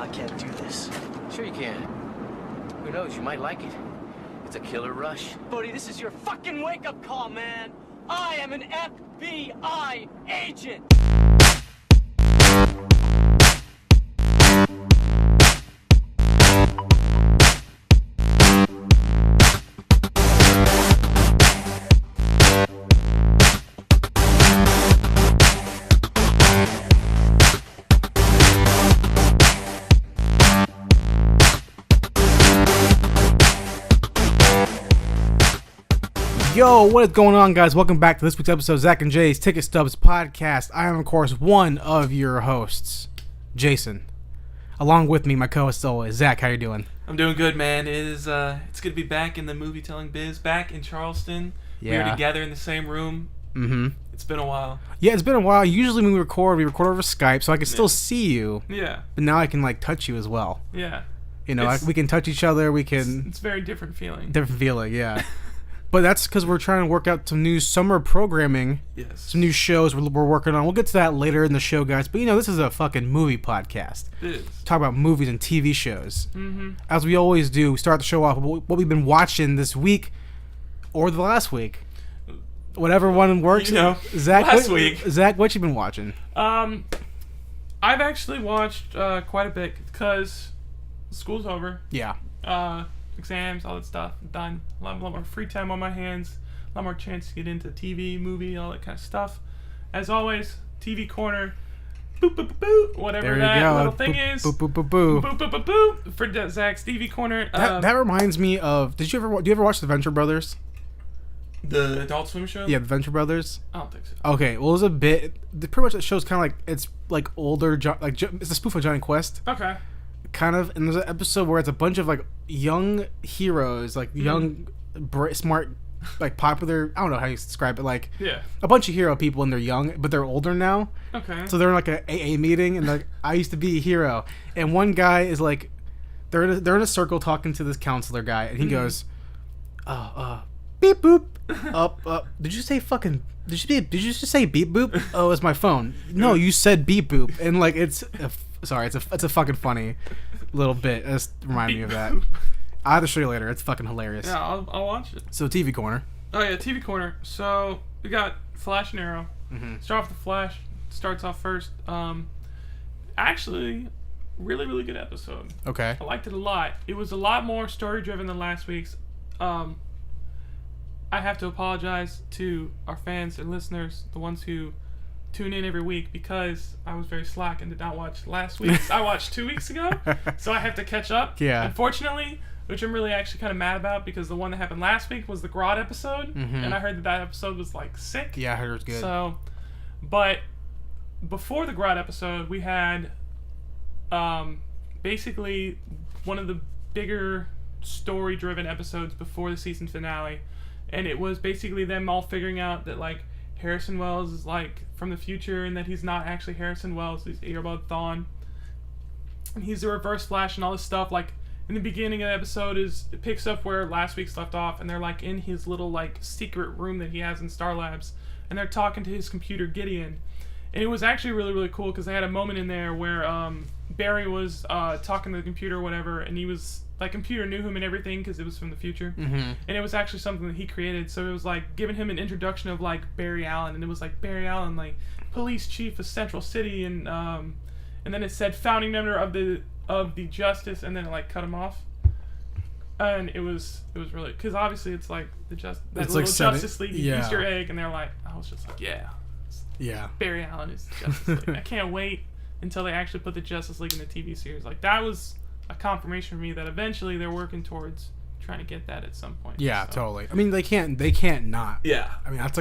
I can't do this. Sure you can. Who knows, you might like it. It's a killer rush. Buddy, this is your fucking wake-up call, man! I am an FBI agent! Yo, what is going on, guys? Welcome back to this week's episode of Zach and Jay's Ticket Stubs podcast. I am, of course, one of your hosts, Jason. Along with me, my co-host always, Zach. How you doing? I'm doing good, man. It's good to be back in the movie telling biz, back in Charleston. Yeah. We were together in the same room. Mm-hmm. It's been a while. Yeah, it's been a while. Usually when we record over Skype, so I can still see you. Yeah. But now I can, touch you as well. Yeah. You know, we can touch each other. We can... It's a very different feeling. Different feeling, yeah. But that's because we're trying to work out some new summer programming. Yes. Some new shows we're working on. We'll get to that later in the show, guys. But, this is a fucking movie podcast. It is. Talk about movies and TV shows. Mm-hmm. As we always do, we start the show off with what we've been watching this week or the last week. Whatever one works. Zach, Zach, what you been watching? I've actually watched quite a bit because school's over. Yeah. Exams, all that stuff, done. A lot more free time on my hands. A lot more chance to get into TV, movie, all that kind of stuff. As always, TV corner. Boop, boop, boop, boop. Whatever that little thing is. Boop, boop, boop, boop. Boop, boop, boop, boop. For Zach's TV corner. That reminds me of... Do you ever watch The Venture Brothers? The Adult Swim show? Yeah, The Venture Brothers. I don't think so. Okay, well, it's a bit... Pretty much the show's kind of like... It's like older... it's a spoof of Johnny Quest. Okay. Kind of, and there's an episode where it's a bunch of young heroes, young, smart, popular. I don't know how you describe it. Yeah, a bunch of hero people, and they're young, but they're older now. Okay. So they're in an AA meeting, and I used to be a hero, and one guy is they're in a circle talking to this counselor guy, and he goes, beep boop, did you say fucking? Did you just say beep boop? Oh, it's my phone. No, you said beep boop, and it's. Sorry, it's a fucking funny little bit. It just reminded me of that. I'll have to show you later. It's fucking hilarious. Yeah, I'll watch it. So, TV corner. Oh yeah, TV corner. So we got Flash and Arrow. Mm-hmm. Start off the Flash. Starts off first. Actually, really really good episode. Okay. I liked it a lot. It was a lot more story driven than last week's. I have to apologize to our fans and listeners, the ones who tune in every week, because I was very slack and did not watch last week's. I watched 2 weeks ago, so I have to catch up. Yeah. Unfortunately, which I'm really actually kind of mad about, because the one that happened last week was the Grodd episode, and I heard that episode was sick. Yeah, I heard it was good. So, but before the Grodd episode, we had basically one of the bigger story-driven episodes before the season finale, and it was basically them all figuring out that Harrison Wells is from the future, and that he's not actually Harrison Wells. He's Eobard Thawne, and he's the Reverse Flash and all this stuff. In the beginning of the episode, it picks up where last week's left off, and they're in his little secret room that he has in Star Labs, and they're talking to his computer Gideon, and it was actually really really cool because they had a moment in there where Barry was talking to the computer or whatever, and he was computer knew him and everything because it was from the future, and it was actually something that he created. So it was giving him an introduction of Barry Allen, and it was Barry Allen, police chief of Central City, and then it said founding member of the Justice, and then it cut him off, and it was really, because obviously it's Justice League Easter egg, and they're I was just yeah, Barry Allen is Justice League. I can't wait until they actually put the Justice League in the TV series. That was a confirmation for me that eventually they're working towards trying to get that at some point. Yeah, so. Totally. I mean, they can't not. Yeah. I mean, that's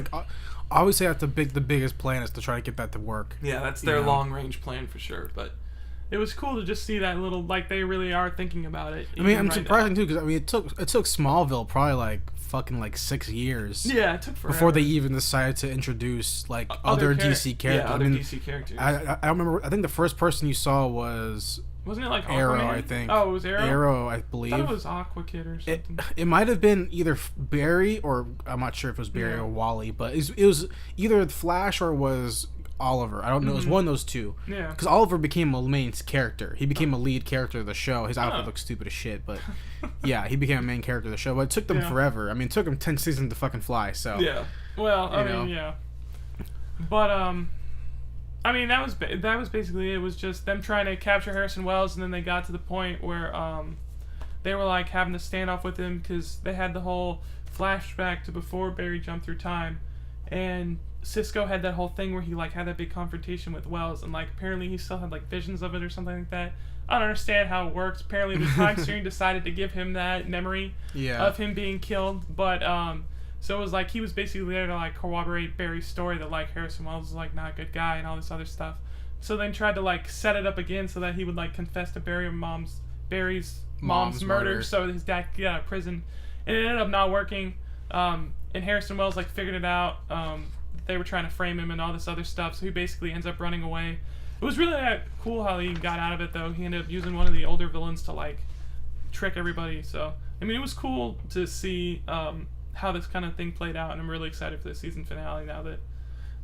obviously that's the biggest plan is to try to get that to work. Yeah, that's their long range plan for sure. But it was cool to just see that little they really are thinking about it. I mean, I'm surprising too, because it took Smallville probably fucking 6 years. Yeah, it took forever before they even decided to introduce other DC characters. Yeah, other DC characters. I don't remember. I think the first person you saw was. Wasn't it Arrow? Aquaman? I think. Oh, it was Arrow. Arrow, I believe. I thought it was Aqua Kid or something. It might have been either Barry or I'm not sure if it was Barry or Wally, but it was either Flash or it was Oliver. I don't know. It was one of those two. Yeah. Because Oliver became a main character. He became a lead character of the show. His outfit Oh. looks stupid as shit, but yeah, he became a main character of the show. But it took them forever. I mean, it took them 10 seasons to fucking fly. So Yeah. Well, I mean, yeah. But I mean, that was basically it. Was just them trying to capture Harrison Wells, and then they got to the point where they were like having to stand off with him because they had the whole flashback to before Barry jumped through time, and Cisco had that whole thing where he like had that big confrontation with Wells, and like apparently he still had like visions of it or something like that. I don't understand how it works. Apparently the time stream decided to give him that memory of him being killed, but so it was like he was basically there to like corroborate Barry's story that like Harrison Wells is like not a good guy and all this other stuff. So then tried to like set it up again so that he would like confess to Barry's mom's murder so his dad could get out of prison. And it ended up not working. And Harrison Wells like figured it out. They were trying to frame him and all this other stuff, so he basically ends up running away. It was really cool how he got out of it though. He ended up using one of the older villains to like trick everybody. So I mean, it was cool to see how this kind of thing played out, and I'm really excited for the season finale now that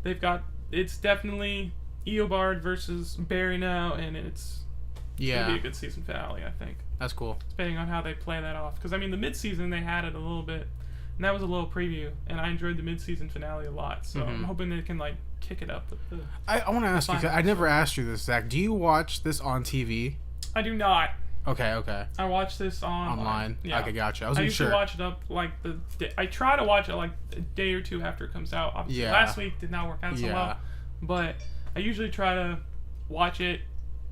they've got. It's definitely Eobard versus Barry now, and it's gonna be a good season finale, I think. That's cool. Depending on how they play that off, because I mean the mid-season they had it a little bit, and that was a little preview, and I enjoyed the mid-season finale a lot. So I'm hoping they can like kick it up with the. I want to ask you. 'Cause I never asked you this, Zach. Do you watch this on TV? I do not. Okay. I watch this online. Yeah. Okay, gotcha. I I wasn't usually sure. watch it up like I try to watch it like a day or two after it comes out. Obviously, last week did not work out so well, but I usually try to watch it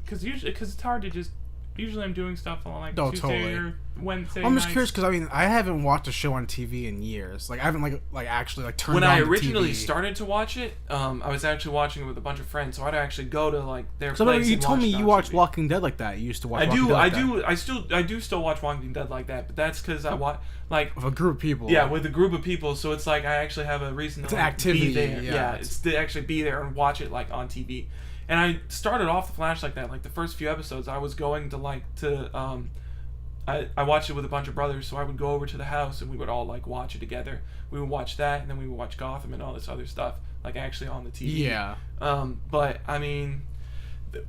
because it's hard to just. Usually I'm doing stuff on like Tuesday or Wednesday. I'm just curious because I mean I haven't watched a show on TV in years. Like I haven't like actually like turned on the TV. When I originally started to watch it, I was actually watching it with a bunch of friends, so I'd actually go to like their So place. you and told me watch it you on watched TV. Walking Dead like that. You used to watch. Walking Dead I do still watch Walking Dead like that, but that's because I watch like with a group of people. Yeah, with a group of people, so it's like I actually have a reason to It's an like, activity. be there. Yeah, it's to actually be there and watch it like on TV. And I started off the Flash like that. Like the first few episodes, I was going to I watched it with a bunch of brothers, so I would go over to the house and we would all like watch it together. We would watch that, and then we would watch Gotham and all this other stuff, like actually on the TV. Yeah. But I mean,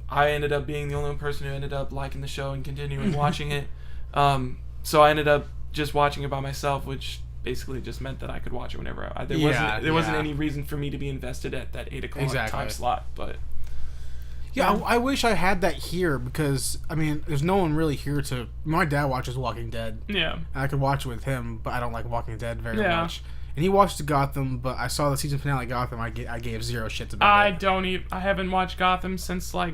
I ended up being the only person who ended up liking the show and continuing watching it. So I ended up just watching it by myself, which basically just meant that I could watch it whenever there wasn't any reason for me to be invested at that 8 o'clock time slot. But yeah, I wish I had that here because I mean, there's no one really here to. My dad watches Walking Dead. Yeah. And I could watch it with him, but I don't like Walking Dead very much. And he watched Gotham, but I saw the season finale of Gotham. I gave zero shits about it. I haven't watched Gotham since like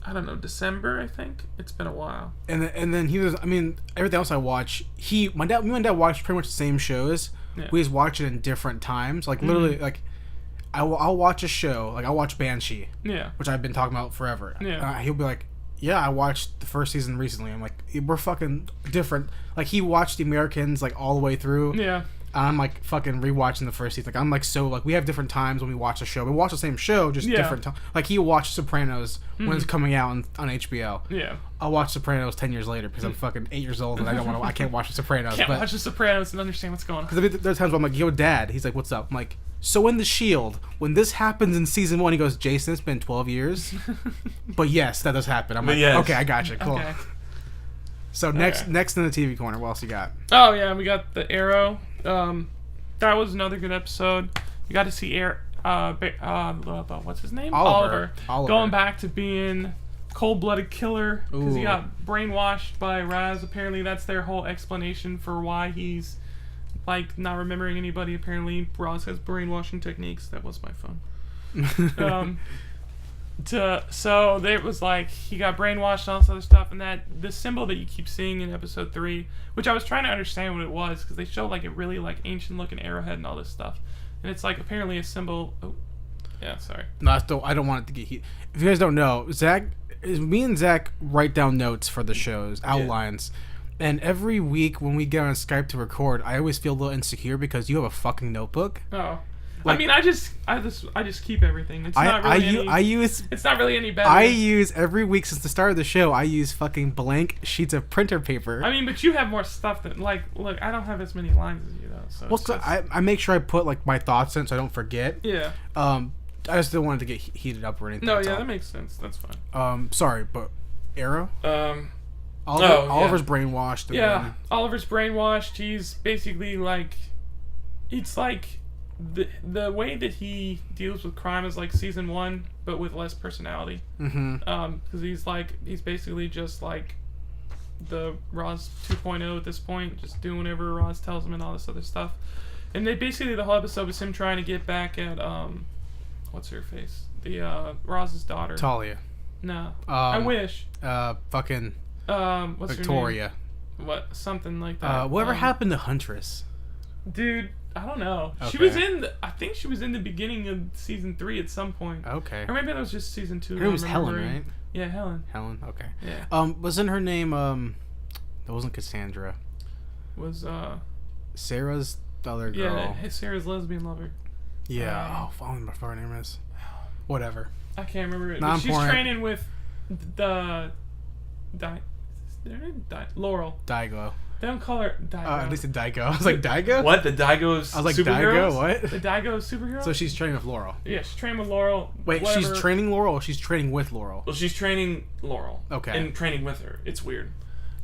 I don't know, December, I think. It's been a while. And then he was. I mean, everything else I watch. Me and my dad watch pretty much the same shows. Yeah. We just watch it in different times. Like literally, like I'll watch a show. Like I'll watch Banshee. Yeah. Which I've been talking about forever. Yeah. He'll be like, "Yeah, I watched the first season recently." I'm like, "We're fucking different." Like he watched The Americans like all the way through. Yeah. I'm like fucking rewatching the first season. Like I'm like so like we have different times when we watch a show. We watch the same show, just different times. Like he watched Sopranos when it's coming out on HBO. Yeah. I'll watch Sopranos 10 years later because I'm fucking 8 years old and I can't watch the Sopranos. Can't watch the Sopranos and understand what's going on. Because there's times where I'm like, "Yo, Dad." He's like, "What's up?" I'm like, "So in The Shield, when this happens in season 1," he goes, "Jason, it's been 12 years." But yes, that does happen. I'm like, okay, I got you. Cool. Okay. So next in the TV corner, what else you got? Oh yeah, we got the Arrow. That was another good episode. You got to see what's his name? Oliver. Going back to being cold-blooded killer because he got brainwashed by Raz. Apparently, that's their whole explanation for why he's like not remembering anybody. Apparently, Raz has brainwashing techniques. That was my phone. So it was like he got brainwashed and all this other stuff, and that the symbol that you keep seeing in episode 3, which I was trying to understand what it was because they show like a really like ancient looking arrowhead and all this stuff, and it's like apparently a symbol. Oh, yeah, sorry. No, I don't want it to get heat. If you guys don't know, me and Zach write down notes for the shows, outlines. And every week when we get on Skype to record, I always feel a little insecure because you have a fucking notebook. Oh. Like, I mean, I just keep everything. It's not really it's not really any better. I use every week since the start of the show. I use fucking blank sheets of printer paper. I mean, but you have more stuff than like. Look, I don't have as many lines as you though. So I make sure I put like my thoughts in so I don't forget. Yeah. I just didn't want it to get heated up or anything. No, that's yeah, all. that makes sense. That's fine. Sorry, but Arrow. Yeah. Oliver's brainwashed. And Yeah, then- Oliver's brainwashed. He's basically like, it's like the way that he deals with crime is like season 1, but with less personality. Because he's basically just like the Roz 2.0 at this point, just doing whatever Roz tells him and all this other stuff. And they basically the whole episode was him trying to get back at what's her face, the Roz's daughter. Talia. No, I wish. Fucking What's Victoria. her name? What, something like that. Whatever happened to Huntress? Dude, I don't know. Okay. She was I think she was in the beginning of season 3 at some point. Okay. Or maybe that was just season 2. Her name was Helen, right? Yeah, Helen. Helen. Okay. Yeah. Wasn't her name that wasn't Cassandra. Was Sarah's the other girl. Yeah, Sarah's lesbian lover. Yeah. I don't know what her name is. Whatever. I can't remember it. Not But she's important. training with the Laurel. Daigo. They don't call her Daigo. At least a Daigo. I was like, Daigo? What? The Daigo's I was like, superheroes? Daigo? What? The Daigo superhero? So she's training with Laurel. Yeah, she's training with Laurel. Wait, whatever. she's training Laurel or she's training with Laurel? Well, she's training Laurel. Okay. And training with her. It's weird.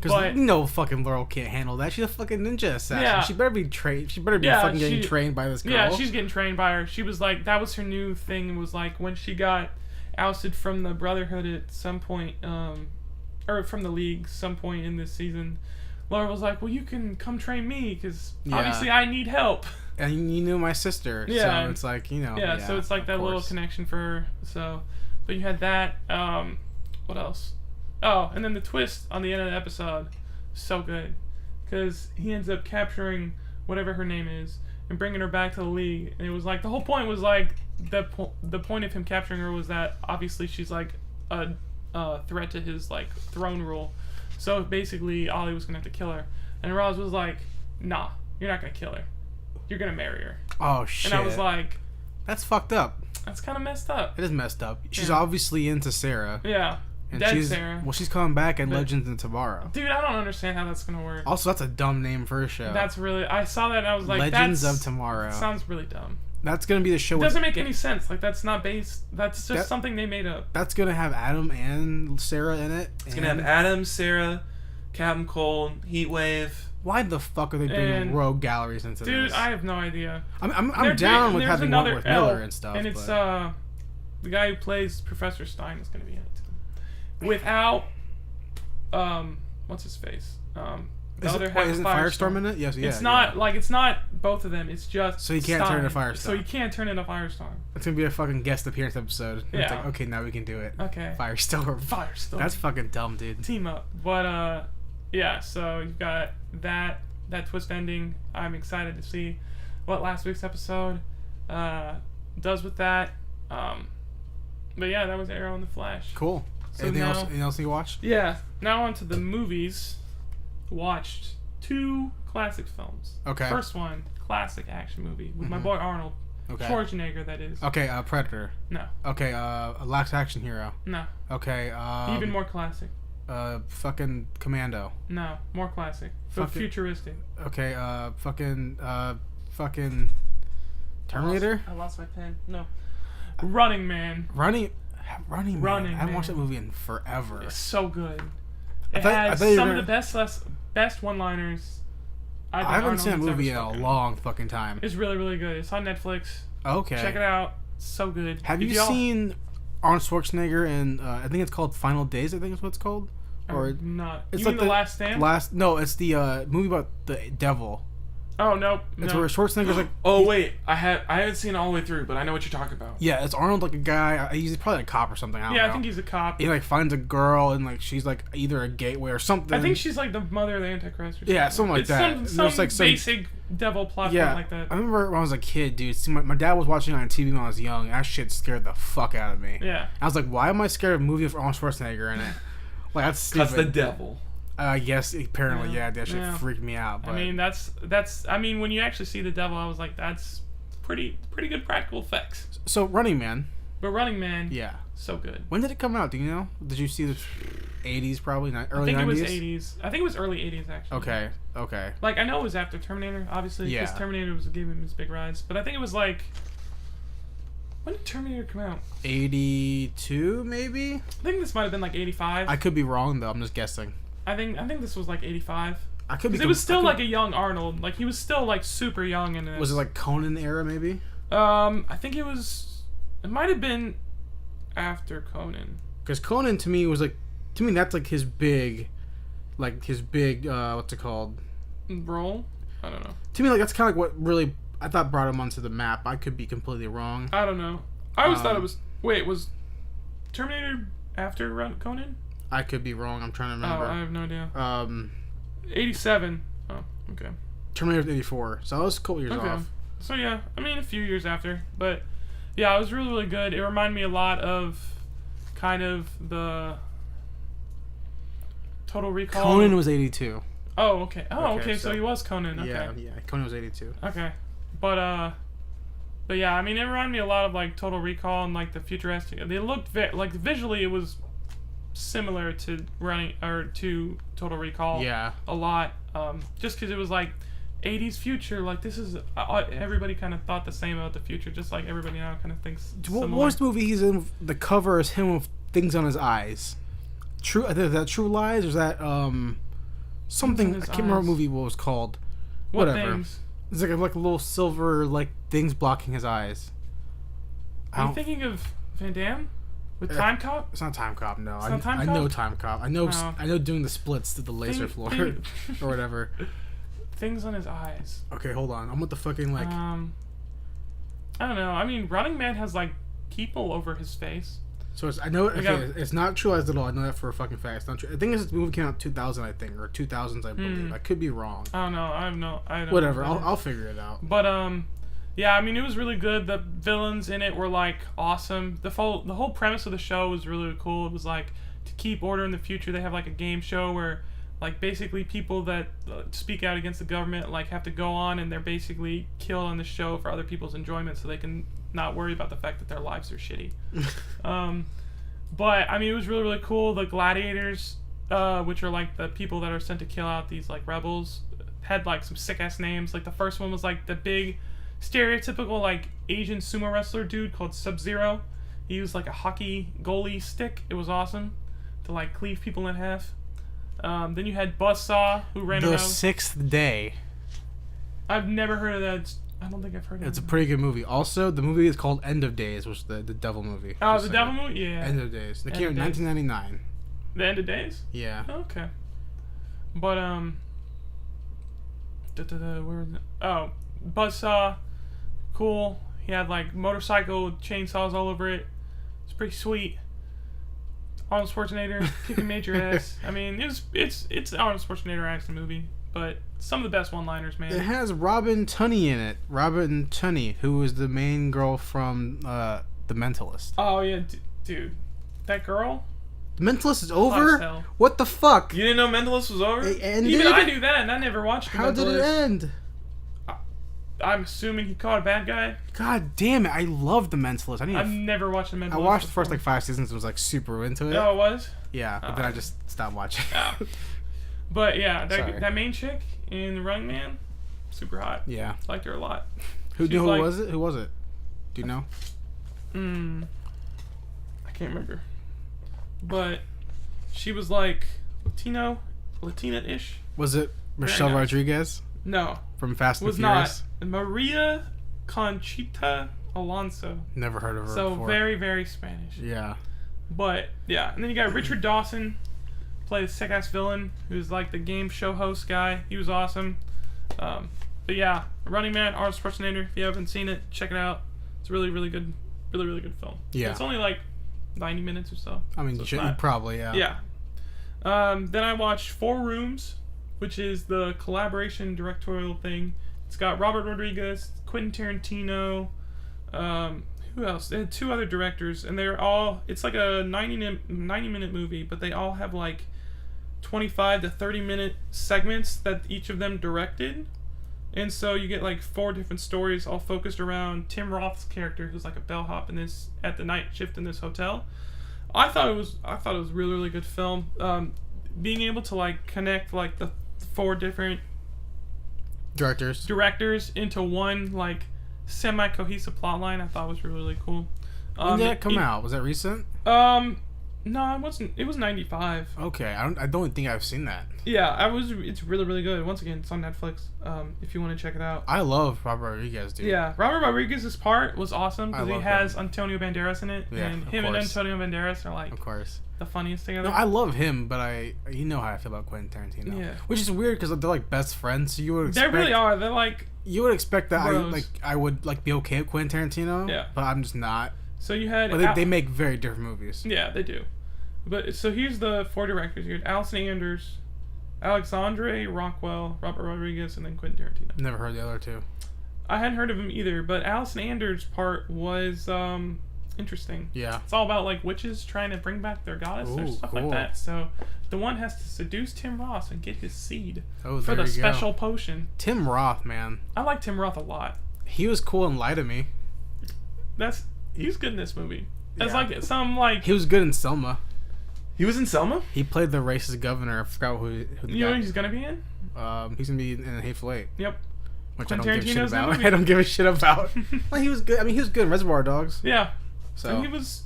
Because But- no fucking Laurel can't handle that. She's a fucking ninja assassin. Yeah. She better be trained. She better be Yeah, fucking getting she- trained by this girl. Yeah, she's getting trained by her. She was like, that was her new thing, was like when she got ousted from the Brotherhood at some point, or from the League some point in this season, Laura was like, well, you can come train me, because Yeah. obviously I need help. And you knew my sister. Yeah. So it's like, you know. Yeah, so it's like of that little course. connection for her. So, but you had that. What else? Oh, and then the twist on the end of the episode, so good, because he ends up capturing whatever her name is and bringing her back to the League. And it was like the whole point was like the point of him capturing her was that obviously she's like a threat to his like throne rule. So basically, Ollie was gonna have to kill her, and Roz was like, "Nah, you're not gonna kill her. You're gonna marry her." Oh, shit. And I was like, that's fucked up. "That's kind of messed up." It is messed up. She's Yeah. obviously into Sarah. Yeah, And dead she's, Sarah. Well, she's coming back in But- Legends of Tomorrow. Dude, I don't understand how that's gonna work. Also, that's a dumb name for a show. That's really. I saw that and I was like, Legends that's, of Tomorrow. sounds really dumb. That's gonna be the show. It with- doesn't make any sense. Like that's not based. That's just That- something they made up. That's gonna have Adam and Sarah in it. It's gonna have Adam, Sarah, Captain Cold, Heatwave. Why the fuck are they bringing And- rogue galleries into Dude, this? I have no idea. I'm They're down doing- with there's having one another with L, Miller and stuff. And it's but the guy who plays Professor Stein is gonna be in it too. Without what's his face? The other half of isn't Firestorm in it? Yes, yeah. It's not yeah. like it's not both of them. It's just So he can't turn into Stein. Firestorm. So he can't turn into Firestorm. It's gonna be a fucking guest appearance episode. And It's Yeah. like, okay, now we can do it. Okay. Firestorm. Firestorm. That's fucking dumb, dude. Team up. But yeah, so you've got that twist ending. I'm excited to see what last week's episode does with that. But yeah, that was Arrow and the Flash. Cool. So Anything now- else? Anything else you watched? Yeah. Now on to the movies. Watched 2 classic films. Okay. First one, classic action movie with my boy Arnold Okay. Schwarzenegger. That is. Okay, Predator. No. Okay, a Last Action Hero. No. Okay, Even more classic. fucking Commando. No. More classic. But Fucking- futuristic. Okay, fucking Terminator. I lost my pen. No. Running Man. Running Man. Running I haven't watched Man. that movie in forever. It's so good. It thought- I has thought you were some of gonna- the best one-liners. I haven't Arnold seen that has movie in ever a spoken. long fucking time. It's really, really good. It's on Netflix. Okay. Check it out. So good. Have If you y'all- seen Arnold Schwarzenegger in? I think it's called Final Days. I think is what it's called. Or not? it's You like mean The Last Stand? No, it's the movie about the devil. Oh no. It's no. where Schwarzenegger's like. Oh wait, I haven't seen it all the way through, but I know what you're talking about. Yeah, it's Arnold like a guy. He's probably a cop or something. I don't Yeah, know. I think he's a cop. He like finds a girl and like she's like either a gateway or something. I think she's like the mother of the Antichrist. Or something. Yeah, something like it's that. Some, And some there's, like, some- basic devil plot Yeah, like that. I remember when I was a kid, dude. See, my dad was watching it on TV when I was young. And that shit scared the fuck out of me. Yeah. I was like, why am I scared of a movie with Arnold Schwarzenegger in it? Like that's That's stupid. the devil. Yes, apparently, yeah. That shit Yeah. freaked me out. But I mean, that's. I mean, when you actually see the devil, I was like, that's pretty good practical effects. so Running Man. But Running Man, Yeah. so good. When did it come out? Do you know? Did you see the 80s probably? Early I think 90s? it was 80s. I think it was early 80s actually. Okay. Like I know it was after Terminator, obviously, because Yeah. Terminator was giving him his big rise. But I think it was like When did Terminator come out? 82 maybe. I think this might have been like 85. I could be wrong though. I'm just guessing. I think this was like 85. I could be. Because it was still like a young Arnold. Like he was still like super young in this. Was it like Conan era maybe? I think it was. It might have been after Conan. Because Conan to me was like, to me that's like his big, what's it called? Role? I don't know. To me, like that's kind of like what really I thought brought him onto the map. I could be completely wrong. I don't know. I always thought it was. Wait, was Terminator after Conan? I could be wrong. I'm trying to remember. Oh, I have no idea. 87. Oh, okay. Terminator's 84, so I was a couple years off. So yeah, I mean a few years after, but yeah, it was really really good. It reminded me a lot of kind of the Total Recall. Conan was 82. Oh, okay. Oh, okay. So so he was Conan. Okay. Yeah. Conan was 82. Okay, but yeah, I mean it reminded me a lot of like Total Recall and like the futuristic. They looked like visually it was similar to to Total Recall. Yeah. A lot. Just because it was like 80s future, like this is everybody kind of thought the same about the future, just like everybody now kind of thinks. What was the movie he's in? The cover is him with things on his eyes. True, is that True Lies or is that something? I can't remember what movie it was called. Whatever. Things? It's like a little silver like things blocking his eyes. Are you thinking of Van Damme with Time Cop? It's not Time Cop. No, It's not Time I Cop? know Time Cop. I know. Oh. I know doing the splits to the laser floor or whatever. Things on his eyes. Okay, hold on. I'm with the fucking like. I don't know. I mean, Running Man has like people over his face. So I know. Okay, got- it's not True Lies at all. I know that for a fucking fact. It's not true. I think this movie came out in 2000, I think, or 2000s, I believe. I could be wrong. I don't know. I don't. Whatever. know. I'll figure it out. But yeah. I mean, it was really good. The villains in it were like awesome. The whole premise of the show was really cool. It was like to keep order in the future. They have like a game show where like basically people that speak out against the government like have to go on and they're basically killed on the show for other people's enjoyment so they can not worry about the fact that their lives are shitty. But I mean it was really really cool. The gladiators, which are like the people that are sent to kill out these like rebels, had like some sick ass names. Like the first one was like the big stereotypical like Asian sumo wrestler dude called Sub-Zero. He used like a hockey goalie stick. It was awesome to like cleave people in half. Then you had Buzzsaw, who ran The around. Sixth Day. I've never heard of that. I don't think I've heard of it. It's a pretty good movie. Also, the movie is called End of Days, which is the devil movie. Oh, Just the saying. devil movie? Yeah. End of Days. It End came out of in Days. 1999. The End of Days? Yeah. Okay. But, where is it? Oh, Buzzsaw. Cool. He had, like, motorcycle chainsaws all over it. It's pretty sweet. Arnold Schwarzenegger kicking major ass. I mean, it's an Arnold Schwarzenegger action movie, but some of the best one-liners, man. It has Robin Tunney in it. Robin Tunney, who was the main girl from The Mentalist. Oh yeah, dude, that girl. The Mentalist is Hot as over? hell. What the fuck? You didn't know Mentalist was over? It ended? Even I knew that, and I never watched. How did it end? I'm assuming he caught a bad guy. God damn it! I love The Mentalist. I've never watched The Mentalist. I watched the first before. like 5 seasons and was like super into it. Oh, it was. Yeah, but then I just stopped watching. Oh. But yeah, Sorry. that main chick in The Running Man, super hot. Yeah. Liked her a lot. Who She's who like- was it? Who was it? Do you know? I can't remember. But she was like Latina-ish. Was it Michelle nice. Rodriguez No, from Fast and was Furious? not. Maria Conchita Alonso. Never heard of her So before. very, very Spanish. Yeah. But yeah, and then you got Richard Dawson, played a sick ass villain who's like the game show host guy. He was awesome. But yeah, Running Man, Arnold Schwarzenegger. If you haven't seen it, check it out. It's a really, really good, really, really good film. Yeah. It's only like 90 minutes or so. I mean, So you it's should, not- probably, yeah. Yeah. Then I watched Four Rooms, which is the collaboration directorial thing. It's got Robert Rodriguez, Quentin Tarantino, who else? They had 2 other directors, and they're all, it's like a 90-minute movie, but they all have like 25 to 30-minute segments that each of them directed. And so you get like 4 different stories all focused around Tim Roth's character, who's like a bellhop in this, at the night shift in this hotel. I thought it was a really, really good film. Being able to like connect like the 4 different Directors. directors into one like semi-cohesive plot line I thought was really, really cool. When did that come out? Was that recent? No, it wasn't. It was 95. Okay, I don't think I've seen that. Yeah, it's really, really good. Once again, it's on Netflix. If you want to check it out. I love Robert Rodriguez, dude. Yeah, Robert Rodriguez's part was awesome because he love has him. Antonio Banderas in it, Yeah, and of him and course. Antonio Banderas are like Of course. the funniest together. No, I love him, but you know how I feel about Quentin Tarantino. Yeah. Which is weird because they're like best friends, so you would They expect. really are. They're like. You would expect that Bros. I would like be okay with Quentin Tarantino. Yeah. But I'm just not. So you had. But they make very different movies. Yeah, they do. But so here's the 4 directors. You had Allison Anders, Alexandre Rockwell, Robert Rodriguez, and then Quentin Tarantino. Never heard the other two. I hadn't heard of him either, but Allison Anders' part was interesting. Yeah. It's all about like witches trying to bring back their goddess or Ooh, stuff cool. like that. So the one has to seduce Tim Roth and get his seed Oh, for there the you go. special potion. Tim Roth, man. I like Tim Roth a lot. He was cool in Lie to Me. He's good in this movie. It's Yeah. like some like He was good in Selma. He was in Selma? He played the racist governor. I forgot who the you know guy. what he's gonna be in. He's gonna be in Hateful Eight, Yep. which Quentin I don't give a shit Tarantino's in that about. movie? I don't give a shit about. Well, he was good. I mean, he was good in Reservoir Dogs. Yeah. So And he was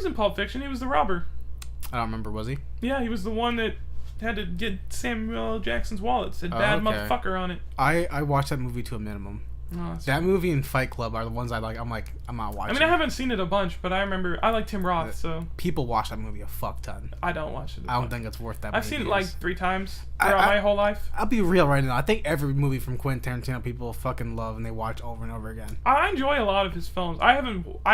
in Pulp Fiction. He was the robber. I don't remember. Was he? Yeah, he was the one that had to get Samuel L. Jackson's wallet. It said Oh, bad okay. motherfucker on it. I watched that movie to a minimum. Oh, that's That movie and Fight Club are the ones I like. I'm not I watching. mean, I haven't seen it a bunch, but I remember I like Tim Roth, so People watch that movie a fuck ton. I don't watch it. I don't think it's worth that. I've many seen it views. like 3 times I- throughout I- my whole life. I'll be real right now. I think every movie from Quentin Tarantino people fucking love and they watch over and over again. I enjoy a lot of his films. I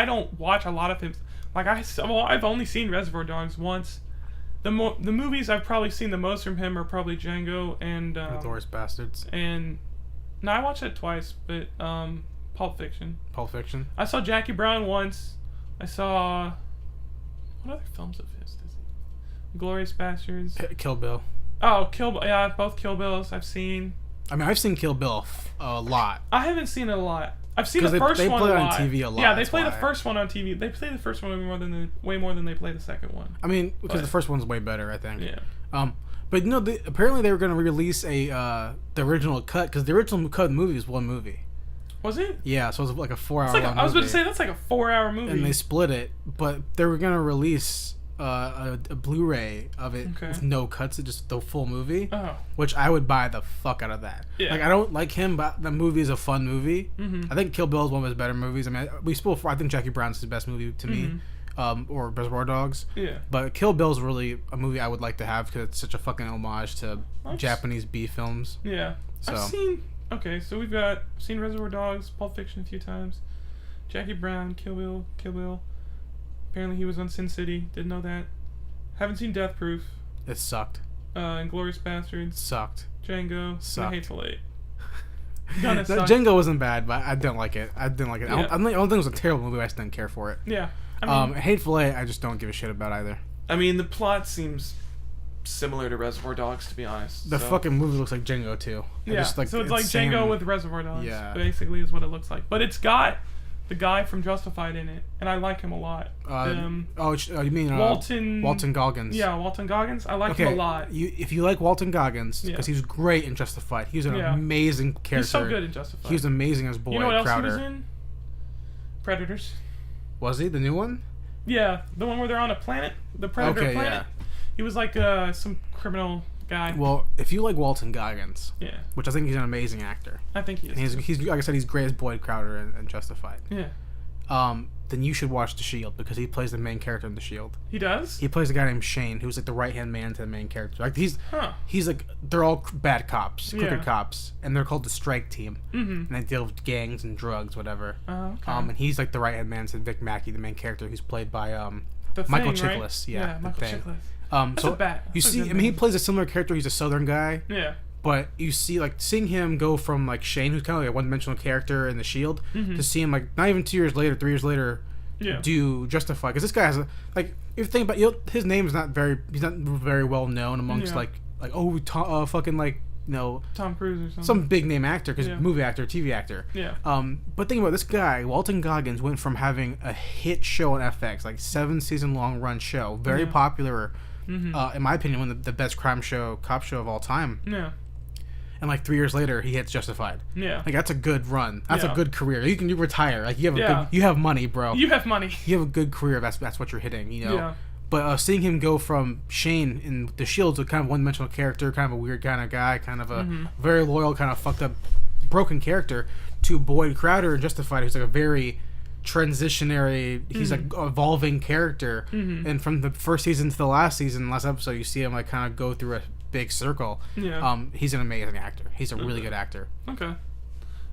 don't watch a lot of his. Like I've only seen Reservoir Dogs once. The movies I've probably seen the most from him are probably Django and Glorious Bastards, and no, I watched it twice, but Pulp Fiction. Pulp Fiction. I saw Jackie Brown once. I saw what other films of his does he? Glorious Bastards. Kill Bill. Oh, Kill Bill. Yeah, both Kill Bills I've seen. I mean, I've seen Kill Bill a lot. I haven't seen it a lot. I've seen 'Cause the first they one play it on live. TV a lot, Yeah, they that's play the why. first one on TV. They play the first one way more than they play the second one. I mean, because But- the first one's way better, I think. Yeah. But you know, apparently they were going to release the original cut because the original cut of the movie is one movie. Was it? Yeah, so it was like a 4-hour It's like long I was about to movie. say that's like a 4-hour movie. And they split it, but they were gonna release a Blu-ray of it Okay. with no cuts, just the full movie, Oh. which I would buy the fuck out of that. Yeah. Like I don't like him, but the movie is a fun movie. Mhm. I think Kill Bill is one of his better movies. I mean, I think Jackie Brown's his best movie to me, or Reservoir Dogs. Yeah. But Kill Bill is really a movie I would like to have because it's such a fucking homage to Nice. Japanese B films. Yeah. So- I've so we've seen Reservoir Dogs, Pulp Fiction a few times, Jackie Brown, Kill Bill. Apparently he was on Sin City. Didn't know that. Haven't seen Death Proof. It sucked. Inglourious Bastards, Sucked. Django, and Sucked. Hateful Eight. Gonna That suck. Django wasn't bad, but I didn't like it. I didn't like it. Yeah. I don't think it was a terrible movie. I just didn't care for it. Yeah. I mean, Hateful Eight, I just don't give a shit about either. I mean, the plot seems similar to Reservoir Dogs, to be honest. The so- fucking movie looks like Django too. yeah. So it's like insane. Django with Reservoir Dogs. Yeah. Basically is what it looks like. But it's got the guy from Justified in it, and I like him a lot. you mean Walton Goggins? Yeah, Walton Goggins. I like him a lot. If you like Walton Goggins, because Yeah. he was great in Justified. He was an Yeah. amazing character. He's so good in Justified. He was amazing as Boy You know what else Crowder. he was in? Predators. Was he the new one? Yeah, the one where they're on a planet, the Predator Okay, planet. yeah. He was like some criminal guy. Well, if you like Walton Goggins, Yeah, which I think he's an amazing actor, I think he is. and he's like I said, he's great as Boyd Crowder in Justified. Yeah, Then you should watch The Shield because he plays the main character in The Shield. he does. He plays a guy named Shane, who's like the right hand man to the main character. Like he's like they're all bad cops, crooked Yeah. cops, and they're called the Strike Team, Mm-hmm. and they deal with gangs and drugs, whatever. Okay. And he's like the right hand man to Vic Mackey, the main character, who's played by The Michael Thing, right? Chiklis. Yeah, The Michael Thing. Chiklis. So a bad- you that's a see, good I mean, he name. plays a similar character. He's a Southern guy, Yeah. but you see, like, seeing him go from like Shane, who's kind of like a one-dimensional character in The Shield, to see him like not even 2 years later, 3 years later, Yeah. do Justify, because this guy has if you think about his name is he's not very well known amongst Yeah. fucking Tom Cruise or something. some big name actor, because Yeah. movie actor, TV actor. Yeah. But think about this guy, Walton Goggins went from having a hit show on FX, like 7-season long run show, very Yeah. popular, Mm-hmm. in my opinion, one of the best cop show of all time. Yeah. and like 3 years later he hits Justified. Yeah. Like that's a good run. That's a good career. You retire. Like you have you have money, bro. You have money. You have a good career. That's what you're hitting. You know. Yeah. But seeing him go from Shane in The Shield to kind of one-dimensional character, kind of a weird kind of guy, kind of a very loyal, kind of fucked up, broken character, to Boyd Crowder in Justified, who's like a very transitionary, he's like evolving character. And from the first season to the last episode, you see him like kind of go through a big circle. Yeah. He's an amazing actor. He's a really good actor. Okay.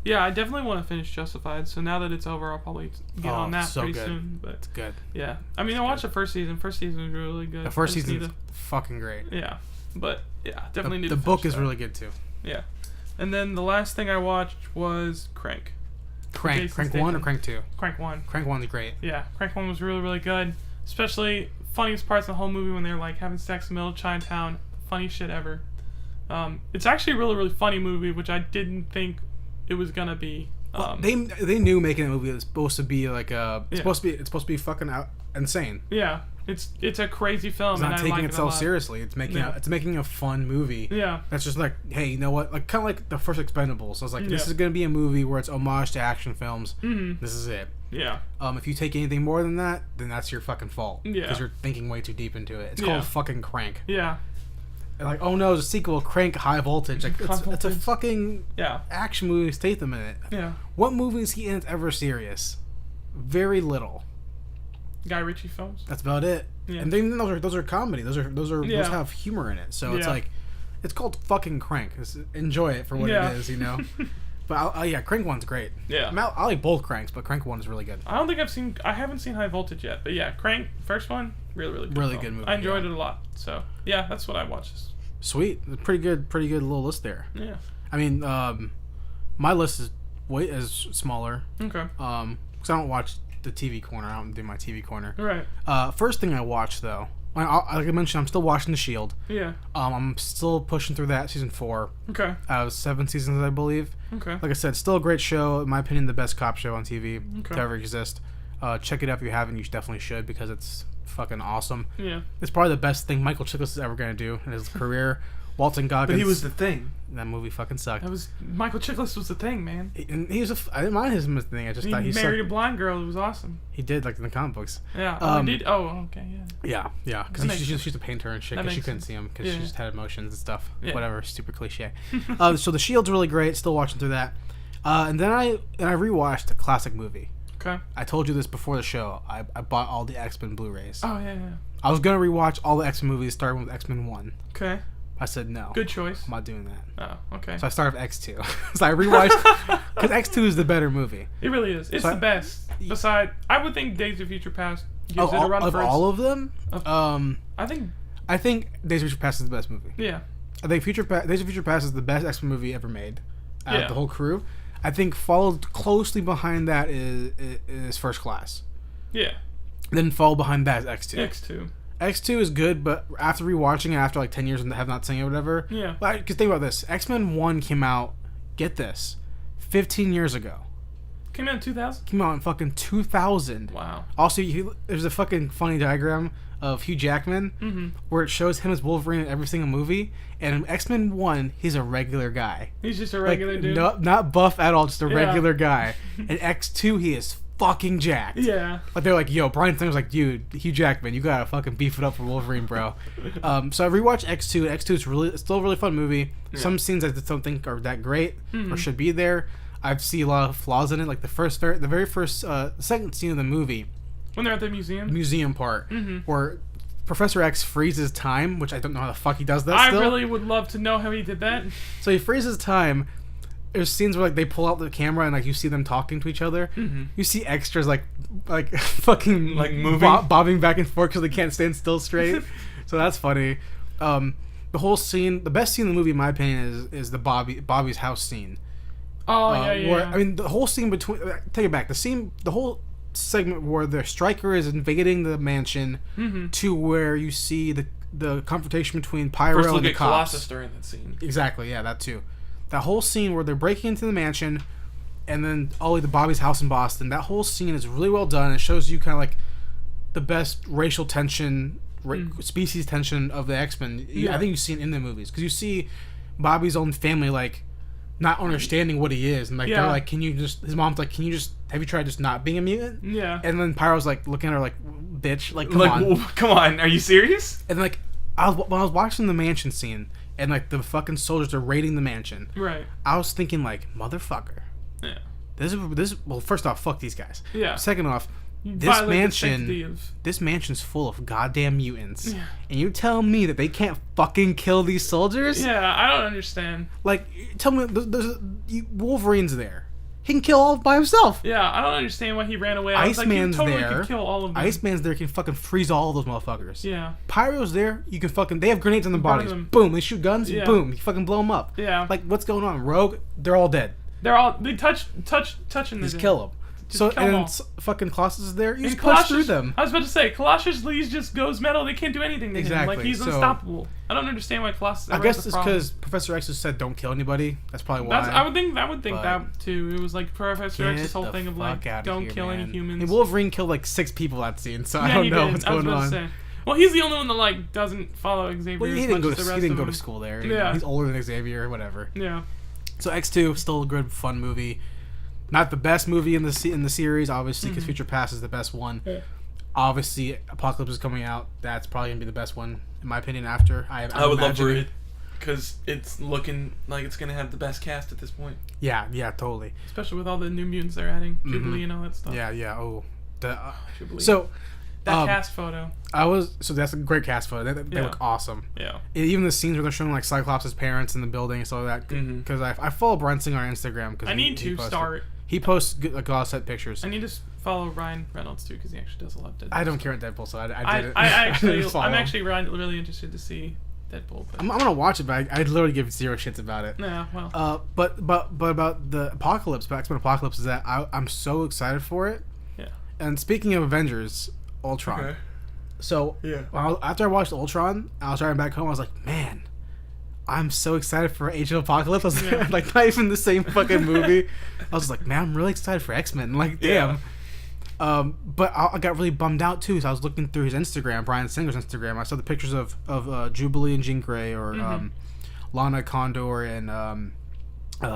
Yeah, I definitely want to finish Justified. So now that it's over, I'll probably get on that so pretty good. soon. But It's good. yeah, I mean, I watched the first season. First season was really good. The first season's fucking great. Yeah, but yeah, definitely need. The to book finish is that. really good too. Yeah, and then the last thing I watched was Crank. Crank 1 or Crank 2? Crank 1. Crank 1's great. Yeah, Crank 1 was really, really good. Especially funniest parts of the whole movie when they're like having sex in the middle of Chinatown. Funny shit ever. It's actually a really, really funny movie, which I didn't think it was gonna be. Well, they knew making a movie was supposed to be like it's supposed to be fucking out insane. Yeah, it's a crazy film. It's not and I taking like itself it a lot. seriously. It's making a fun movie. Yeah. That's just like, hey, you know what? Like kind of like the first Expendables. So I was like, this is gonna be a movie where it's homage to action films. This is it. Yeah. If you take anything more than that, then that's your fucking fault. Yeah. Because you're thinking way too deep into it. It's called fucking Crank. Yeah. And like, oh no, it's a sequel, Crank High Voltage. Like it's a fucking action movie with Statham in it. Yeah. What movie is he in that's ever serious? Very little. Guy Ritchie films. That's about it. Yeah. And then those are comedy. Those have humor in it. So it's like, it's called fucking Crank. Enjoy it for what it is, you know. But Crank 1's great. Yeah. I like both Cranks, but Crank 1 is really good. I haven't seen High Voltage yet, but yeah, Crank first one, really good. Really film. good movie. I enjoyed it a lot. So yeah, that's what I watched. Sweet, pretty good little list there. Yeah. I mean, my list is smaller. Okay. Because I don't watch the TV corner. I don't do my TV corner. Right. First thing I watched though, like I mentioned, I'm still watching The Shield. Yeah. I'm still pushing through that season 4. Okay. 7 seasons, I believe. Okay. Like I said, still a great show. In my opinion, the best cop show on TV Okay. to ever exist. Check it out if you haven't. You definitely should because it's fucking awesome. Yeah. It's probably the best thing Michael Chiklis is ever gonna do in his career. Walton Goggins. But he was the thing. That movie fucking sucked. Michael Chiklis was the thing, man. And he was I didn't mind him as the thing. I just thought he married sucked. a blind girl. It was awesome. He did, like in the comic books. Yeah. He did. Oh, okay. Yeah. Yeah. Because she used to paint her and shit because she couldn't see him because she just had emotions and stuff. Yeah. Whatever, super cliche. So The Shield's really great. Still watching through that. And then I rewatched a classic movie. Okay. I told you this before the show. I bought all the X-Men Blu-rays. Oh yeah. I was gonna rewatch all the X-Men movies, starting with X-Men 1. Okay. I said no. Good choice. I'm not doing that. Oh, okay. So I started with X2. So I rewatched because X2 is the better movie. It really is. It's So the best. Besides, I would think Days of Future Past gives it a run for all of them. I think Days of Future Past is the best movie. Yeah. I think Days of Future Past is the best X-Men movie ever made. Out of Yeah. the whole crew. I think followed closely behind that is First Class. Yeah. Then followed behind that is X2. X2. X2 is good, but after rewatching it after like 10 years and have not seen it or whatever. Yeah. Because think about this. X-Men 1 came out, get this, 15 years ago. Came out in 2000? Came out in fucking 2000. Wow. Also, there's a fucking funny diagram of Hugh Jackman where it shows him as Wolverine in every single movie. And in X-Men 1, he's a regular guy. He's just a regular dude. No, not buff at all, just a Yeah. regular guy. In X2, he is fucking jacked. Yeah. Like they're like, yo, Brian Singer's like, dude, Hugh Jackman, you gotta fucking beef it up for Wolverine, bro. So I rewatched X2. X2 is it's still a really fun movie. Yeah. Some scenes I don't think are that great or should be there. I see a lot of flaws in it. Like the very first, second scene of the movie. When they're at the museum Part, where Professor X freezes time, which I don't know how the fuck he does that. I really would love to know how he did that. So he freezes time. There's scenes where like they pull out the camera and like you see them talking to each other. You see extras like fucking like moving, bobbing back and forth because they can't stand still straight. So that's funny. The whole scene, the best scene in the movie, in my opinion, is the Bobby's house scene. Oh yeah. Where, I mean, the whole scene between take it back. The whole segment where the Stryker is invading the mansion to where you see the confrontation between Pyro First and the look at cops. Colossus during that scene. Exactly, yeah, that too. That whole scene where they're breaking into the mansion, and then Ollie the Bobby's house in Boston. That whole scene is really well done. It shows you kind of like the best racial tension, species tension of the X-Men. Yeah. I think you've seen in the movies because you see Bobby's own family like not understanding what he is, and like they're like, can you just? His mom's like, have you tried just not being a mutant? Yeah. And then Pyro's like looking at her like, bitch, like come on, are you serious? And like when I was watching the mansion scene and like the fucking soldiers are raiding the mansion, right? I was thinking like, motherfucker. Yeah. This well, first off, fuck these guys. Yeah. Second off, this mansion's full of goddamn mutants. Yeah. And you tell me that they can't fucking kill these soldiers? Yeah, I don't understand. Like, tell me, Wolverine's there. He can kill all by himself. Yeah, I don't understand why he ran away. I was Iceman's like, you totally there. could kill all of them. Iceman's there, can fucking freeze all of those motherfuckers. Yeah. Pyro's there, you can fucking, they have grenades on their Burn bodies. them. Boom, they shoot guns, Yeah. boom, you fucking blow them up. Yeah. Like, what's going on? Rogue, they're all dead. They touching Just kill them. Just kill 'em all. Fucking Colossus is there. You And just push Colossus- through them. I was about to say, Colossus Lee's just goes metal. They can't do anything to him. Like, he's so- unstoppable. I don't understand why Colossus. I ever guess has a it's problem. because Professor X has said don't kill anybody. That's probably why. I would think but- that too. It was like Professor X's Get whole the thing of like, fuck outta don't here, kill man. any humans. And Wolverine killed like 6 people that scene, so I Yeah, don't he know did. what's I was going about on. to say. Well, he's the only one that like doesn't follow Xavier. Well, he as didn't much go as the to rest he didn't of go to them. school there. Yeah. He's older than Xavier or whatever. Yeah. So X2 still a good fun movie. Not the best movie in the series, obviously, because Future Past is the best one. Yeah. Obviously, Apocalypse is coming out. That's probably gonna be the best one, in my opinion. After I would love for it because it's looking like it's gonna have the best cast at this point. Yeah, totally. Especially with all the new mutants they're adding, Jubilee and all that stuff. Yeah. Oh, Jubilee. so that cast photo. that's a great cast photo. They look awesome. Yeah. Even the scenes where they're showing like Cyclops' parents in the building and stuff like that. Because I follow Brent Singer on Instagram. Cause I need to start. He posts good, like a lot of set pictures. I need to follow Ryan Reynolds too because he actually does a lot of Deadpool. I don't care about Deadpool, so I didn't. I'm actually really interested to see Deadpool. But I'm gonna watch it, but I literally give 0 shits about it. yeah, well. But about the Apocalypse, X-Men Apocalypse, is that I'm so excited for it. Yeah. And speaking of Avengers, Ultron. Okay. So Yeah. After I watched Ultron, I was driving back home. I was like, man, I'm so excited for Age of Apocalypse. I was like, not even the same fucking movie. I was like, man, I'm really excited for X-Men. Like, damn. But I got really bummed out too. So I was looking through his Instagram, Bryan Singer's Instagram. I saw the pictures of Jubilee and Jean Grey, or Lana Condor and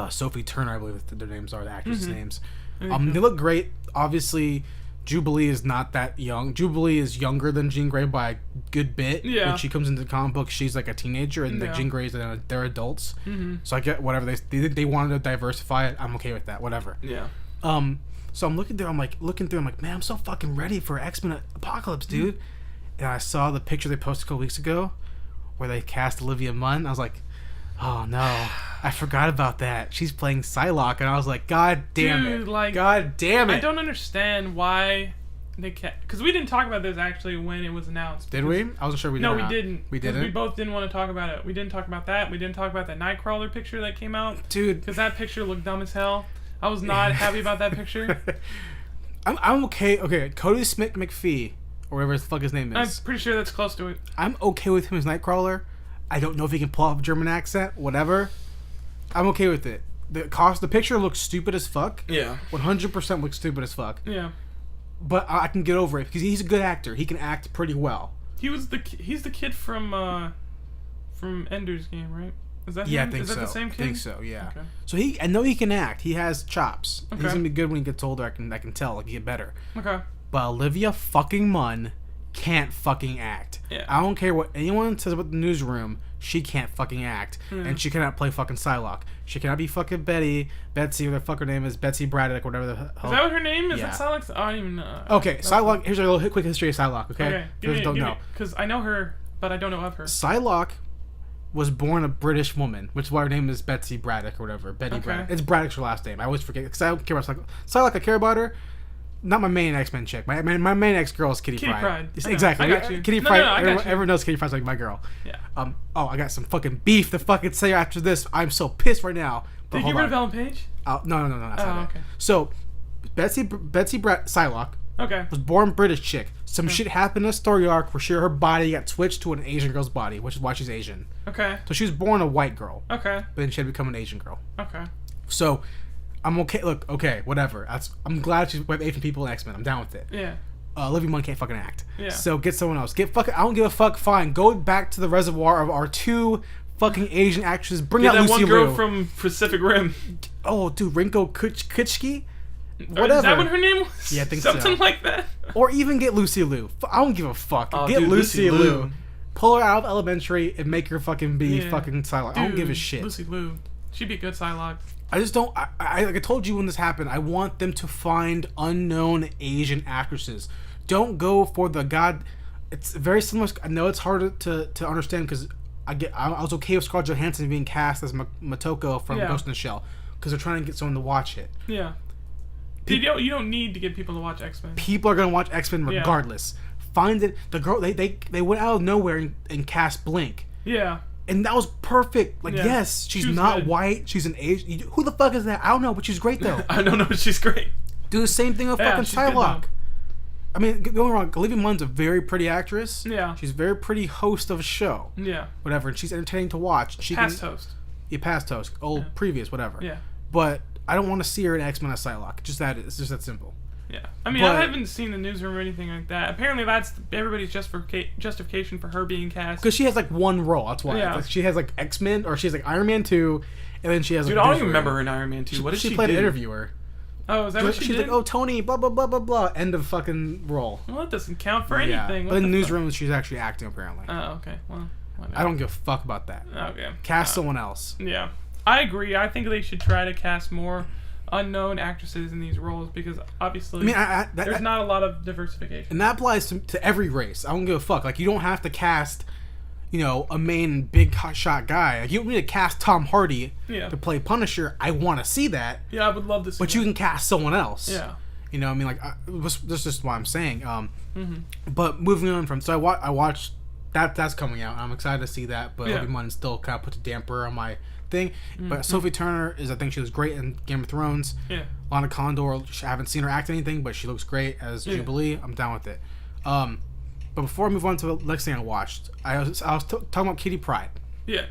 Sophie Turner, I believe their names are, the actresses' names. They look great. Obviously, Jubilee is not that young. Jubilee is younger than Jean Grey by a good bit. Yeah. When she comes into the comic book, she's like a teenager, and like Jean Grey's they're adults. So I get whatever they wanted to diversify it. I'm okay with that. Whatever. Yeah. So I'm looking through. I'm like, man, I'm so fucking ready for X-Men Apocalypse, dude. And I saw the picture they posted a couple weeks ago, where they cast Olivia Munn. I was like, oh no, I forgot about that. She's playing Psylocke, and I was like, God damn Dude, it, like, God damn it. I don't understand why they can't. Because we didn't talk about this actually when it was announced. Did we? I wasn't sure we did. No, or we not. didn't. We 'Cause didn't. We both didn't want to talk about it. We didn't talk about that. We didn't talk about that Nightcrawler picture that came out. Dude. Because that picture looked dumb as hell. I was not happy about that picture. I'm okay. Okay, Cody Smith McPhee, or whatever the fuck his name I'm is. pretty sure that's close to it. I'm okay with him as Nightcrawler. I don't know if he can pull off a German accent. Whatever. I'm okay with it. The picture looks stupid as fuck. Yeah. 100% looks stupid as fuck. Yeah. But I can get over it because he's a good actor. He can act pretty well. He's the kid from Ender's Game, right? Is that Yeah, him? I think Is that so. the same kid? I think so. Yeah. Okay. So I know he can act. He has chops. Okay. He's gonna be good when he gets older. I can tell. Like, he get better. Okay. But Olivia fucking Munn can't fucking act. Yeah. I don't care what anyone says about the newsroom. She can't fucking act, and she cannot play fucking Psylocke. She cannot be fucking Betsy, whatever the fuck her name is, Betsy Braddock, whatever the hell. Is that what her name is? Yeah. That Psylocke? I don't even know. Okay, Psylocke. Here's a little quick history of Psylocke. Okay, Okay. Those don't know. Because I know her, but I don't know of her. Psylocke was born a British woman, which is why her name is Betsy Braddock or whatever. Betty Okay. Braddock. It's Braddock's her last name. I always forget because I don't care about Psylocke. Psylocke, I care about her. Not my main X-Men chick. My main ex-girl is Kitty Pryde. Pryde. Yes, I know. exactly. I got you. Kitty No, Pryde. no, I got you. Everyone knows Kitty Pryde's like my girl. Yeah. Oh, I got some fucking beef to fucking say after this. I'm so pissed right now. But Did you hold get rid of on. Ellen Page? No, that's Oh, not it. okay. So, Betsy Psylocke Okay. was born British chick. Some shit happened in a story arc where her body got switched to an Asian girl's body, which is why she's Asian. Okay. So she was born a white girl, Okay. but then she had to become an Asian girl. Okay. So, I'm okay. Look, okay, whatever. I'm glad she's with Asian people in X-Men. I'm down with it. Yeah. Olivia Munn can't fucking act. Yeah. So get someone else. I don't give a fuck. Fine. Go back to the reservoir of our two fucking Asian actresses. Bring Yeah, out that Lucy one girl Liu. from Pacific Rim. Oh, dude, Rinko Kitschke? Is Whatever. that what her name was? Yeah, I think so. Something like that. Or even get Lucy Liu. I don't give a fuck. Oh, Get dude, Lucy Lucy Liu. Liu. Pull her out of elementary and make her fucking be Yeah. fucking Psylocke. I don't give a shit. Lucy Liu. She'd be a good Psylocke. I just don't. Like I told you when this happened, I want them to find unknown Asian actresses. Don't go for the god. It's very similar. I know it's hard to understand because I was okay with Scarlett Johansson being cast as Motoko from Yeah. Ghost in the Shell because they're trying to get someone to watch it. Yeah. You don't need to get people to watch X-Men. People are gonna watch X-Men Yeah. regardless. Find it. The girl they went out of nowhere and cast Blink. Yeah. And that was perfect. Like, Yeah. yes, she's She was not good. white. She's an Asian. Who the fuck is that? I don't know, but she's great though. I don't know, but she's great. Do the same thing with Yeah, fucking she's good, Psylocke. though. I mean, don't get me wrong. Olivia Munn's a very pretty actress. Yeah. She's a very pretty host of a show. Yeah. Whatever. And she's entertaining to watch. She Past can, host. Yeah, past host. Old, Yeah. previous, whatever. Yeah. But I don't want to see her in X-Men as Psylocke. Just that. It's just that simple. Yeah. I mean, But- I haven't seen the newsroom or anything like that. Apparently, that's everybody's justification for her being cast. Because she has like one role. That's why. Yeah. Like, she has like X-Men, or she has like Iron Man 2, and then she has Dude, like, I don't Vision. even remember her in Iron Man 2. What did she played do? an interviewer. Oh, is that what She's she like, did? oh, Tony, blah, blah, blah, blah, blah. End of fucking role. Well, that doesn't count for Yeah. anything. But in the newsroom, she's actually acting, apparently. Oh, okay. Well, whatever. I don't give a fuck about that. Okay. Cast someone else. Yeah. I agree. I think they should try to cast more unknown actresses in these roles because obviously I mean, there's not a lot of diversification. and that applies to every race. I don't give a fuck. Like, you don't have to cast, a main big shot guy. Like, you don't need to cast Tom Hardy Yeah. to play Punisher. I want to see that, Yeah, I would love to see but that. you can cast someone else. Yeah. I mean, like, that's just what I'm saying. Mm-hmm. But moving on from, so I watched that's coming out. I'm excited to see that, but Yeah. Olivia Munn still kind of puts a damper on my thing. Mm-hmm. But Sophie Turner I think she was great in Game of Thrones. Yeah. Lana Condor, I haven't seen her act anything, but she looks great as Yeah. Jubilee. I'm down with it. But before I move on to the next thing I watched, I was talking about Kitty Pryde. Yeah.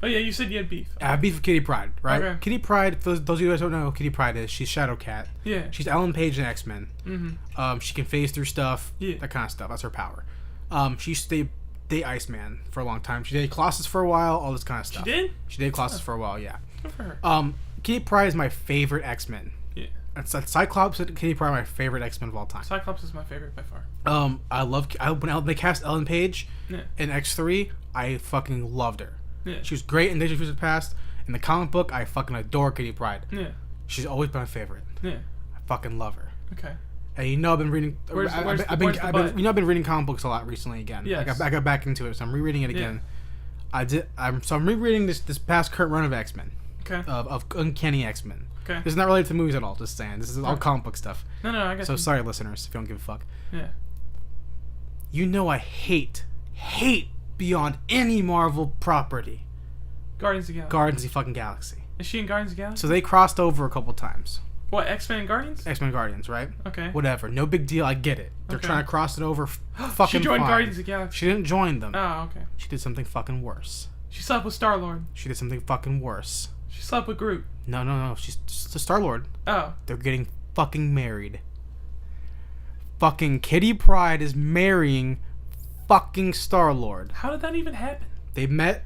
Oh yeah, you said you had beef. I have beef with Kitty Pryde, right? Okay. Kitty Pryde, for those of you guys who don't know who Kitty Pryde is, she's Shadowcat. Yeah. She's Ellen Page in X-Men. Mm-hmm. She can phase through stuff, Yeah. that kind of stuff. That's her power. She used to date Iceman for a long time. She dated Colossus for a while, all this kind of stuff. She did? She dated Colossus for a while, yeah. Good for her. Kitty Pryde is my favorite X-Men. Yeah. It's Cyclops and Kitty Pryde are my favorite X-Men of all time. Cyclops is my favorite by far. When they cast Ellen Page Yeah. in X3, I fucking loved her. Yeah. She was great in Days of Future Past. In the comic book, I fucking adore Kitty Pryde. Yeah. She's always been my favorite. Yeah. I fucking love her. Okay. And I've been reading. Where's the I've butt? been reading comic books a lot recently again. Yes. I got back into it, so I'm rereading it again. I'm rereading this past current run of X-Men, Okay. of Uncanny X-Men. Okay. This is not related to movies at all. Just saying, this is all Okay. comic book stuff. No, I got So you. sorry, listeners, if you don't give a fuck. Yeah. I hate beyond any Marvel property Guardians of the Galaxy. Guardians of the fucking Galaxy. Is she in Guardians of the Galaxy? So they crossed over a couple times. What, X-Men and Guardians? X-Men Guardians, right? Okay. Whatever, no big deal. I get it. They're Okay. trying to cross it over. Fucking She joined fine. Guardians of the Galaxy. She didn't join them. Oh, okay. She did something fucking worse. She slept with Star-Lord. She did something fucking worse. She slept with Groot. No. She's just a Star-Lord. Oh. They're getting fucking married. Fucking Kitty Pryde is marrying fucking Star-Lord. How did that even happen? They met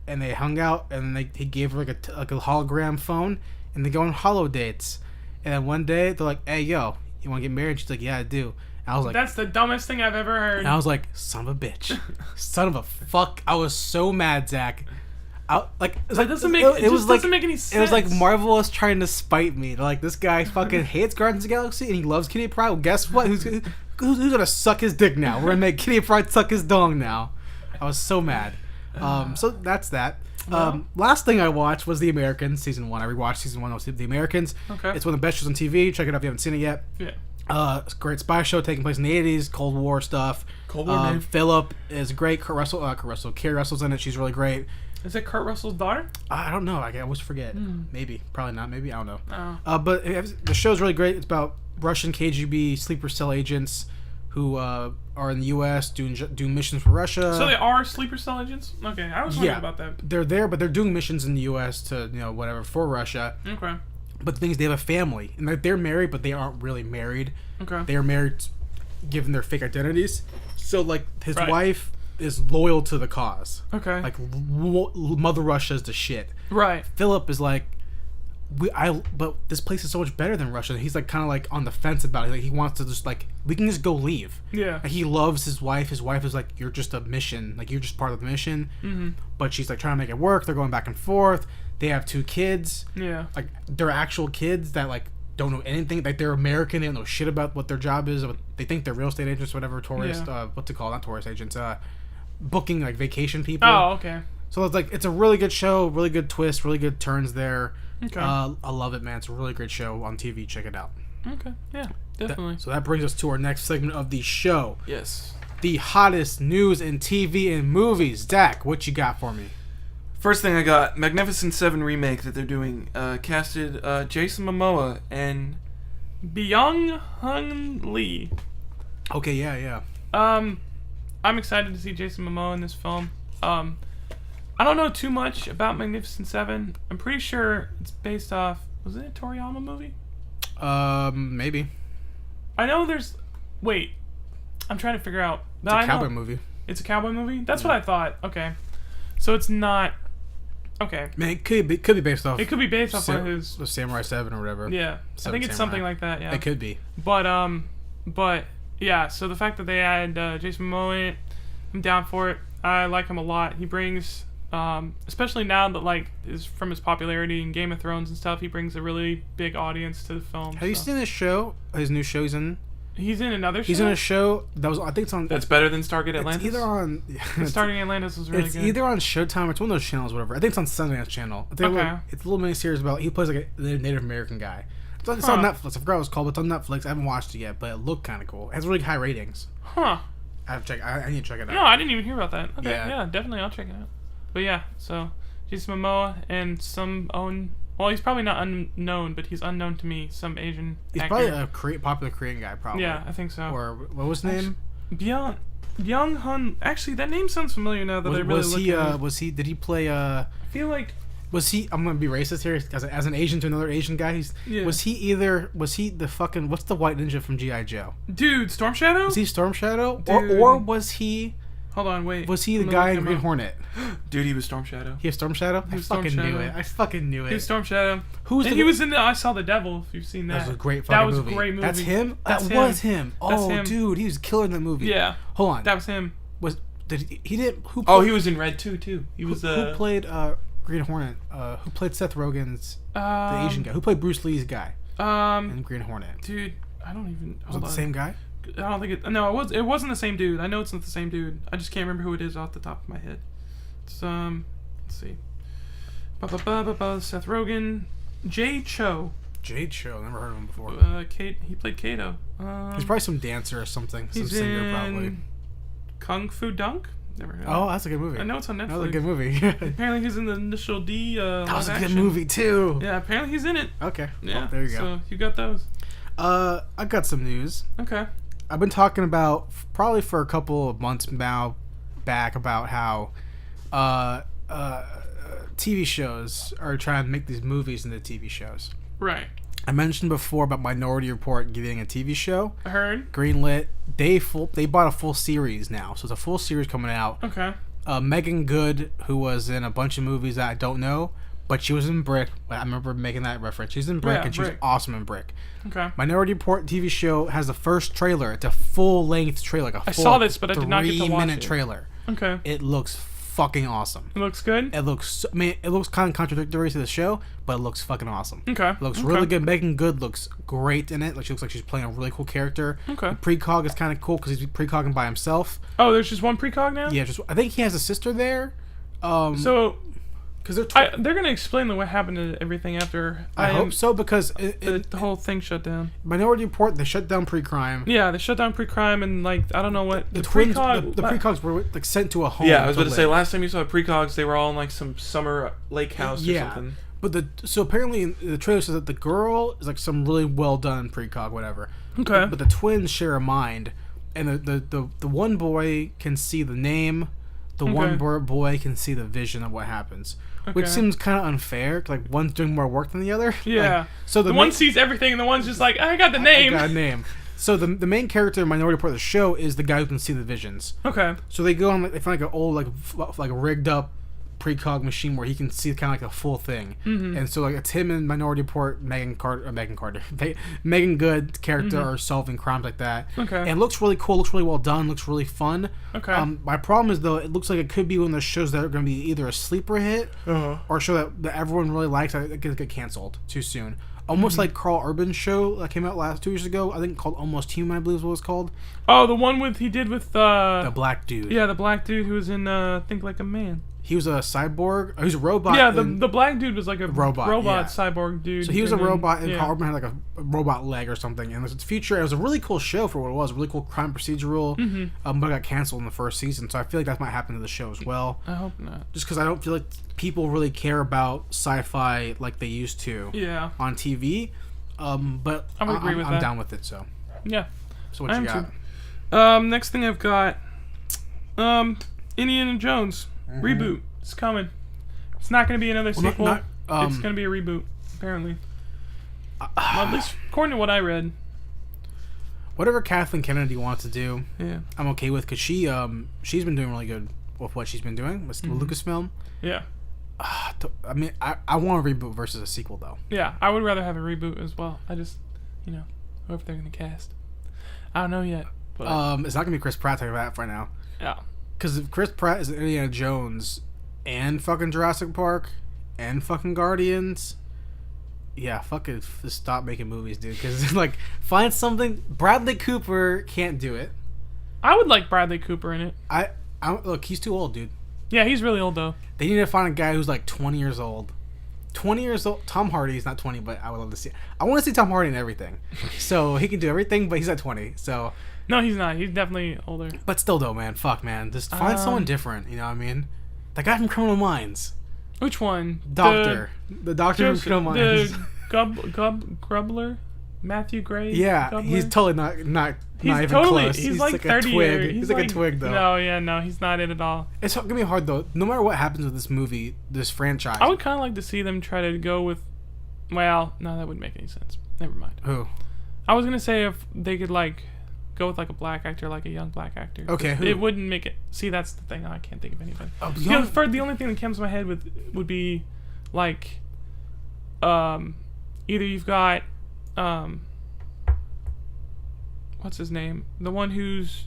and they hung out and he gave her like a hologram phone and they go on holo dates. And then one day they're like, "Hey, yo, you want to get married?" She's like, "Yeah, I do." And I was like, That's the dumbest thing I've ever heard. and I was like, "Son of a bitch, son of a fuck!" I was so mad, Zach. That doesn't make it just doesn't make any sense. It was like Marvel was trying to spite me. They're like, this guy fucking hates Guardians of the Galaxy and he loves Kitty Pryde. Well, guess what? Who's gonna suck his dick now? We're gonna make Kitty Pryde suck his dong now. I was so mad. So that's that. Last thing I watched was The Americans season 1. I rewatched season 1 of The Americans. Okay. It's one of the best shows on TV. Check it out if you haven't seen it yet. Yeah. It's a great spy show taking place in the 80s, Cold War stuff. Cold War, man. Philip is great. Carrie Russell's in it. She's really great. Is it Kurt Russell's daughter? I don't know. I always forget. Maybe. Probably not. Maybe. I don't know. Oh. But the show's really great. It's about Russian KGB sleeper cell agents who are in the U.S. doing missions for Russia. So they are sleeper cell agents? Okay, I was wondering about that. They're there, but they're doing missions in the U.S. to, whatever, for Russia. Okay. But the thing is, they have a family. And they're married, but they aren't really married. Okay. They are married given their fake identities. So, like, his Right. wife is loyal to the cause. Okay. Like Mother Russia's the shit. Right. Philip is like, but this place is so much better than Russia. He's like kind of like on the fence about it. Like he wants to just like, we can just go leave. Yeah. Like, he loves his wife. His wife is like, you're just a mission. Like you're just part of the mission. Mm-hmm. But she's like trying to make it work. They're going back and forth. They have 2 kids. Yeah. Like they're actual kids that like don't know anything. Like they're American. They don't know shit about what their job is. They think they're real estate agents, whatever. Tourist. Yeah. What's it called? Not tourist agents. Booking like vacation people. Oh, okay. So it's like, it's a really good show. Really good twist. Really good turns there. Okay. I love it, man. It's a really great show on TV. Check it out. Okay. Yeah, definitely. So that brings us to our next segment of the show. Yes. The hottest news in TV and movies. Dak, what you got for me? First thing I got, Magnificent 7 remake that they're doing, casted Jason Momoa and Byung-hun Lee. Okay, yeah. I'm excited to see Jason Momoa in this film. I don't know too much about Magnificent 7. I'm pretty sure it's based off... Was it a Toriyama movie? Maybe. I know there's... Wait. I'm trying to figure out. It's a cowboy movie. It's a cowboy movie? That's what I thought. Okay. So it's not... Okay. Man, it could be based off... It could be based off one of his... Samurai 7 or whatever. Yeah. I think it's something like that, yeah. It could be. But, yeah, so the fact that they add Jason Momoa in it, I'm down for it. I like him a lot. He brings... especially now that like is from his popularity in Game of Thrones and stuff, he brings a really big audience to the film. Have you seen this show? His new show he's in? He's in another show? He's in a show that was, I think it's on... That's better than Stargate Atlantis? It's either on... Starting Atlantis was really good. It's either on Showtime or it's one of those channels, whatever. I think it's on Sundance Channel. I think Okay. it's a little mini-series about... He plays like a Native American guy. It's on Netflix. I forgot what it's called, but it's on Netflix. I haven't watched it yet, but it looked kind of cool. It has really high ratings. Huh. I have to check. I need to check it out. No, I didn't even hear about that. Okay, Yeah. yeah, definitely, I'll check it out. But yeah, so Jason Momoa and some well, he's probably not unknown, but he's unknown to me. Some Asian He's actor. probably a popular Korean guy, probably. Yeah, I think so. Or what was his name? Byung-hun. Actually, that name sounds familiar now that I really look at it. Was he? Did he play? I feel like. Was he? I'm gonna be racist here. As an Asian to another Asian guy, Yeah. Was he the fucking? What's the white ninja from G.I. Joe? Dude, Storm Shadow? Was he Storm Shadow? Dude. Or was he? Hold on, wait. Was he the I'm guy gonna in look Green him up. Hornet? Dude, he was Storm Shadow. He was Storm Shadow. I was Storm fucking knew Shadow. it. I fucking knew He was it. Storm Shadow. Who's and the? he was in the I Saw the Devil, if you've seen that. That was a great fucking movie. That was a great movie. That's him. That's That him. was him. That's Oh, him. dude, he was killer in that movie. Yeah. Hold on. That was him. He did? Who? Oh, he was in Red 2 too. He was who played Green Hornet? Who played Seth Rogen's the Asian guy? Who played Bruce Lee's guy in Green Hornet? Dude, I don't even. Was it the same guy? I don't think it. No, it wasn't the same dude. I know it's not the same dude. I just can't remember who it is off the top of my head. It's let's see. Seth Rogen, Jay Cho. Jade Cho. Never heard of him before. He played Kato. He's probably some dancer or something. Some He's singer, in probably. Kung Fu Dunk. Never heard. Oh, of that's a good movie. I know it's on Netflix. That was a good movie. Apparently he's in the Initial D. That was a live good action. movie too. Yeah, apparently he's in it. Okay. Yeah. Well, there you go. So you got those. I got some news. Okay. I've been talking about probably for a couple of months now back about how TV shows are trying to make these movies into TV shows. Right. I mentioned before about Minority Report getting a TV show. I heard. Greenlit. They bought a full series now, so it's a full series coming out. Okay. Megan Good, who was in a bunch of movies that I don't know, but she was in Brick. I remember making that reference. She's in Brick, Yeah, and she was Brick. awesome in Brick. Okay. Minority Report TV show has the first trailer. It's a full-length trailer. Like a I full saw this, but I did not get to watch 3-minute it. trailer. Okay. It looks fucking awesome. It looks good. It looks kind of contradictory to the show, but it looks fucking awesome. Okay. It looks Okay. really good. Megan Good looks great in it. Like she looks like she's playing a really cool character. Okay. The precog is kind of cool because he's precogging by himself. Oh, there's just one precog now. Yeah, I think he has a sister there. So because they're gonna explain what happened to everything after. I hope so because The whole thing shut down. Minority Report, they shut down pre-crime. Yeah, they shut down pre-crime and like I don't know what The twins, the precogs were like sent to a home. Yeah, I was to about to say, live. last time you saw precogs, they were all in like some summer lake house or Yeah, something. but so apparently in the trailer says that the girl is like some really well done precog, whatever. Okay. But the twins share a mind, and the one boy can see the name, the one boy can see the vision of what happens, which Okay. seems kind of unfair. 'Cause, like one's doing more work than the other. Yeah. Like, so the one sees everything and the one's just like, I got the name. I got a name. So the main character in Minority Report of the show is the guy who can see the visions. Okay. So they go on, they find like an old like rigged up precog machine where he can see kind of like a full thing. Mm-hmm. And so like it's him in Minority Report, Megan Good's character are solving crimes like that. Okay. And it looks really cool, looks really well done, looks really fun. Okay. My problem is though, it looks like it could be one of those shows that are going to be either a sleeper hit or a show that everyone really likes that could get canceled too soon. Almost like Carl Urban's show that came out 2 years ago, I think called Almost Human, I believe is what it was called. Oh, the one he did with The black dude. Yeah, the black dude who was in Think Like a Man. He was a cyborg. He was a robot. Yeah, the black dude was like a robot yeah. cyborg dude. So he was a robot, and yeah. Carl Urban had like a robot leg or something. And it was its future. It was a really cool show for what it was. A really cool crime procedural. But it got canceled in the first season. So I feel like that might happen to the show as well. I hope not. Just because I don't feel like people really care about sci-fi like they used to. Yeah. On TV. But I would agree with that. I'm down with it. So. Yeah. So what you got? Too. Next thing I've got, Indiana Jones reboot. It's coming. It's not going to be another sequel. It's going to be a reboot, apparently. Well, at least according to what I read. Whatever Kathleen Kennedy wants to do, yeah, I'm okay with, because she's been doing really good with what she's been doing with Lucasfilm. Yeah. I mean, I want a reboot versus a sequel, though. Yeah, I would rather have a reboot as well. I just, whoever they're going to cast. I don't know yet. But it's not going to be Chris Pratt, talking about that for now. Yeah. Because if Chris Pratt is Indiana Jones and fucking Jurassic Park and fucking Guardians, yeah, fucking just stop making movies, dude. Because like, find something. Bradley Cooper can't do it. I would like Bradley Cooper in it. I look, he's too old, dude. Yeah, he's really old though. They need to find a guy who's like 20 years old. 20 years old. Tom Hardy is not 20, but I would love to see it. I want to see Tom Hardy in everything. So he can do everything, but he's at 20. So no, he's not. He's definitely older. But still, though, man, fuck, man, just find someone different. You know what I mean? That guy from Criminal Minds. Which one? The doctor from Criminal Minds. The Grubbler, Matthew Gray. Yeah, Gubbler? he's totally not even totally, close. He's like 30 a twig. years. He's like a twig, though. No, he's not it at all. It's gonna be hard though. No matter what happens with this movie, this franchise. I would kind of like to see them try to go with. Well, no, that wouldn't make any sense. Never mind. Who? I was gonna say if they could like go with like a black actor, like a young black actor. Okay, who? It wouldn't make it. See, that's the thing. I can't think of anybody. The only thing that comes to my head would be like, either you've got, what's his name? The one who's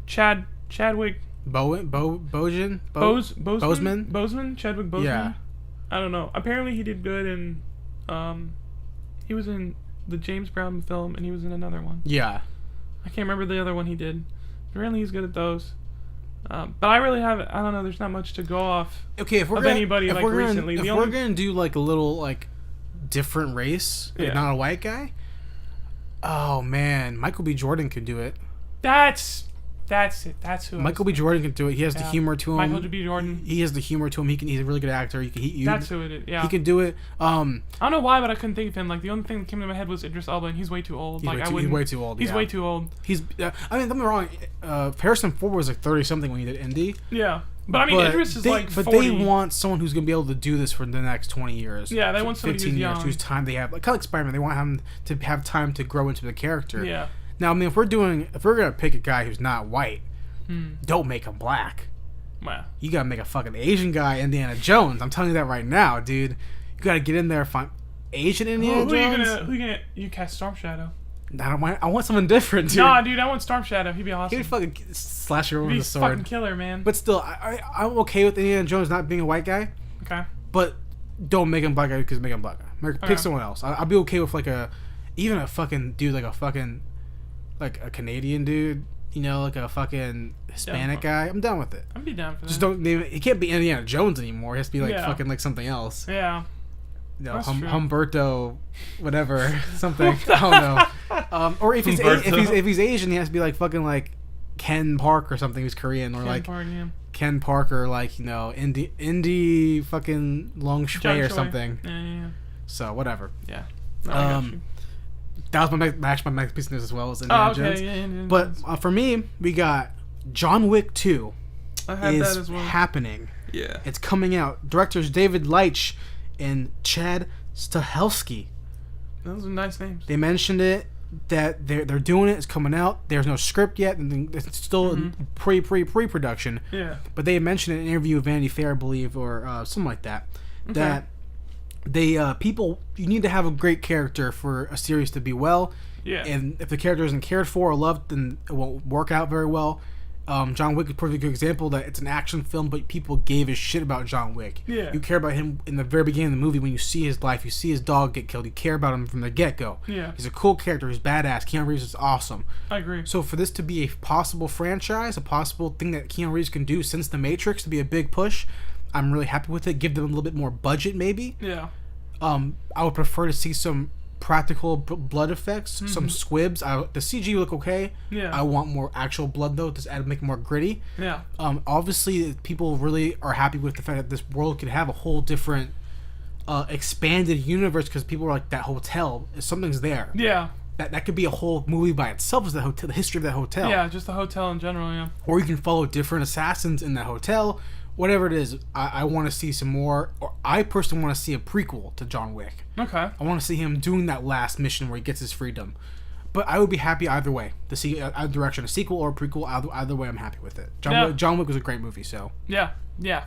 Chadwick. Boseman? Chadwick Boseman. Yeah. I don't know. Apparently he did good in, he was in the James Brown film and he was in another one. Yeah. I can't remember the other one he did. Apparently he's good at those. But I really haven't. I don't know. There's not much to go off. Okay, if we're of gonna, anybody if like we're recently. Gonna, if we're gonna do like a little like different race, like, not a white guy. Oh man, Michael B. Jordan could do it. That's it. That's who. Michael B. Jordan can do it. He has the humor to him. Michael B. Jordan. He has the humor to him. He's a really good actor. That's who it is. Yeah. He can do it. I don't know why, but I couldn't think of him. Like the only thing that came to my head was Idris Elba, and he's way too old. He's way too old. He's way too old. He's. I mean, don't get me wrong. Harrison Ford was like 30 something when he did Indy. Yeah. But I mean, Idris is like 40. But they want someone who's gonna be able to do this for the next 20 years. Yeah, they want somebody 15 who's years, young. whose time they have, like kind of like Spider-Man. They want him to have time to grow into the character. Yeah. Now, I mean, if we're gonna pick a guy who's not white, don't make him black. Wow. You gotta make a fucking Asian guy Indiana Jones. I'm telling you that right now, dude. You gotta get in there and find Asian Indiana Jones. Who you gonna cast Storm Shadow? I want someone different, dude. Nah, dude, I want Storm Shadow. He'd be awesome. He'd fucking slash her over with a sword. Fucking killer, man. But still, I'm okay with Indiana Jones not being a white guy. Okay. But don't make him black guy because make him black guy. Pick someone else. I'll be okay with like even a fucking dude, like a fucking, like a Canadian dude. You know, like a fucking Hispanic guy. I'm down with it. I'd be down for that. Just don't name it. He can't be Indiana Jones anymore. He has to be like fucking like something else. Yeah. You know, Humberto, whatever, something. I don't know. Or if he's Asian, he has to be like fucking like Ken Park or something. Who's Korean or like Ken Park or like Indy fucking Long Shui or something. Yeah. So whatever. Yeah. No, that was my next piece of news as well as Indiana Jones. Yeah, but for me, we got John Wick 2 that as well. happening. Yeah. It's coming out. Directors David Leitch and Chad Stahelski. Those are nice names. They mentioned it that they're doing it. It's coming out. There's no script yet, and it's still in pre-production. Yeah. But they mentioned in an interview with Vanity Fair, I believe, or something like that, that they people, you need to have a great character for a series to be well. Yeah. And if the character isn't cared for or loved, then it won't work out very well. John Wick is a pretty good example that it's an action film, but people gave a shit about John Wick. Yeah. You care about him in the very beginning of the movie when you see his life, you see his dog get killed, you care about him from the get-go. Yeah. He's a cool character, he's badass, Keanu Reeves is awesome. I agree. So for this to be a possible franchise, a possible thing that Keanu Reeves can do since The Matrix to be a big push, I'm really happy with it. Give them a little bit more budget maybe. Yeah. I would prefer to see some practical blood effects, some squibs. The CG look okay. Yeah. I want more actual blood though, to make it more gritty. Yeah. Obviously, people really are happy with the fact that this world could have a whole different, expanded universe because people are like, that hotel, something's there. Yeah. That could be a whole movie by itself, is the hotel, the history of that hotel. Yeah, just the hotel in general. Yeah. Or you can follow different assassins in that hotel. Whatever it is, I want to see some more. Or I personally want to see a prequel to John Wick. Okay. I want to see him doing that last mission where he gets his freedom. But I would be happy either way to see either direction, a sequel or a prequel. Either way, I'm happy with it. John Wick was a great movie, so yeah,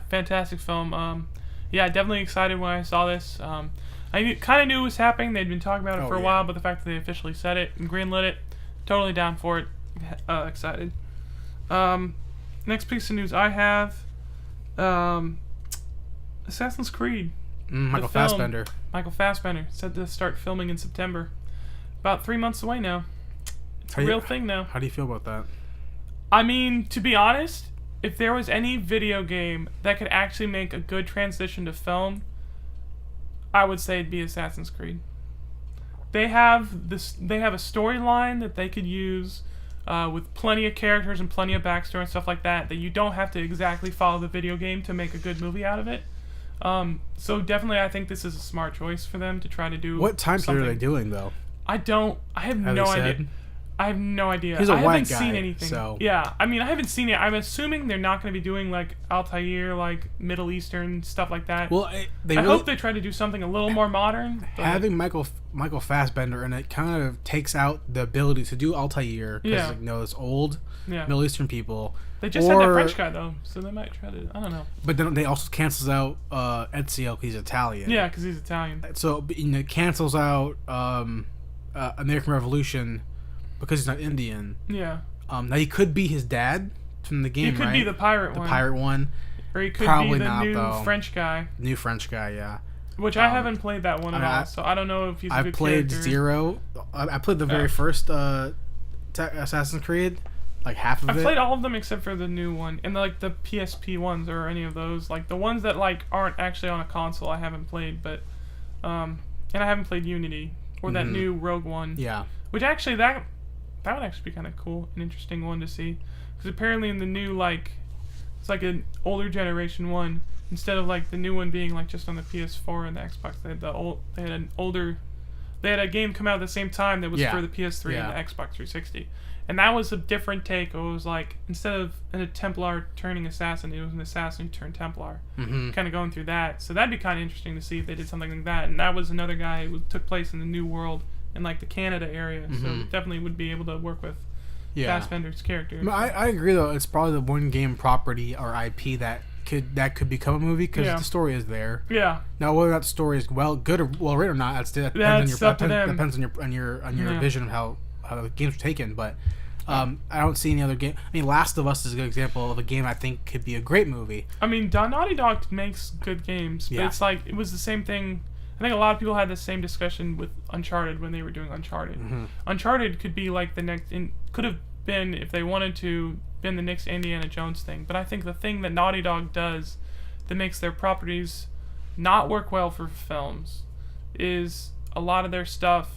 fantastic film. Yeah, definitely excited when I saw this. I kind of knew it was happening. They'd been talking about it for a while, but the fact that they officially said it and greenlit it, totally down for it. Excited. Next piece of news I have, Assassin's Creed. Michael Fassbender. Michael Fassbender said to start filming in September. About 3 months away now. It's a real thing now. How do you feel about that? I mean, to be honest, if there was any video game that could actually make a good transition to film, I would say it'd be Assassin's Creed. They have this. They have a storyline that they could use with plenty of characters and plenty of backstory and stuff like that. That you don't have to exactly follow the video game to make a good movie out of it. So definitely, I think this is a smart choice for them to try to do. What time period something. are they doing though? I have no idea. I have no idea. He's a I white haven't guy, seen anything. so Yeah, I mean, I haven't seen it. I'm assuming they're not going to be doing like Altair, like Middle Eastern stuff like that. Well, I hope they try to do something a little more modern. But having Michael Fassbender, and it kind of takes out the ability to do Altair because it's old Middle Eastern people. They just had that French guy though, so they might try to. I don't know. But then they also cancels out Ezio because he's Italian. Yeah, because he's Italian. So it cancels out American Revolution because he's not Indian. Yeah. Now he could be his dad from the game. He could be the pirate one. The pirate one. Or he could Probably be the not, new though. French guy. New French guy, yeah. Which I haven't played that one at all, so I don't know if he's a good played character. Zero. I played the very first Assassin's Creed, like half of it. I've played all of them except for the new one, and like the PSP ones or any of those. Like the ones that like aren't actually on a console, I haven't played, but and I haven't played Unity or that new Rogue One. Yeah. Which actually that would actually be kind of cool, an interesting one to see, because apparently in the new like it's like an older generation one. Instead of like the new one being like just on the PS4 and the Xbox, they had a game come out at the same time that was for the PS3 and the Xbox 360, and that was a different take. It was like instead of a Templar turning assassin, it was an assassin who turned Templar, kind of going through that. So that'd be kind of interesting to see if they did something like that. And that was another guy who took place in the New World in like the Canada area, so definitely would be able to work with Fassbender's character. I agree though. It's probably the one game property or IP that could become a movie because the story is there. Yeah. Now whether that story is good or well written or not, that depends on your vision of how the games are taken. But I don't see any other game. I mean, Last of Us is a good example of a game I think could be a great movie. I mean, Naughty Dog makes good games, but it's like it was the same thing. I think a lot of people had the same discussion with Uncharted when they were doing Uncharted. Uncharted could be like the next, could have been, if they wanted to, been the next Indiana Jones thing. But I think the thing that Naughty Dog does that makes their properties not work well for films is a lot of their stuff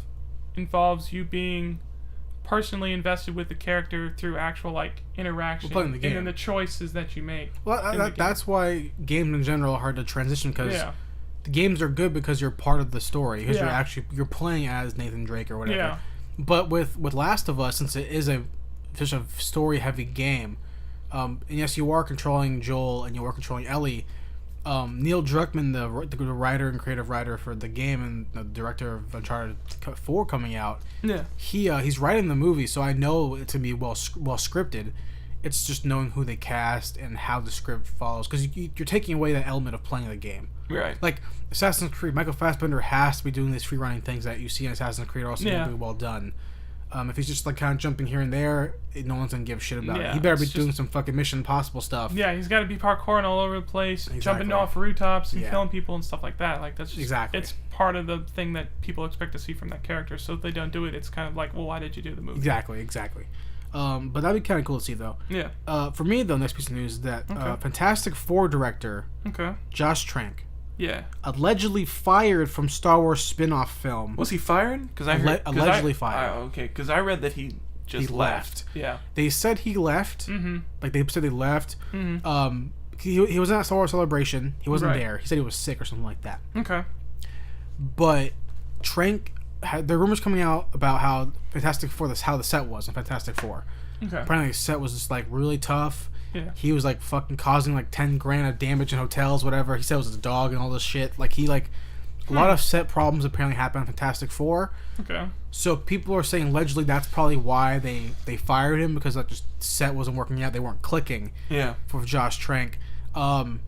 involves you being personally invested with the character through actual like interaction playing the game. And then the choices that you make. Well, that's why games in general are hard to transition because the games are good because you're part of the story because you're playing as Nathan Drake or whatever. Yeah. But with Last of Us, since it is such a story heavy game, and yes, you are controlling Joel and you are controlling Ellie. Neil Druckmann, the writer and creative writer for the game and the director of Uncharted 4 coming out. Yeah. He's writing the movie, so I know it's gonna be well scripted. It's just knowing who they cast and how the script follows, because you're taking away that element of playing the game. Right. Like Assassin's Creed, Michael Fassbender has to be doing these free running things that you see in Assassin's Creed are also going to be well done. If he's just like kind of jumping here and there, no one's gonna give a shit about it. He better be doing some fucking Mission Impossible stuff. Yeah, he's got to be parkouring all over the place, jumping off rooftops and killing people and stuff like that. Like that's just, it's part of the thing that people expect to see from that character. So if they don't do it, it's kind of like, well, why did you do the movie? Exactly. But that'd be kind of cool to see, though. Yeah. For me, though, next piece of news is that Fantastic Four director Josh Trank. Yeah. Allegedly fired from Star Wars spin-off film. Was he fired? Because I heard allegedly fired. Okay, because I read that he just left. Yeah. They said he left. Mm-hmm. Like they said they left. Mm-hmm. He was at Star Wars Celebration. He wasn't there. He said he was sick or something like that. Okay. But Trank had the rumors coming out about how Fantastic Four, how the set was in Fantastic Four. Okay. Apparently the set was just like really tough. Yeah. He was like fucking causing like $10,000 of damage in hotels, whatever. He said it was his dog and all this shit. Like a lot of set problems apparently happened on Fantastic Four. Okay. So people are saying allegedly that's probably why they fired him, because like just set wasn't working out. They weren't clicking. Yeah. For Josh Trank. I'm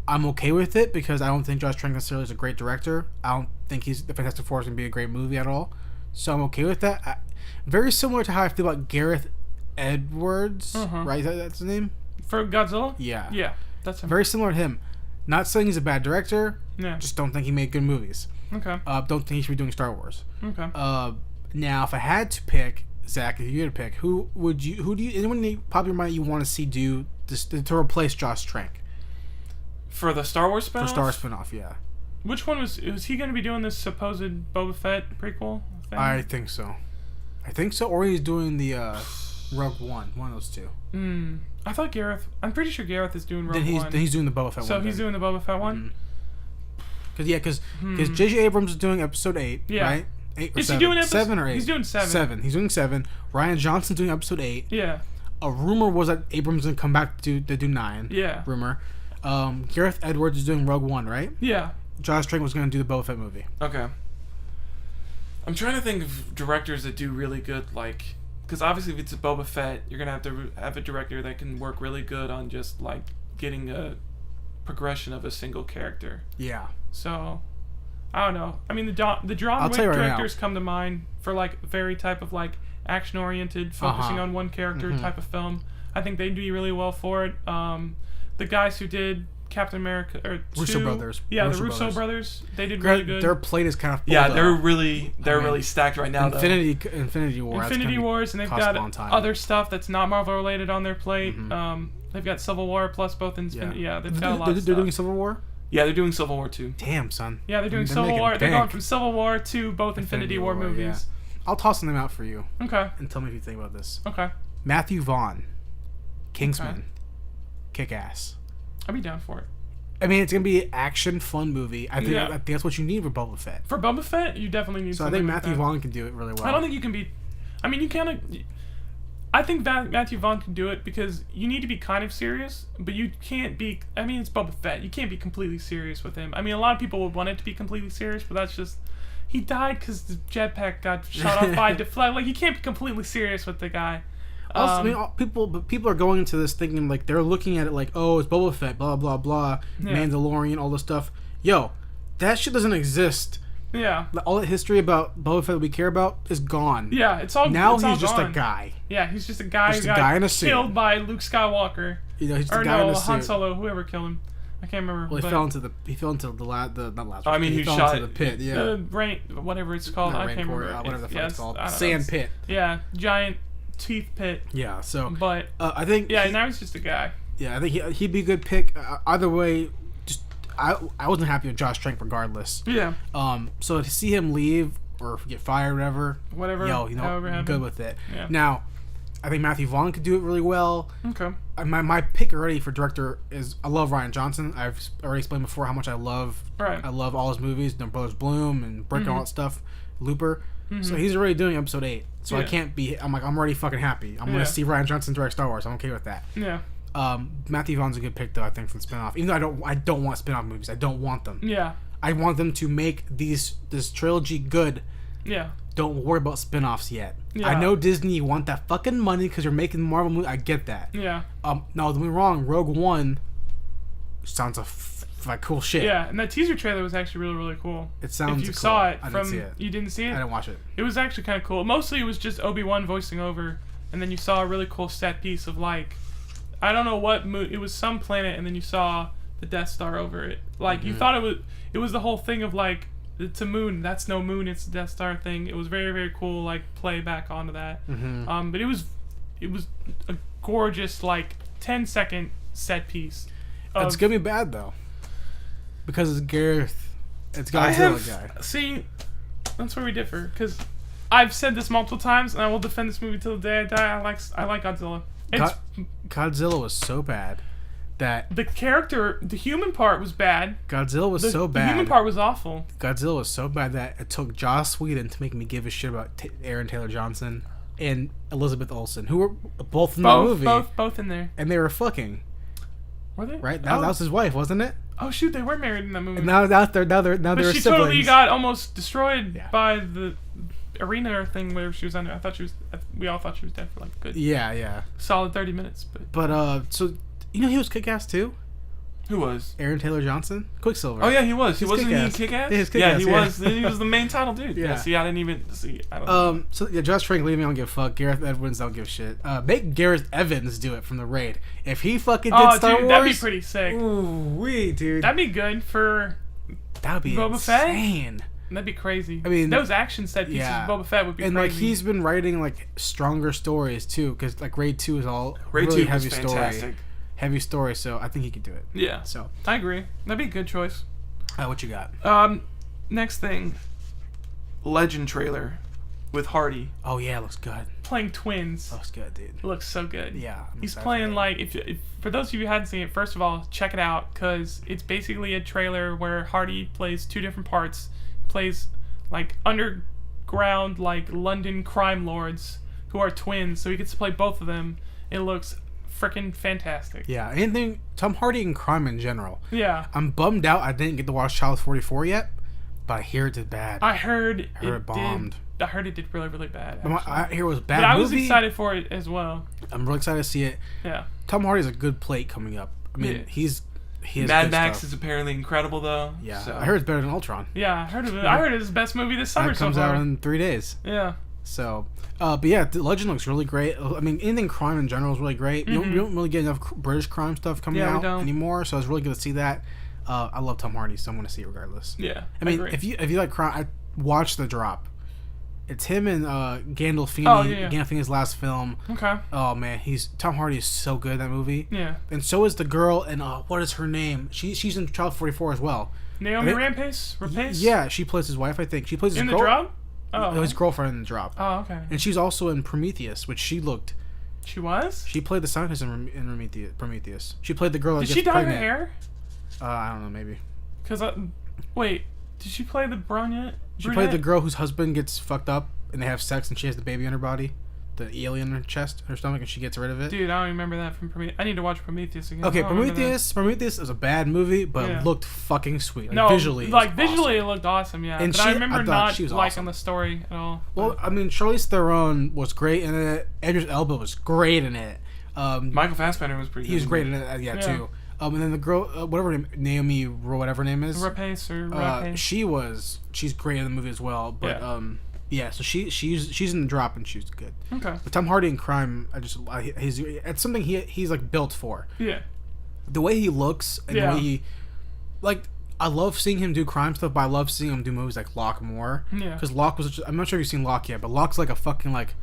okay with it because I don't think Josh Trank necessarily is a great director. I don't think the Fantastic Four is gonna be a great movie at all. So I'm okay with that. Very similar to how I feel about Gareth Edwards, right? That's his name? For Godzilla? Yeah. Yeah, that's him. Very similar to him. Not saying he's a bad director. Yeah. Just don't think he made good movies. Okay. Don't think he should be doing Star Wars. Okay. Now, if I had to pick, Zach, if you had to pick, who do you, anyone pop in your mind you want to see do this to replace Josh Trank? For the Star Wars spinoff? For Star Wars spinoff, yeah. Which one was he going to be doing this supposed Boba Fett prequel thing? I think so. Or he's doing the Rogue One of those two. I thought Gareth. I'm pretty sure Gareth is doing Rogue One. Then he's doing the Boba Fett one. So he's doing the Boba Fett one. Because J.J. Abrams is doing Episode 8, right? 8 or is 7? He doing 7 or 8? He's doing 7. He's doing 7. Ryan Johnson's doing Episode 8. Yeah. A rumor was that Abrams gonna come back to do 9. Yeah. Rumor. Gareth Edwards is doing Rogue One, right? Yeah. Josh Trank was gonna do the Boba Fett movie. Okay. I'm trying to think of directors that do really good, like, because obviously if it's a Boba Fett, you're gonna have to have a director that can work really good on just like getting a progression of a single character. Yeah. So, I don't know. I mean, the John Wick directors come to mind for like very type of like action oriented, focusing on one character type of film. I think they'd do really well for it. The guys who did Captain America or Russo brothers. Yeah, the Russo brothers. They did really good. Their plate is kind of full. Yeah, they're really stacked right now. Infinity Wars, and they've got other stuff that's not Marvel related on their plate. They've got Civil War plus both Infinity. Yeah, they've got a lot of stuff. They're doing Civil War. Yeah, they're doing Civil War 2. Damn, son. Yeah, they're doing Civil War. They're going from Civil War to both Infinity War movies. Yeah. I'll toss them out for you. Okay. And tell me if you think about this. Okay. Matthew Vaughn, Kingsman, Kick-Ass. I'd be down for it. I mean, it's gonna be an action, fun movie. I think that's what you need for Boba Fett. For Boba Fett, you definitely need. So I think Matthew Vaughn can do it really well. I don't think you can be. I mean, you kind of. I think Matthew Vaughn can do it because you need to be kind of serious, but you can't be. I mean, it's Boba Fett. You can't be completely serious with him. I mean, a lot of people would want it to be completely serious, but that's just. He died because the jetpack got shot off by deflect. Like, you can't be completely serious with the guy. Also, I mean, people are going into this thinking like they're looking at it like, oh, it's Boba Fett, blah blah blah, Mandalorian, all this stuff. Yo, that shit doesn't exist. Yeah. All the history about Boba Fett that we care about is gone. Yeah, it's all now. It's he's all just gone. a guy. Yeah, he's just a guy who got killed by Luke Skywalker. You know, he's just a guy in a suit. Han Solo, whoever killed him. I can't remember. Well, he fell into the not last. I mean, he fell shot into the pit. Yeah. The rain, whatever it's called. I can't remember. Whatever the fuck it's called. Sand pit. Yeah, giant teeth pit. Yeah. So. But I think. Yeah, now he's just a guy. Yeah, I think he'd be a good pick. Either way, just I wasn't happy with Josh Trank regardless. Yeah. So to see him leave or get fired, whatever. Yo, you know, I'm good with it. Yeah. Now, I think Matthew Vaughn could do it really well. Okay. My pick already for director is I love Ryan Johnson. I've already explained before how much I love all his movies, The Brothers Bloom and Brick and all that stuff, Looper. So he's already doing Episode 8. So I can't be. I'm already fucking happy. I'm gonna see Ryan Johnson direct Star Wars. I'm okay with that. Yeah. Matthew Vaughn's a good pick though. I think for the spinoff. Even though I don't want spinoff movies. I don't want them. Yeah. I want them to make this trilogy good. Yeah. Don't worry about spinoffs yet. Yeah. I know Disney want that fucking money because you're making Marvel movies. I get that. Yeah. No, don't get me wrong. Rogue One sounds like cool shit. Yeah, and that teaser trailer was actually really, really cool. It sounds If you cool. saw it I from, didn't see it. you didn't see it? I didn't watch it. It was actually kind of cool. Mostly it was just Obi-Wan voicing over, and then you saw a really cool set piece of like, I don't know what moon. It was some planet, and then you saw the Death Star over it. Like you thought it was the whole thing of like, it's a moon. That's no moon. It's the Death Star thing. It was very, very cool. Like play back onto that. But it was a gorgeous like 10-second set piece. It's gonna be bad though, because it's Gareth. It's Godzilla guy. See, that's where we differ. Because I've said this multiple times, and I will defend this movie till the day I die. I like Godzilla. Godzilla was so bad that the character, the human part was bad. Godzilla was so bad. The human part was awful. Godzilla was so bad that it took Joss Whedon to make me give a shit about Aaron Taylor Johnson and Elizabeth Olsen, who were both in the movie. Both in there. And they were fucking. Were they? Right? That was his wife, wasn't it? Oh shoot, they were married in that movie. And now they're but she siblings. totally got almost destroyed by the arena thing where she was under. We all thought she was dead for like a good solid 30 minutes. But so you know he was Kick-Ass too. Who was? Aaron Taylor Johnson, Quicksilver. Oh yeah, he was. He He's wasn't he in Kick-Ass. Kick-Ass? Yeah, he's yeah, Kick-Ass, he was. He was the main title dude. Yeah. See, I didn't even see. I don't know. So yeah, Josh Trank, leave me. I don't give a fuck. Gareth Edwards, don't give a shit. Make Gareth Evans do it from the Raid. If he fucking did Star Wars, that'd be pretty sick. Ooh, dude. That'd be good for. That'd be Boba Fett? insane. That'd be crazy. I mean, those action set pieces of Boba Fett would be and crazy. like he's been writing like stronger stories too, because like Raid 2 is all Raid really 2 heavy was fantastic. story. Heavy story, so I think he could do it. Yeah. So I agree. That'd be a good choice. what you got? Next thing. Legend trailer with Hardy. Oh yeah, it looks good. Playing twins. Looks good, dude. It looks so good. Yeah. He's playing like if for those of you who hadn't seen it, first of all, check it out because it's basically a trailer where Hardy plays two different parts. He plays like underground like London crime lords who are twins, so he gets to play both of them. It looks freaking fantastic. Yeah, anything Tom Hardy and crime in general. Yeah. I'm bummed out I didn't get to watch Child 44 yet, but I hear it did bad. I heard it bombed. I heard it did really, really bad. I hear it was bad. But I movie. was excited for it as well. I'm really excited to see it. Yeah. Tom Hardy's a good plate coming up. I mean, he has Mad good Max stuff. is apparently incredible though. Yeah, so. I heard it's better than Ultron. Yeah, I heard of it. I heard it's the best movie this summer That comes so far. out in 3 days. Yeah. So, but yeah, the Legend looks really great. I mean, anything crime in general is really great. You don't really get enough British crime stuff coming out anymore, so it's really good to see that. I love Tom Hardy, so I'm going to see it regardless. Yeah. I mean, if you like crime, I watched The Drop. It's him and Gandolfini. Gandolfini's last film. Okay. Oh man, Tom Hardy is so good in that movie. Yeah. And so is the girl, and what is her name? She's in Child 44 as well. Naomi Rapace? Yeah, she plays his wife, I think. She plays his in girl. The Drop? Oh. His girlfriend in The Drop. Oh, okay. And she's also in Prometheus, which she looked. She was? She played the scientist in Prometheus. She played the girl that Did gets she dye pregnant. her hair? I don't know, maybe. Because, wait, did she play the brunette? She played the girl whose husband gets fucked up and they have sex and she has the baby on her body. The alien in her chest, her stomach, and she gets rid of it. Dude, I don't remember that from Prometheus. I need to watch Prometheus again. Okay, Prometheus is a bad movie, but it looked fucking sweet. Like, visually, visually awesome. It looked awesome, yeah. And but I remember not liking awesome. the story at all. Well, I mean, Charlize Theron was great in it. Idris Elba was great in it. Michael Fassbender was pretty good. He was great in it, too. And then the girl, whatever her name, Naomi, whatever her name is. Rapace or Rapace. She's great in the movie as well. But yeah, so she's in The Drop and she's good. Okay. But Tom Hardy in crime, it's something he's like built for. Yeah. The way he looks and the way he, like, I love seeing him do crime stuff, but I love seeing him do movies like Locke more. Yeah. Because Locke was, I'm not sure if you've seen Locke yet, but Locke's like a fucking like.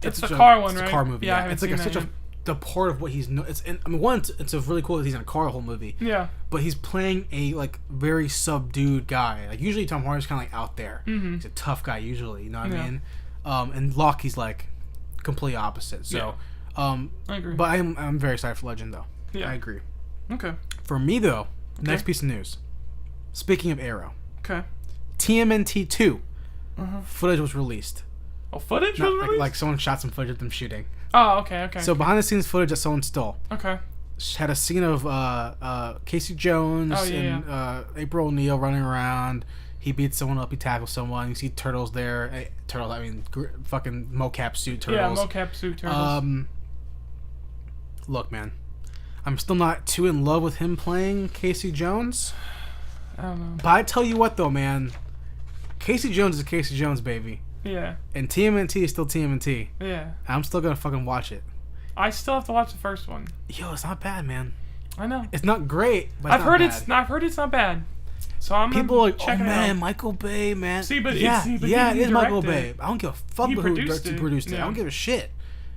It's the car one, right? It's a car movie. Yeah, It's like such a the part of what he's it's a really cool that he's in a car the whole movie. Yeah. But he's playing a like very subdued guy. Like usually Tom Hardy's kind of like out there. Mm-hmm. He's a tough guy usually. You know what I mean? And Locke, he's like completely opposite. So, I agree. But I'm very excited for Legend though. Yeah. I agree. Okay. For me though, next piece of news. Speaking of Arrow. Okay. TMNT 2 footage was released. Oh, footage was released? Like someone shot some footage of them shooting. Oh, okay. So behind the scenes footage that someone stole. Okay. had a scene of Casey Jones and April O'Neil running around. He beats someone up. He tackles someone. You see Turtles there. Turtles. I mean, fucking mocap suit Turtles. Yeah, mocap suit Turtles. Look, man, I'm still not too in love with him playing Casey Jones. I don't know. But I tell you what, though, man, Casey Jones is Casey Jones, baby. Yeah. And TMNT is still TMNT. Yeah. I'm still gonna fucking watch it. I still have to watch the first one. Yo, it's not bad, man. I know. It's not great, but I've heard it's not bad. So I'm people are like, check oh it man, out. Michael Bay, man. See, but yeah, it is Michael directed. Bay. I don't give a fuck He who produced it. produced it. I Yeah. don't give a shit.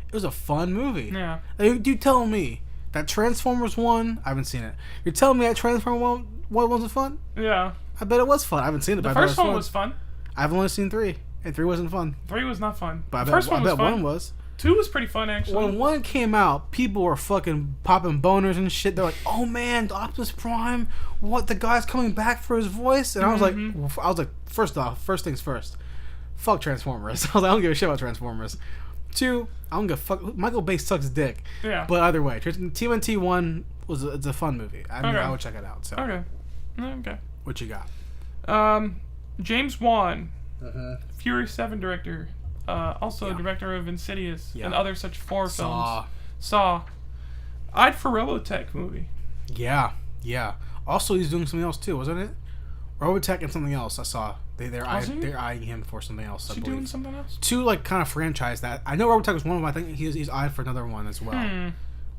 It was a fun movie. Yeah. Like, you telling me that Transformers 1, I haven't seen it. You're telling me that Transformers 1 wasn't fun? Yeah. I bet it was fun. I haven't seen it, The but I bet first it one was fun. I've only seen 3, and 3 wasn't fun. 3 was not fun. But The first one was fun. 1 was. 2 was pretty fun, actually. When 1 came out, people were fucking popping boners and shit. They're like, "Oh man, the Optimus Prime! What, the guy's coming back for his voice?" And I was like, first off, first things first, fuck Transformers. I was like, I don't give a shit about Transformers. 2, I don't give a fuck. Michael Bay sucks dick. Yeah. But either way, TMNT 1 it's a fun movie. I mean, I would check it out. So, Okay. what you got? James Wan, Fury 7 director. Also director of Insidious and other such horror films. Saw. I'd for Robotech movie. Yeah. Also, he's doing something else too, wasn't it? Robotech and something else. I saw they're eyeing him for something else. Is he doing something else? 2 like kind of franchise that I know Robotech was one of them. I think he's eyed for another one as well.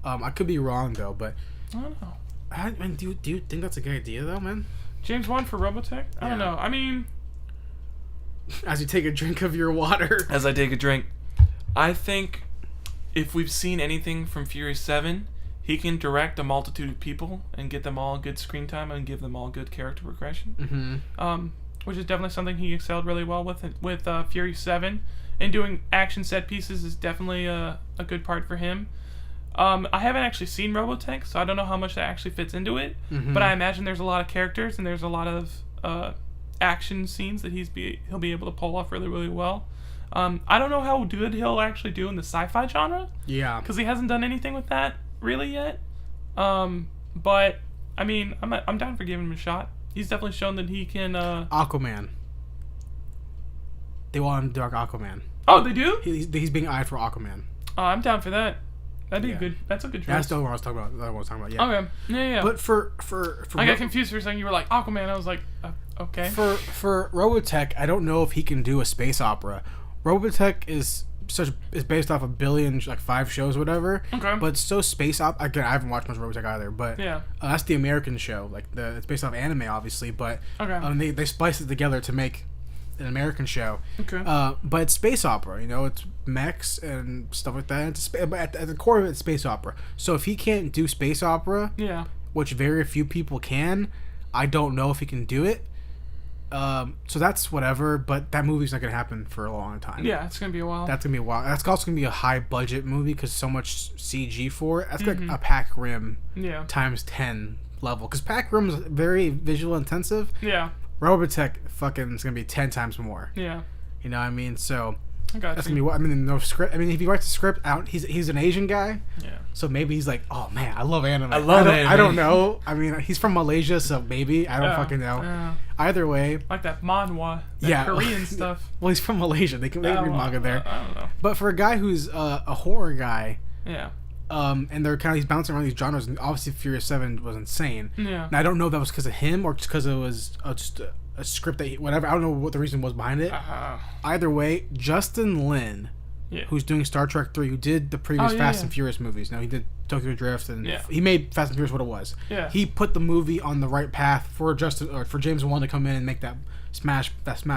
I could be wrong though, but I don't know. I mean, do you think that's a good idea though, man? James Wan for Robotech? I don't know. I mean, as you take a drink of your water. As I take a drink, I think if we've seen anything from Fury 7, he can direct a multitude of people and get them all good screen time and give them all good character progression. Which is definitely something he excelled really well with Fury 7. And doing action set pieces is definitely a good part for him. I haven't actually seen Robotech, so I don't know how much that actually fits into it. But I imagine there's a lot of characters and there's a lot of action scenes that he'll be able to pull off really, really well. I don't know how good he'll actually do in the sci-fi genre. Yeah. Because he hasn't done anything with that really yet. But I mean, I'm down for giving him a shot. He's definitely shown that he can. Aquaman. They want him to direct Aquaman. Oh, they do? He's being eyed for Aquaman. Oh, I'm down for that. That'd be good. That's a good choice. That's the one I was talking about. Yeah. Okay. Yeah. But for I got confused for a second. You were like Aquaman. I was like, okay. For Robotech, I don't know if he can do a space opera. Robotech is based off a billion, like 5 shows, whatever. Okay. But so space op. Again, I haven't watched much Robotech either, but yeah, that's the American show. Like it's based off anime, obviously, but they splice it together to make an American show. Okay. But it's space opera. You know, it's mechs and stuff like that. But at the core of it, it's space opera. So if he can't do space opera, which very few people can, I don't know if he can do it. So that's whatever, but that movie's not gonna happen for a long time. Yeah, it's gonna be a while. That's gonna be a while. That's also gonna be a high budget movie because so much CG for it. That's like a Pac Rim times 10 level. Because Pac Rim is very visual intensive. Yeah. Robotech fucking is gonna be 10 times more. Yeah. You know what I mean? So that's gonna be what I mean. No script. I mean, if he writes a script out, he's an Asian guy. Yeah. So maybe he's like, oh man, I love anime. Anime. I don't know. I mean, he's from Malaysia, so maybe I don't fucking know. Either way, like that manhwa, Korean stuff. Well, he's from Malaysia. They can read manga there. I don't know. But for a guy who's a horror guy, and he's bouncing around these genres, and obviously Furious 7 was insane. Yeah. And I don't know if that was because of him or just because it was just a script that whatever. I don't know what the reason was behind it. Either way, Justin Lin, who's doing Star Trek 3, who did the previous Fast and Furious movies. Now he did Tokyo Drift, and he made Fast and Furious what it was. Yeah. He put the movie on the right path for James Wan to come in and make that smash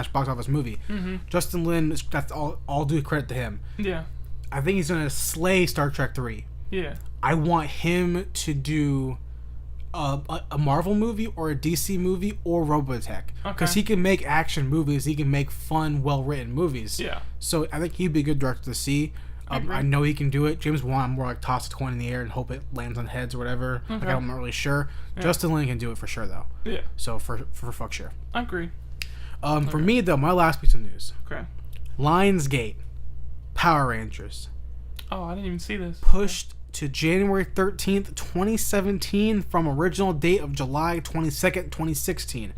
box office movie. Justin Lin, that's all due credit to him. Yeah. I think he's gonna slay Star Trek 3. Yeah. I want him to do a Marvel movie or a DC movie or Robotech, because he can make action movies. He can make fun, well-written movies. Yeah. So I think he'd be a good director to see. I know he can do it. James Wan, I'm more like toss a coin in the air and hope it lands on heads or whatever. Like, I'm not really sure. Justin Lin can do it for sure, though. Yeah. So for fuck sure. I agree. For me though, my last piece of news. Okay. Lionsgate, Power Rangers. Oh, I didn't even see this. Pushed to January 13th, 2017 from original date of July 22nd, 2016.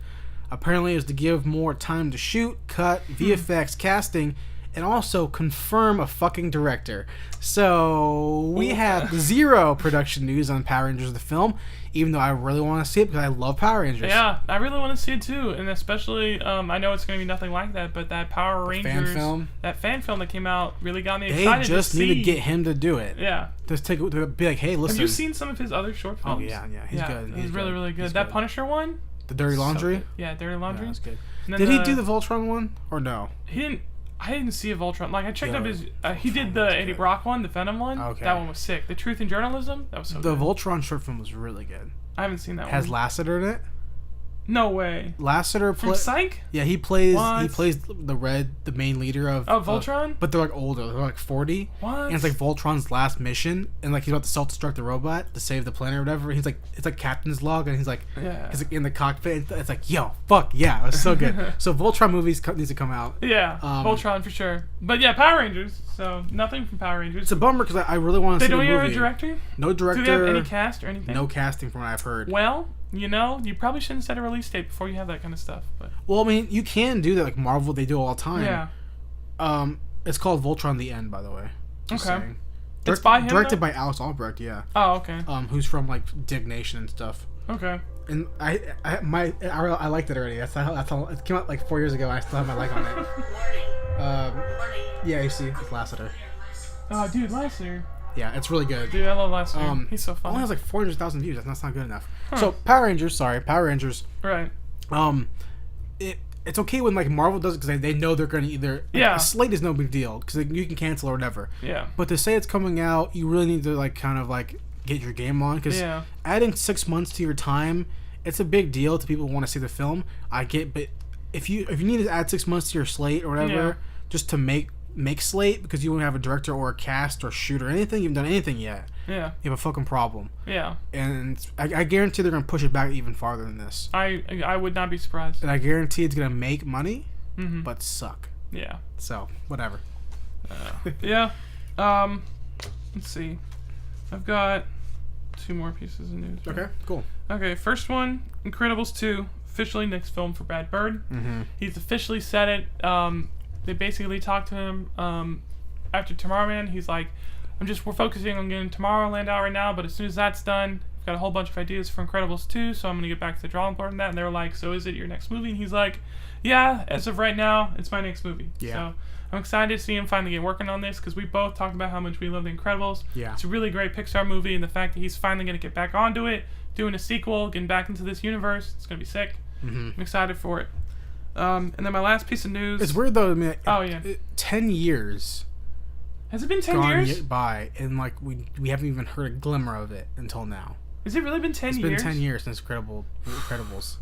Apparently it was to give more time to shoot, cut, VFX, casting, and also confirm a fucking director. So we have zero production news on Power Rangers the film, even though I really want to see it because I love Power Rangers. Yeah, I really want to see it too, and especially I know it's going to be nothing like that, but that Power Rangers that fan film that came out really got me excited. They just need to get him to do it. Yeah, just be like, hey, listen. Have you seen some of his other short films? Oh yeah, he's good. He's really, really good. That Punisher one. The Dirty Laundry. So yeah, Dirty Laundry. Yeah, that's good. Did he do the Voltron one or no? He didn't. I didn't see a Voltron. Like I checked up his. He did the Eddie Brock one, the Venom one. Okay. That one was sick. The Truth in Journalism. That was so good. The Voltron short film was really good. I haven't seen that one. Has Lasseter in it? No way. Lasseter from Psych? Yeah, he plays the main leader of Voltron? But they're like older. They're like 40. What? And it's like Voltron's last mission, and like he's about to self-destruct the robot to save the planet or whatever. He's like, it's like captain's log, and he's like in the cockpit. It's like, yo, fuck yeah, it was so good. So Voltron movies needs to come out. Yeah, Voltron for sure. But yeah, Power Rangers. So nothing from Power Rangers. It's a bummer because I really want to see the movie. They don't even have a director? No director. Do they have any cast or anything? No casting from what I've heard. Well, you know, you probably shouldn't set a release date before you have that kind of stuff. But well, I mean, you can do that like Marvel. They do all the time. Yeah. It's called Voltron: The End, by the way. Just saying. It's by him. Directed by Alex Albrecht. Yeah. Oh, okay. Who's from like Dignation and stuff. Okay. And I liked it already. That's how it came out like 4 years ago. I still have my like on it. Yeah, you see, it's Lasseter. Oh, dude, Lasseter. Yeah, it's really good. Dude, I love Lasseter. He's so fun. Only has like 400,000 views. That's not good enough. Huh. So Power Rangers. Right. It's okay when like Marvel does it because they know they're going to either. Yeah. A slate is no big deal because you can cancel or whatever. Yeah. But to say it's coming out, you really need to like kind of like get your game on because adding 6 months to your time, it's a big deal to people who want to see the film. I get, but if you need to add 6 months to your slate or whatever, just to make slate because you don't have a director or a cast or shoot or anything, you haven't done anything yet. Yeah. You have a fucking problem. Yeah. And I guarantee they're gonna push it back even farther than this. I would not be surprised. And I guarantee it's gonna make money, but suck. Yeah. So whatever. Yeah. Let's see. I've got 2 more pieces of news. Right? Okay. Cool. Okay. First one, Incredibles 2, officially next film for Brad Bird. He's officially said it. They basically talked to him after Tomorrowland. He's like, we're focusing on getting Tomorrowland out right now, but as soon as that's done, I've got a whole bunch of ideas for Incredibles 2, so I'm going to get back to the drawing board on that. And they were like, so is it your next movie? And he's like, yeah, as of right now, it's my next movie. Yeah. So I'm excited to see him finally get working on this because we both talked about how much we love The Incredibles. Yeah. It's a really great Pixar movie, and the fact that he's finally going to get back onto it, doing a sequel, getting back into this universe, it's going to be sick. I'm excited for it. And then my last piece of news. It's weird though. I mean, 10 years. Has it been 10 years? By and like we haven't even heard a glimmer of it until now. Has it really been 10 years? It's been 10 years since Incredibles.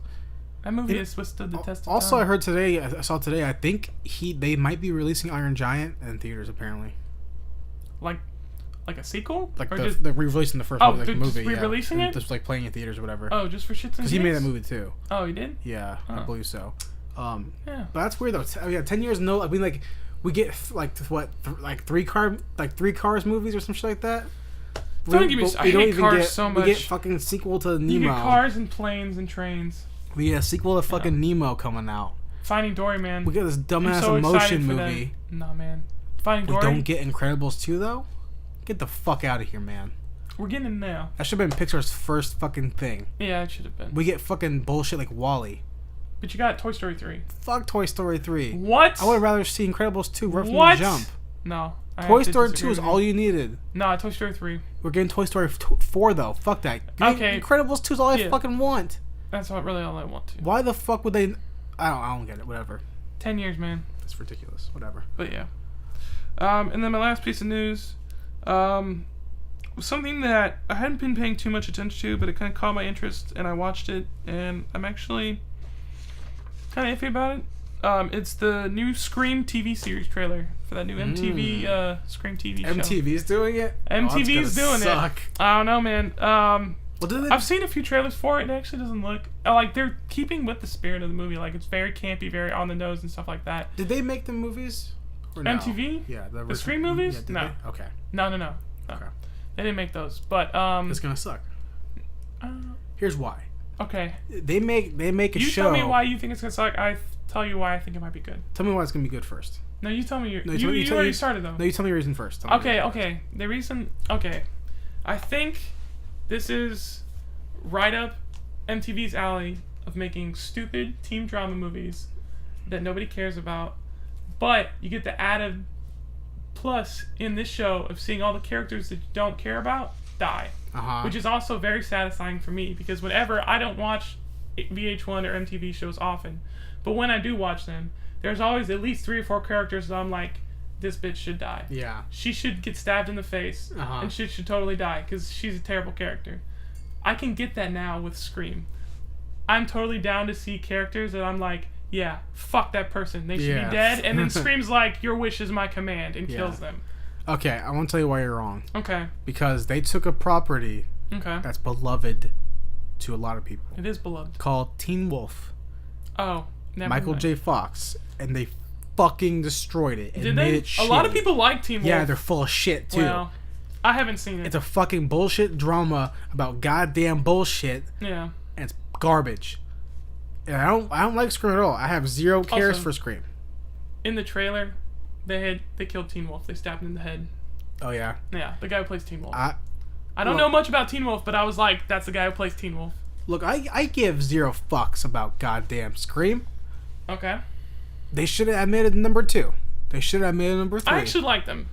That movie has withstood the test of time. Also, I saw today. I think they might be releasing Iron Giant in theaters apparently. Like a sequel? Like they're re-releasing the first movie. Just re-releasing it? Just like playing in theaters or whatever. Oh, just for shits and gigs? Because he made that movie too. Oh, he did? Yeah, I believe so. Yeah. But that's weird though. 10 years. No, I mean like we get like three cars movies or some shit like that. Don't give me. I hate Cars so much. We get fucking sequel to Nemo. You get Cars and Planes and Trains. We get a sequel to fucking Nemo coming out. Finding Dory, man. We get this dumbass emotion movie. Nah, man. Finding Dory. We don't get Incredibles 2 though. Get the fuck out of here, man. We're getting it now. That should have been Pixar's first fucking thing. Yeah, it should have been. We get fucking bullshit like WALL-E. But you got Toy Story 3. Fuck Toy Story 3. What? I would rather see Incredibles 2 right from the jump. No. Toy Story 2 is all you needed. No, Toy Story 3. We're getting Toy Story 4 though. Fuck that. Okay. Incredibles 2 is all I fucking want. That's really all I want to. Why the fuck would they? I don't get it. Whatever. 10 years, man. That's ridiculous. Whatever. But yeah. And then my last piece of news. Something that I hadn't been paying too much attention to, but it kind of caught my interest, and I watched it, and I'm actually kind of iffy about it. It's the new Scream TV series trailer for that new MTV Scream TV show. MTV's doing it? MTV's doing it. I don't know, man. I've seen a few trailers for it, and it actually doesn't look... like, they're keeping with the spirit of the movie. Like, it's very campy, very on the nose and stuff like that. Did they make the movies? Or no? MTV? Yeah. The Scream movies? Yeah, no. They? Okay. No. Okay. They didn't make those, but It's gonna suck. Here's why. Okay. They make a You show. tell me why you think it's gonna suck. I tell you why I think it might be good. Tell me why it's gonna be good first. No, you tell me. You No, you tell already me- started though. No, you tell me your reason first. Tell me your reason. Okay. The reason. Okay. I think this is right up MTV's alley of making stupid teen drama movies that nobody cares about, but you get the added plus in this show of seeing all the characters that you don't care about die. Which is also very satisfying for me, because whenever I don't watch VH1 or MTV shows often, but when I do watch them, there's always at least 3 or 4 characters that I'm like, this bitch should die. Yeah. She should get stabbed in the face, and she should totally die, because she's a terrible character. I can get that now with Scream. I'm totally down to see characters that I'm like, yeah, fuck that person. They should be dead. And then Scream's like, your wish is my command, and kills them. Okay, I want to tell you why you're wrong. Okay. Because they took a property that's beloved to a lot of people. It is beloved. Called Teen Wolf. Oh, never Michael mind. J. Fox. And they fucking destroyed it. And Did made they? it A lot of shitty. people like Teen Wolf. Yeah, they're full of shit, too. Well, I haven't seen it. It's a fucking bullshit drama about goddamn bullshit. Yeah. And it's garbage. And I don't like Scream at all. I have zero cares Also, for Scream. In the trailer, they killed Teen Wolf. They stabbed him in the head. Oh, yeah? Yeah, the guy who plays Teen Wolf. I don't know much about Teen Wolf, but I was like, that's the guy who plays Teen Wolf. Look, I give zero fucks about goddamn Scream. Okay. They should have made it number 2. They should have made it number 3. I actually like them.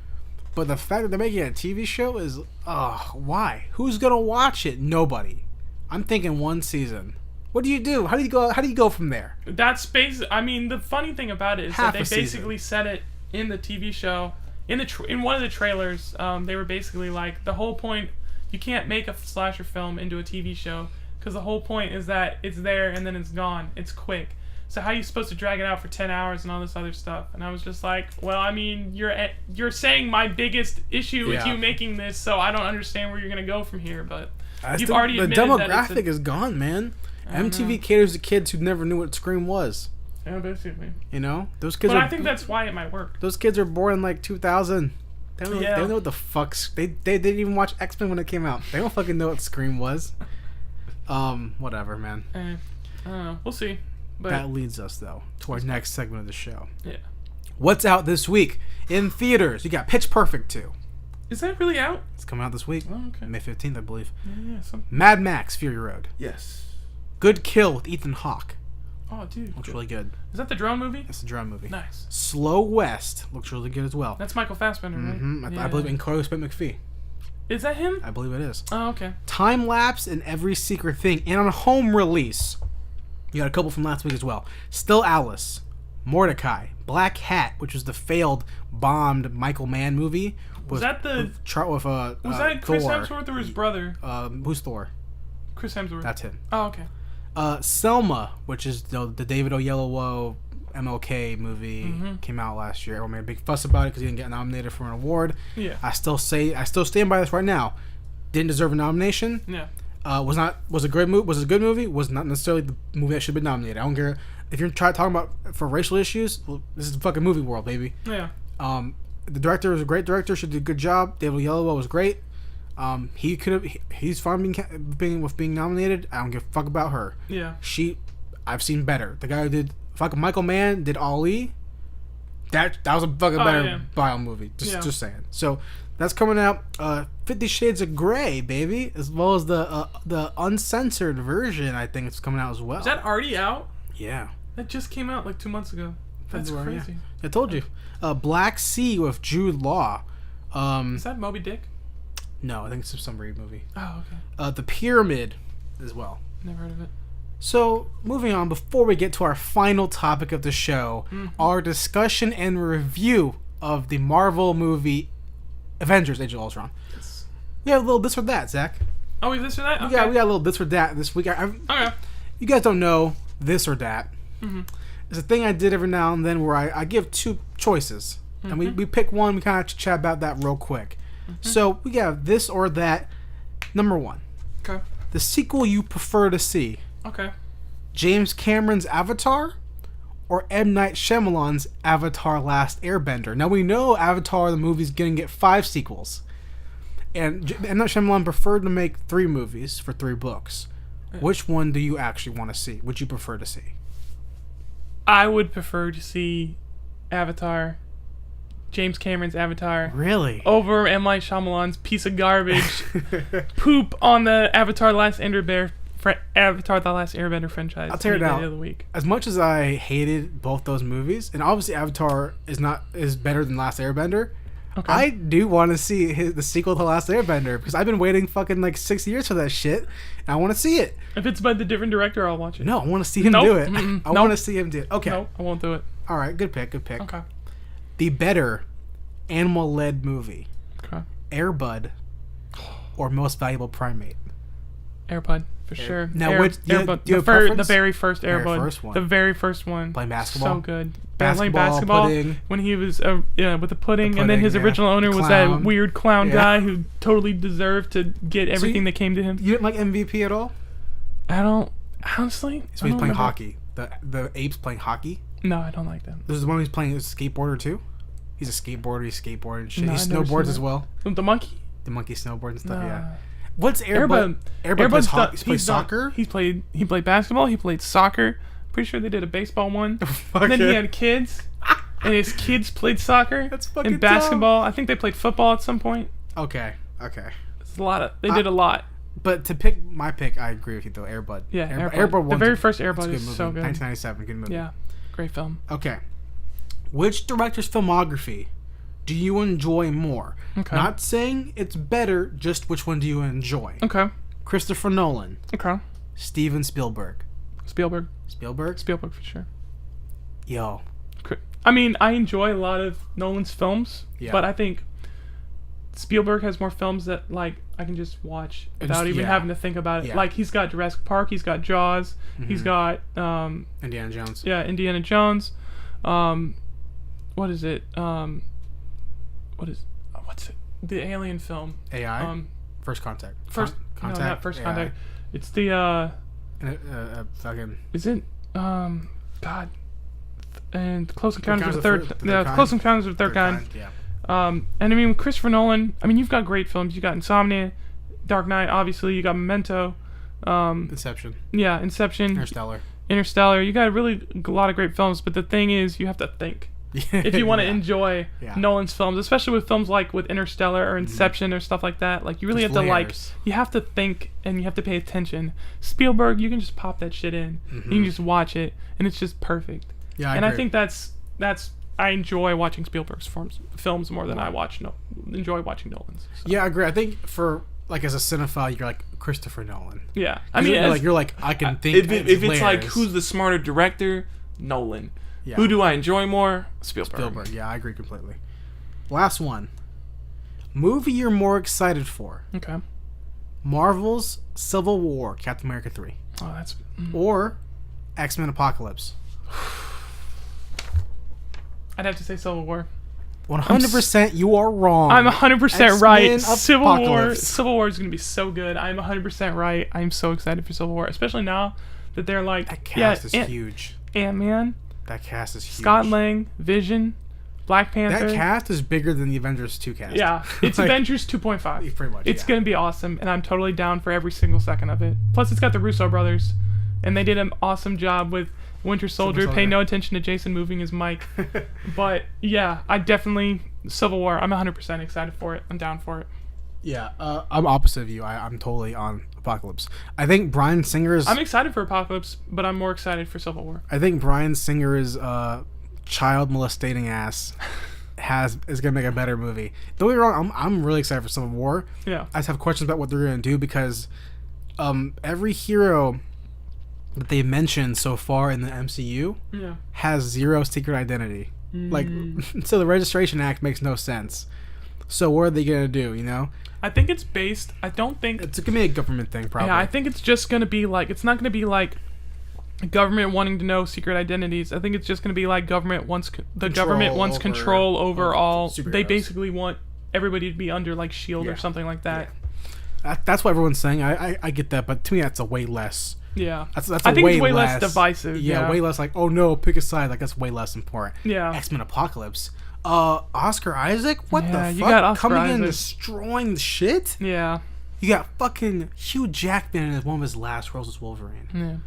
But the fact that they're making a TV show is, why? Who's gonna watch it? Nobody. I'm thinking 1 season. What do you do? How do you go from there? That's I mean, the funny thing about it is Half that a they season. basically said it in the TV show. In one of the trailers, they were basically like, the whole point, you can't make a slasher film into a TV show, because the whole point is that it's there and then it's gone. It's quick. So how are you supposed to drag it out for 10 hours and all this other stuff? And I was just like, well, I mean, you're saying my biggest issue with you making this, so I don't understand where you're going to go from here, but you've already the admitted that demographic is gone, man. MTV caters to kids who never knew what Scream was. Yeah, basically. You know? Those kids But I think that's why it might work. Those kids are born in like 2000. They don't know what the fuck's... They didn't even watch X-Men when it came out. They don't fucking know what Scream was. Whatever, man. I don't know. We'll see. But That leads us, though, to our next segment of the show. yeah. What's out this week in theaters? You got Pitch Perfect 2. Is that really out? It's coming out this week. Oh, okay. May 15th, I believe. Yeah, Mad Max Fury Road. Yes. Good Kill with Ethan Hawke. Oh, dude. Looks really good. Is that the drone movie? It's a drone movie. Nice. Slow West looks really good as well. That's Michael Fassbender, right? I believe in Chloe Spit McPhee. Is that him? I believe it is. Oh, okay. Time Lapse and Every Secret Thing. And on a home release, you got a couple from last week as well. Still Alice. Mordecai. Black Hat, which was the failed, bombed Michael Mann movie. Was that the... Was that Chris Hemsworth or his brother? Who's Thor? Chris Hemsworth. That's him. Oh, okay. Selma, which is the David Oyelowo MLK movie, came out last year. Everyone made a big fuss about it because he didn't get nominated for an award. Yeah. I still stand by this right now. Didn't deserve a nomination. Yeah. Was a good movie. Was not necessarily the movie that should have been nominated. I don't care if you're talking about for racial issues. Well, this is the fucking movie world, baby. Yeah. The director was a great director. She did a good job. David Oyelowo was great. He's fine being nominated. I don't give a fuck about her. Yeah. I've seen better. The guy who did fucking Michael Mann did Ali. That was a fucking better bio movie. Just saying. So that's coming out. 50 Shades of Grey, baby, as well as the uncensored version. I think it's coming out as well. Is that already out? Yeah. That just came out like 2 months ago. That's February, crazy. Yeah. I told you. Black Sea with Jude Law. Is that Moby Dick? No, I think it's some read movie. Oh, okay. The Pyramid as well. Never heard of it. So, moving on, before we get to our final topic of the show, our discussion and review of the Marvel movie Avengers: Age of Ultron. Yes. We have a little this or that, Zach. Oh, we this or that? We got a little this or that this week. Okay. You guys don't know this or that. It's a thing I did every now and then where I give 2 choices. And we pick one, we kind of chat about that real quick. So, we got this or that. Number 1. Okay. The sequel you prefer to see. Okay. James Cameron's Avatar or M. Night Shyamalan's Avatar Last Airbender. Now we know Avatar the movie's going to get 5 sequels. And M. Night Shyamalan preferred to make 3 movies for 3 books. Which one do you actually want to see? Would you prefer to see? I would prefer to see Avatar, James Cameron's Avatar, Really? over M. Night Shyamalan's piece of garbage poop on the Avatar: The Last Airbender franchise. I'll tear it The out. other week. As much as I hated both those movies, and obviously Avatar is better than Last Airbender, Okay. I do want to see the sequel to Last Airbender because I've been waiting fucking like 6 years for that shit, and I want to see it. If it's by the different director, I'll watch it. No, I want to see him Nope. do it. Mm-mm. I Nope. want to see him do it. Okay. No, I won't do it. All right. Good pick. Good pick. Okay. The better animal-led movie: Okay. Air Bud or Most Valuable Primate? Airbud, for sure. Now, which- do you- Airbud. do you have The preference? very first Very Airbud. first one. The very first one. Playing basketball? So good. Basketball, Playing basketball pudding. when he was with the pudding, and then pudding, his yeah. original owner The was clown. that weird clown Yeah. guy who totally deserved to get everything that came to him. You didn't like MVP at all? I don't honestly. So I he's don't playing remember. hockey. The apes playing hockey. No, I don't like them. This is the one he's playing. Is a skateboarder too. He's a skateboarder. He skateboards and shit. No, he I've never snowboards seen as that. well. The monkey. The monkey snowboards and stuff. No. Yeah. What's Airbud? Airbud plays hockey. He plays soccer. He played basketball. He played soccer. Pretty sure they did a baseball one. And then he had kids, and his kids played soccer. That's fucking and basketball. I think they played football at some point. Okay. It's a lot of. They did a lot. But to pick my pick, I agree with you though. Airbud. Yeah, Airbud. Airbud. The one's very a- first that's a Airbud good is movie. so good. 1997, good movie. Yeah, great film. Okay. Which director's filmography do you enjoy more? Okay. Not saying it's better, just which one do you enjoy? Okay. Christopher Nolan, Okay. Steven Spielberg. Spielberg Spielberg? for sure. Yo. I mean, I enjoy a lot of Nolan's films, Yeah. but I think Spielberg has more films that like I can just watch without even yeah. having to think about it. Yeah. Like he's got Jurassic Park, he's got Jaws, he's got Indiana Jones. Indiana Jones. What is it? What's it? The alien film. AI? First Contact. First Contact? No, not First AI. Contact. It's the Fucking... is it God. And Close Encounters of the Encounters Third of the Third Kind. Close Encounters of the Third Kind. Yeah. And I mean, with Christopher Nolan, I mean, you've got great films. You got Insomnia, Dark Knight, obviously. You got Memento. Inception. Yeah, Inception. Interstellar. You got really a lot of great films, but the thing is, you have to think. If you want to enjoy Nolan's films, especially with films like with Interstellar or Inception or stuff like that, like you really There's have to layers. you have to think and you have to pay attention. Spielberg, you can just pop that shit in. You can just watch it, and it's just perfect. Yeah, I think that's I enjoy watching Spielberg's films more than I enjoy watching Nolan's. So. Yeah, I agree. I think for like as a cinephile, you're like Christopher Nolan. Yeah, I mean, you're like I can think. If it's like layers. who's the smarter director, Nolan. Yeah. Who do I enjoy more? Spielberg. Yeah, I agree completely. Last one. Movie you're more excited for: Okay. Marvel's Civil War, Captain America 3, Oh, that's or X-Men Apocalypse. I'd have to say Civil War. 100%, you are wrong. I'm 100% X-Men right. Civil War. Apocalypse. Civil War is gonna be so good. I'm 100% right. I'm so excited for Civil War, especially now that they're like That cast is Ant- huge. Ant-Man, That cast is huge. Scott Lang, Vision, Black Panther. That cast is bigger than the Avengers 2 cast. Yeah, it's Like, Avengers 2.5. pretty much, It's yeah. gonna be awesome, and I'm totally down for every single second of it. Plus, it's got the Russo brothers, and they did an awesome job with Winter Soldier. Pay no attention to Jason moving his mic. But yeah, I definitely Civil War. I'm 100% excited for it. I'm down for it. Yeah, I'm opposite of you. I'm totally on Apocalypse. I think Bryan Singer's. I'm excited for Apocalypse, but I'm more excited for Civil War. I think Bryan Singer's child molestating ass is gonna make a better movie. Don't get me wrong. I'm really excited for Civil War. Yeah. I just have questions about what they're gonna do because every hero that they mentioned so far in the MCU Yeah. has zero secret identity. Like, so the Registration Act makes no sense. So what are they gonna do? You know, I think it's based. I don't think. it's gonna be a government thing, probably. Yeah, I think it's just gonna be like. It's not gonna be like government wanting to know secret identities. I think it's just gonna be like government wants control over all. They superheroes. basically want everybody to be under like SHIELD Yeah. or something like that. That's what everyone's saying. I get that, but to me, that's a way less. Yeah. That's I think it's way less divisive. Yeah, way less like, oh no, pick a side. Like that's way less important. Yeah. X-Men Apocalypse. Oscar Isaac? What the fuck? You got Oscar Coming in and Isaac. destroying the shit? Yeah. You got fucking Hugh Jackman in one of his last roles as Wolverine. Yeah.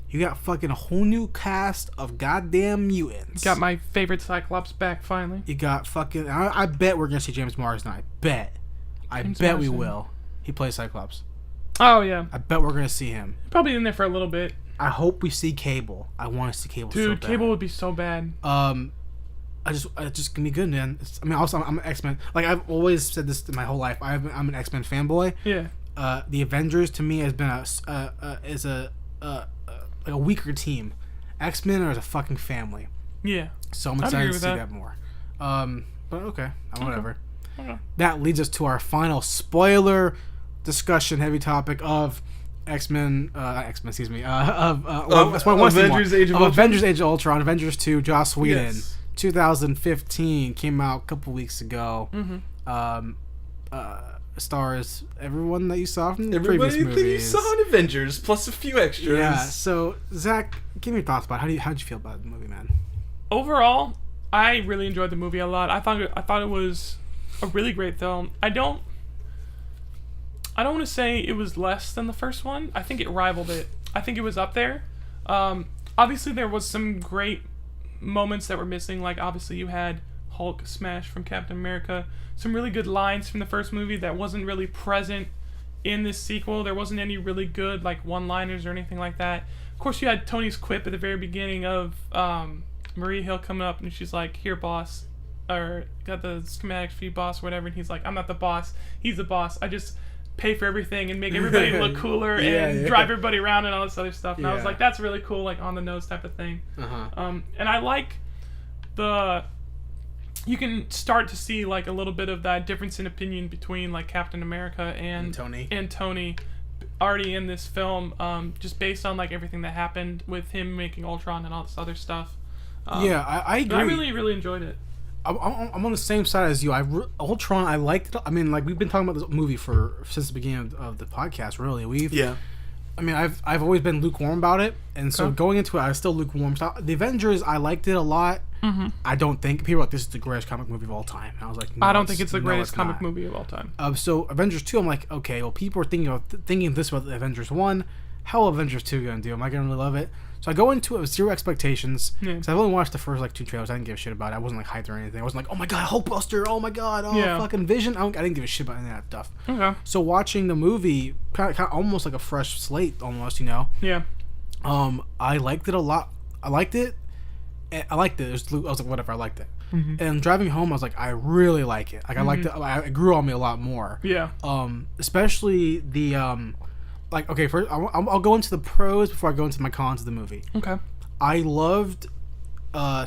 You got fucking a whole new cast of goddamn mutants. Got my favorite Cyclops back finally. You got fucking... I bet we're gonna see James Marsden. I bet James we Marsden. will. He plays Cyclops. Oh yeah. I bet we're gonna see him. Probably in there for a little bit. I hope we see Cable. I want to see Cable so Dude, bad. Cable would be so bad. It's just gonna be good, man. Also, I'm an X-Men. Like, I've always said this my whole life. I'm an X-Men fanboy. Yeah. The Avengers to me has been a weaker team. X-Men are a fucking family. Yeah. So I'm I'd excited agree to with see that. that more. But okay, whatever. Okay. That leads us to our final spoiler discussion, heavy topic of X-Men. Excuse me. Avengers Age of Ultron. Avengers Age of Ultron. Avengers 2. Joss Whedon. Yes. 2015 came out a couple weeks ago. Mm-hmm. Stars everyone that you saw from the Everybody previous that you movies. saw in Avengers, plus a few extras. Yeah. So Zach, give me your thoughts about how'd you feel about the movie, man? Overall, I really enjoyed the movie a lot. I thought it was a really great film. I don't want to say it was less than the first one. I think it rivaled it. I think it was up there. Obviously, there was some great moments that were missing. Like, obviously, you had Hulk smash from Captain America. Some really good lines from the first movie that wasn't really present in this sequel. There wasn't any really good, like, one-liners or anything like that. Of course, you had Tony's quip at the very beginning of Maria Hill coming up, and she's like, "Here, boss," or "Got the schematics for you, boss," or whatever. And he's like, "I'm not the boss. He's the boss. I just pay for everything and make everybody look cooler and drive everybody around and all this other stuff." And I was like, that's really cool, like on the nose type of thing. And I like you can start to see like a little bit of that difference in opinion between like Captain America and Tony already in this film, just based on like everything that happened with him making Ultron and all this other stuff. I agree. I really enjoyed it. I'm on the same side as you. Ultron, I liked it. I mean, like, we've been talking about this movie since the beginning of the podcast. Really, I mean, I've always been lukewarm about it, and so going into it, I was still lukewarm. So the Avengers, I liked it a lot. Mm-hmm. I don't think people are like, this is the greatest comic movie of all time. And I was like, no, I don't think it's the greatest comic movie of all time. So Avengers 2, I'm like, okay, well, people are thinking this about Avengers 1. How will Avengers 2 gonna do? Am I gonna really love it? So I go into it with zero expectations. Because I've only watched the first like 2 trailers. I didn't give a shit about it. I wasn't like hyped or anything. I wasn't like, oh my god, Hulkbuster. Oh my god, fucking Vision. I didn't give a shit about any of that stuff. Okay. So watching the movie, kind of almost like a fresh slate, almost, you know. Yeah. I liked it a lot. I liked it. I liked it. I was like, whatever. I liked it. Mm-hmm. And driving home, I was like, I really like it. Like, I liked it. It grew on me a lot more. Yeah. Especially the like, okay, first I'll go into the pros before I go into my cons of the movie. Okay. I loved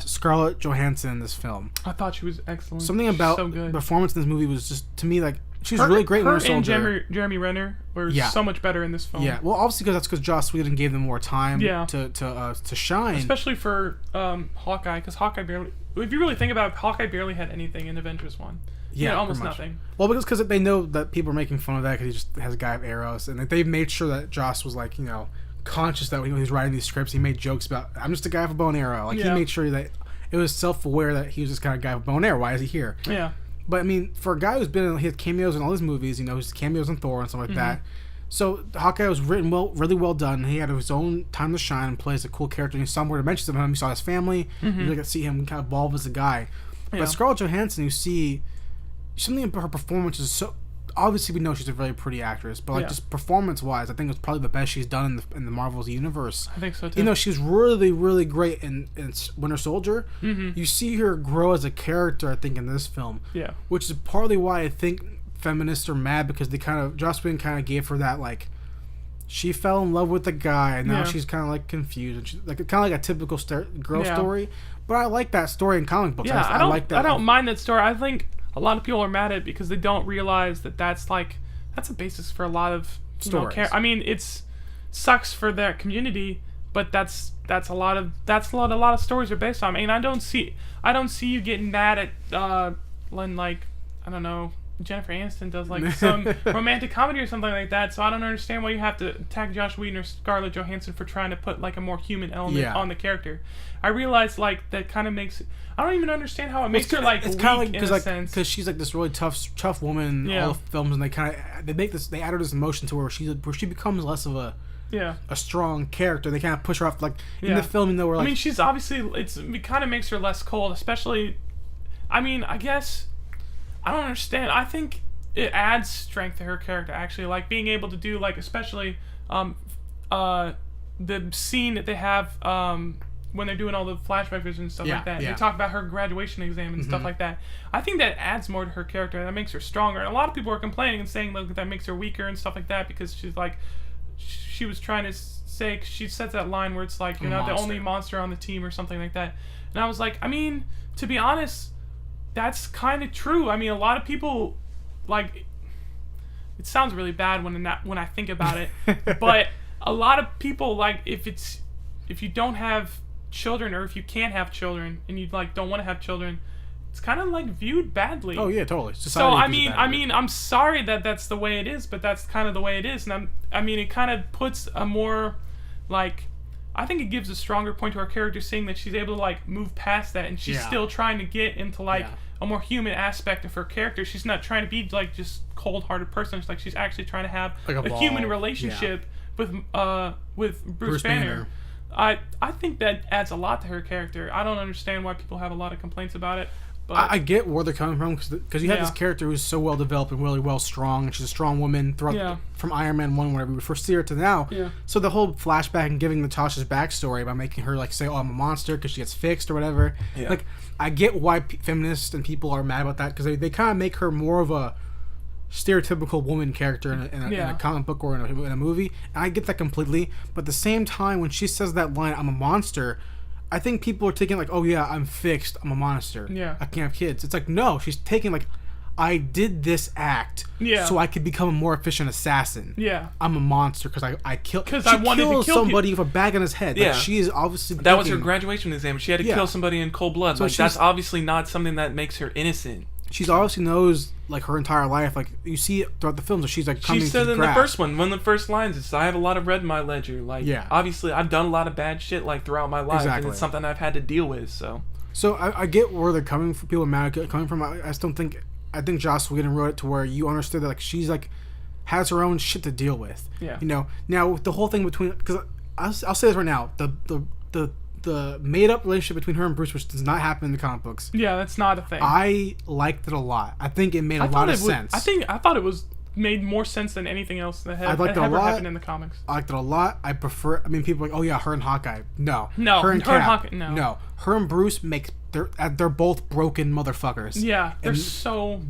Scarlett Johansson in this film. I thought she was excellent. Something about so good. Performance in this movie was just, to me, like, she was really great in Winter Soldier. And Jeremy Renner were so much better in this film. Yeah, well, obviously that's because Joss Whedon gave them more time to shine. Especially for Hawkeye, because Hawkeye barely... If you really think about it, Hawkeye barely had anything in Avengers 1. Yeah, almost nothing. Well, because they know that people are making fun of that because he just has a guy of arrows, and they've made sure that Joss was, like, you know, conscious that when he was writing these scripts, he made jokes about, I'm just a guy with a bow and arrow. Like, he made sure that it was self-aware that he was this kind of guy with a bow and arrow. Why is he here? Yeah. But, I mean, for a guy who's been in his cameos in all his movies, you know, his cameos in Thor and stuff like that. So, Hawkeye was written really well done. He had his own time to shine and plays a cool character. And you saw more dimensions of him. You saw his family. You really got to see him kind of evolve as a guy. But Scarlett Johansson, you see something about her performance is so... Obviously, we know she's a very pretty actress, but like just performance-wise, I think it's probably the best she's done in the Marvel's universe. I think so too. You know, she's really, really great in Winter Soldier. You see her grow as a character, I think, in this film. Yeah. Which is partly why I think feminists are mad, because they Joss Whedon kind of gave her that, like, she fell in love with the guy, and now she's kind of like confused, and she's like kind of like a typical girl story. But I like that story in comic books. Yeah, I like that. I don't mind that story. I think a lot of people are mad at it because they don't realize that that's a basis for a lot of stories. I mean, it's sucks for their community, but that's a lot of stories are based on. I mean, I don't see you getting mad at when, like, I don't know, Jennifer Aniston does like some romantic comedy or something like that. So I don't understand why you have to tag Josh Whedon or Scarlett Johansson for trying to put like a more human element on the character. I realize like that kind of makes. I don't even understand how it makes her like. It's kind of like because she's like this really tough woman in all the films, and they add her this emotion to her where she becomes less of a strong character. They kind of push her off like in the film, though. I mean, she's obviously it kind of makes her less cold, especially. I mean, I guess I don't understand. I think it adds strength to her character actually, like being able to do like especially the scene that they have when they're doing all the flashback visions and stuff like that. They talk about her graduation exam and stuff like that. I think that adds more to her character. That makes her stronger. And a lot of people are complaining and saying like that makes her weaker and stuff like that because she's like. She was trying to say, she says that line where it's like, you're not the only monster on the team or something like that. And I was like, I mean, to be honest, that's kind of true. I mean, a lot of people, like, it sounds really bad when I think about it, but a lot of people, like, if you don't have children or if you can't have children and you, like, don't want to have children, it's kind of like viewed badly. Oh yeah, totally. Society I mean, I'm sorry that that's the way it is, but that's kind of the way it is, and I mean, it kind of puts a more, like, I think it gives a stronger point to our character, seeing that she's able to like move past that, and she's still trying to get into like a more human aspect of her character. She's not trying to be like just cold-hearted person. It's like she's actually trying to have like a human relationship with Bruce Banner. I think that adds a lot to her character. I don't understand why people have a lot of complaints about it. I get where they're coming from because you have this character who's so well developed and really well strong, and she's a strong woman throughout from Iron Man 1 whenever we first see her to now. So the whole flashback and giving Natasha's backstory by making her like say, "Oh, I'm a monster" because she gets fixed or whatever. Like I get why feminists and people are mad about that because they kind of make her more of a stereotypical woman character in a comic book or in a movie, and I get that completely. But at the same time, when she says that line, "I'm a monster," I think people are taking like, oh yeah, I'm fixed, I'm a monster. I can't have kids. It's like, no, she's taking like, I did this act so I could become a more efficient assassin. I'm a monster because I killed. Because I wanted to kill somebody with a bag on his head. Like, she is obviously. That was her graduation exam. She had to kill somebody in cold blood. So like that's obviously not something that makes her innocent. She's obviously knows like her entire life. Like you see it throughout the films, she's like coming. She said in the first one of the first lines is, "I have a lot of red in my ledger." Like obviously, I've done a lot of bad shit like throughout my life, and it's something I've had to deal with. So I get where they're coming from. People mad coming from. I just don't think. I think Joss Whedon wrote it to where you understood that like she's like has her own shit to deal with. You know. Now with the whole thing between, because I'll say this right now, the made-up relationship between her and Bruce, which does not happen in the comic books. That's not a thing. I liked it a lot. I think it made a lot of sense. I thought it was made more sense than anything else that had ever happened in the comics. I liked it a lot. I prefer. I mean, people are like, oh yeah, her and Hawkeye. No, her and Hawkeye. No, her and Bruce they're both broken motherfuckers.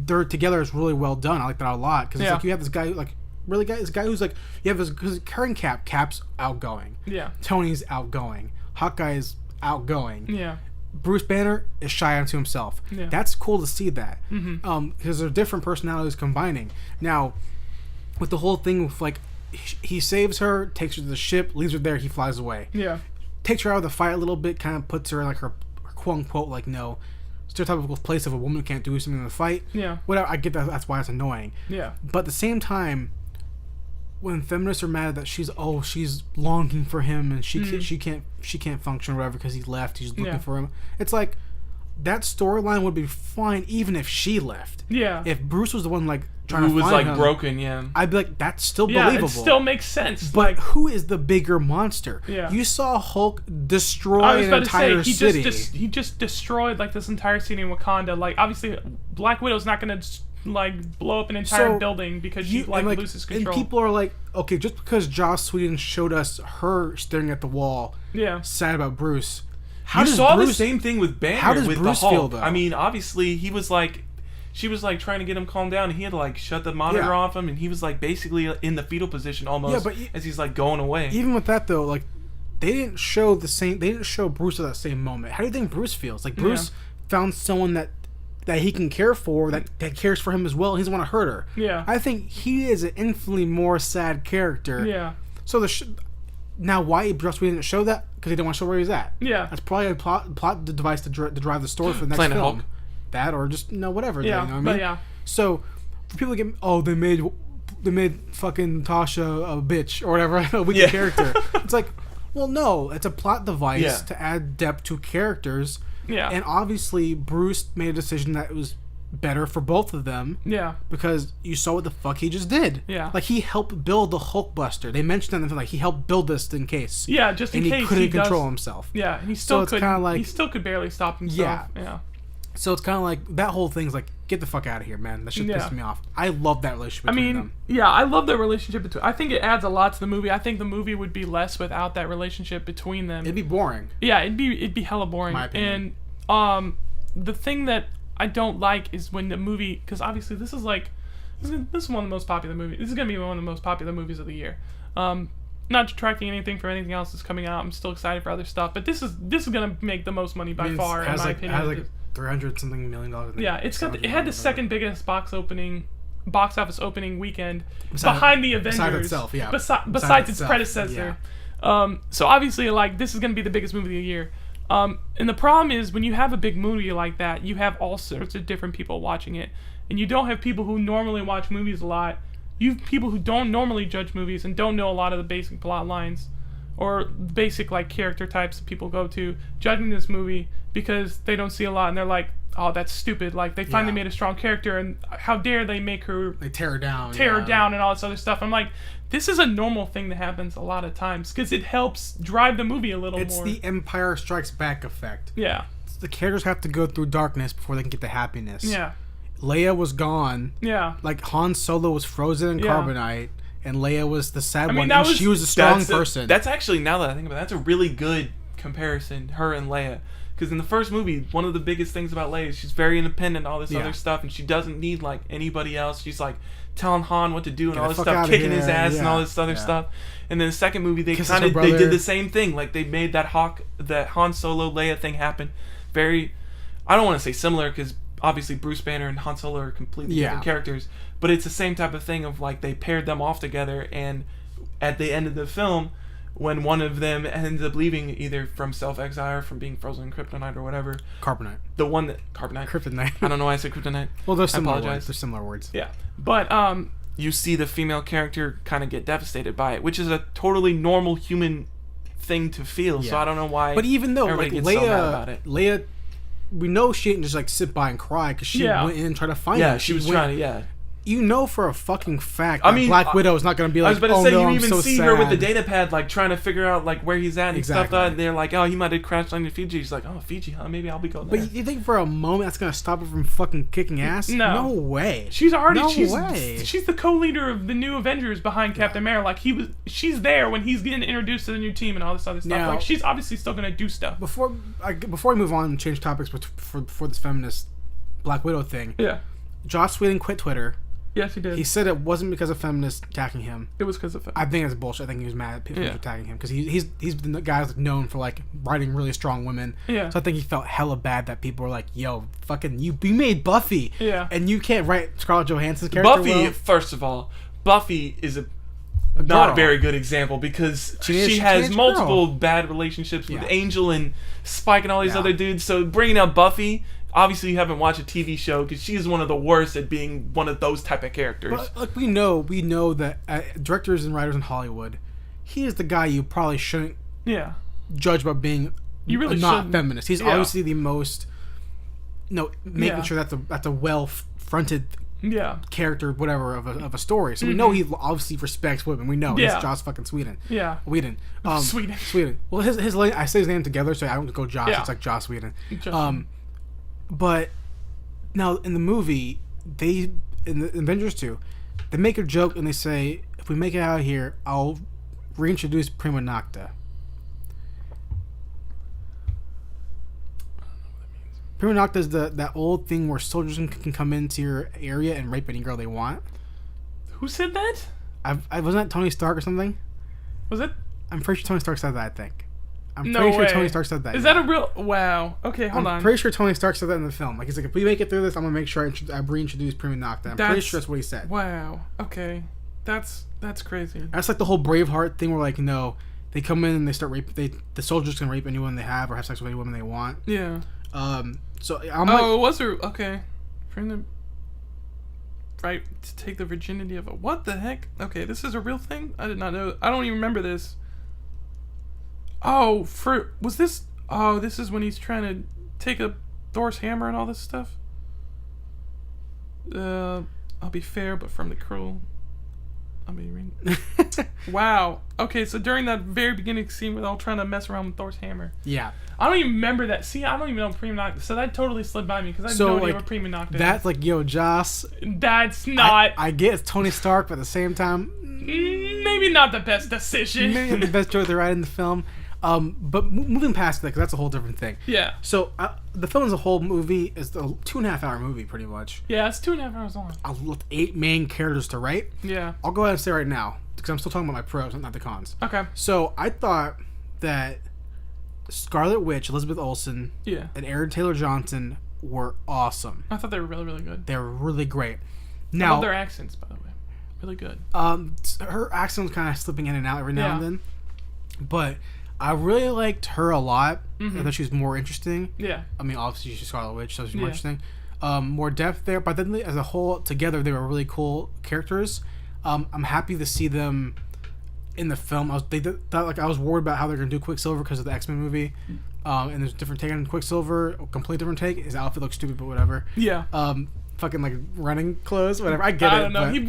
They're together is really well done. I like that a lot because it's like you have this guy like. Really, this guy who's like you have his current Cap's outgoing. Tony's outgoing. Hawkeye is outgoing. Bruce Banner is shy unto himself. That's cool to see that. Because they're different personalities combining. Now, with the whole thing with like, he saves her, takes her to the ship, leaves her there, he flies away. Takes her out of the fight a little bit, kind of puts her in like her quote unquote like stereotypical place of a woman who can't do something in the fight. Whatever. I get that. That's why it's annoying. But at the same time, when feminists are mad that she's longing for him and she can't function or whatever because he left, he's looking for him. It's like that storyline would be fine even if she left. If Bruce was the one like trying to find him, who was like broken, I'd be like, that's still believable. It still makes sense. But who is the bigger monster? You saw Hulk destroy an entire city. He just destroyed like this entire city in Wakanda. Like obviously, Black Widow's not gonna like blow up an entire building because she loses control. And people are like, okay, just because Joss Whedon showed us her staring at the wall, sad about Bruce. You saw the same thing with Banner. How does with Bruce the Hulk. feel though? I mean, obviously he was like, she was like trying to get him calmed down, and he had to like shut the monitor off him, and he was like basically in the fetal position almost as he's like going away. Even with that though, like they didn't show Bruce at that same moment. How do you think Bruce feels? Like Bruce found someone that he can care for, that cares for him as well. He doesn't want to hurt her. I think he is an infinitely more sad character. So now why Joss Whedon didn't show that? Because he didn't want to show where he's at. That's probably a plot device to drive the story for the next film. Hulk. That or just whatever. You know what I mean? So for people to get they made fucking Tasha a bitch or whatever, a weaker character. It's like, well, no, it's a plot device to add depth to characters. Yeah. And obviously, Bruce made a decision that was better for both of them. Yeah. Because you saw what the fuck he just did. Yeah. Like, he helped build the Hulkbuster. They mentioned that in the film, like, he helped build this in case. Yeah, just in case. case And he couldn't control himself. Yeah, he still so couldn't. Like, he still could barely stop himself. Yeah. So it's kind of like, that whole thing's like, get the fuck out of here, man. That shit pissed me off. I love that relationship between them. Yeah, I love that relationship between... I think it adds a lot to the movie. I think the movie would be less without that relationship between them. It'd be boring. Yeah, it'd be hella boring. My opinion. And the thing that I don't like is when the movie... Because obviously this is one of the most popular movies. This is going to be one of the most popular movies of the year. Not detracting anything from anything else that's coming out. I'm still excited for other stuff. But this is going to make the most money by far, in my opinion. It has like $300-something million. It had the second biggest box office opening weekend behind the Avengers. Besides itself, yeah. Besides its predecessor. Yeah. So obviously, like, this is going to be the biggest movie of the year. And the problem is, when you have a big movie like that, you have all sorts of different people watching it. And you don't have people who normally watch movies a lot. You have people who don't normally judge movies and don't know a lot of the basic plot lines or basic, like, character types that people go to judging this movie because they don't see a lot and they're like, oh, that's stupid. Like, they finally made a strong character and how dare they make her... They tear her down. Tear her down and all this other stuff. I'm like, this is a normal thing that happens a lot of times because it helps drive the movie a little more. It's the Empire Strikes Back effect. Yeah. The characters have to go through darkness before they can get the happiness. Yeah. Leia was gone. Yeah. Like, Han Solo was frozen in carbonite, and Leia was the sad one, and she was a strong person. That's actually, now that I think about it, that's a really good comparison, her and Leia. Because in the first movie, one of the biggest things about Leia is she's very independent, all this other stuff, and she doesn't need, like, anybody else. She's, like, telling Han what to do and all this stuff, kicking his ass and all this other stuff. And then the second movie, they they did the same thing. Like, they made that Han Solo Leia thing happen. Very, I don't want to say similar, because obviously Bruce Banner and Han Solo are completely different characters, but it's the same type of thing of, like, they paired them off together, and at the end of the film, when one of them ends up leaving either from self-exile or from being frozen in kryptonite or whatever. Carbonite. The one that... Carbonite? Kryptonite. I don't know why I said kryptonite. Well, there's similar words. There's similar words. Yeah. But, you see the female character kind of get devastated by it, which is a totally normal human thing to feel, so I don't know why... But even though, like, gets so mad about it. Leia... We know she didn't just, like, sit by and cry, because she went in and tried to find him. Yeah, she was trying to, You know for a fucking fact that Black Widow is not going to be like, I was about to say, you even see her with the data pad, like, trying to figure out, like, where he's at and stuff. And they're like, oh, he might have crashed on Fiji. She's like, oh, Fiji, huh? Maybe I'll be going there. But you think for a moment that's going to stop her from fucking kicking ass? No. No way. She's already... way. She's the co-leader of the new Avengers behind Captain America. Like, she's there when he's getting introduced to the new team and all this other stuff. Now, like, she's obviously still going to do stuff. Before we move on and change topics for this feminist Black Widow thing. Yeah. Joss Whedon quit Twitter. Yes, he did. He said it wasn't because of feminists attacking him. It was because of feminists. I think it's bullshit. I think he was mad at people attacking him because he's the guy that's known for, like, writing really strong women. Yeah. So I think he felt hella bad that people were like, "Yo, fucking you made Buffy." Yeah. And you can't write Scarlett Johansson's character Buffy, well. first of all, Buffy is not a very good example because she has multiple bad relationships with Angel and Spike and all these other dudes. So bringing up Buffy, obviously you haven't watched a TV show because she's one of the worst at being one of those type of characters. But, like, we know that directors and writers in Hollywood, he is the guy you probably shouldn't judge by being not feminist. He's obviously the most making sure that's a well-fronted character, whatever, of a story. So we know he obviously respects women. We know he's Joss fucking Whedon. Yeah, Whedon. Sweden. Well, his I say his name together, so I don't go Josh. It's like Joss Whedon. But now in the movie, in the Avengers 2, they make a joke and they say, if we make it out of here, I'll reintroduce Prima Nocta. Prima Nocta is that old thing where soldiers can come into your area and rape any girl they want. Who said that? Wasn't that Tony Stark or something? Was it? I'm pretty sure Tony Stark said that, I think. I'm No pretty sure way. Tony Stark said that. Is that a real... Wow. Okay, hold on. I'm pretty sure Tony Stark said that in the film. Like, he's like, if we make it through this, I'm going to make sure I reintroduce Prima Nocta. I'm pretty sure that's what he said. Wow. Okay. That's crazy. That's like the whole Braveheart thing where, like, they come in and they start rape. The soldiers can rape anyone they have or have sex with any woman they want. Yeah. So it was her... Okay. right to take the virginity of a what the heck? Okay, this is a real thing. I did not know. I don't even remember this. Oh, this is when he's trying to take a Thor's hammer and all this stuff. I'll be fair, but from the cruel. Wow. Okay, so during that very beginning scene where they're all trying to mess around with Thor's hammer. Yeah. I don't even remember that. See, I don't even know prima nocta. So that totally slid by me because I had no idea what prima nocta is. That's like, yo, Joss. That's not. I get it's Tony Stark, but at the same time, maybe not the best decision. Maybe the best joke they write in the film. But moving past that, because that's a whole different thing. Yeah. So the film as a whole movie is a 2.5-hour movie, pretty much. Yeah, it's 2.5 hours long. With 8 main characters to write. Yeah. I'll go ahead and say right now, because I'm still talking about my pros, not the cons. Okay. So I thought that Scarlet Witch, Elizabeth Olsen, and Aaron Taylor Johnson were awesome. I thought they were really, really good. They were really great. Now, I love their accents, by the way. Really good. Her accent was kind of slipping in and out every now and then, but I really liked her a lot. I thought she was more interesting. Yeah. I mean, obviously she's Scarlet Witch, so she's more interesting. More depth there, but then as a whole, together, they were really cool characters. I'm happy to see them in the film. I was worried about how they're gonna do Quicksilver because of the X-Men movie. And there's a different take on Quicksilver, a complete different take. His outfit looks stupid, but whatever. Yeah. Fucking like running clothes, whatever. I get it. I don't know. He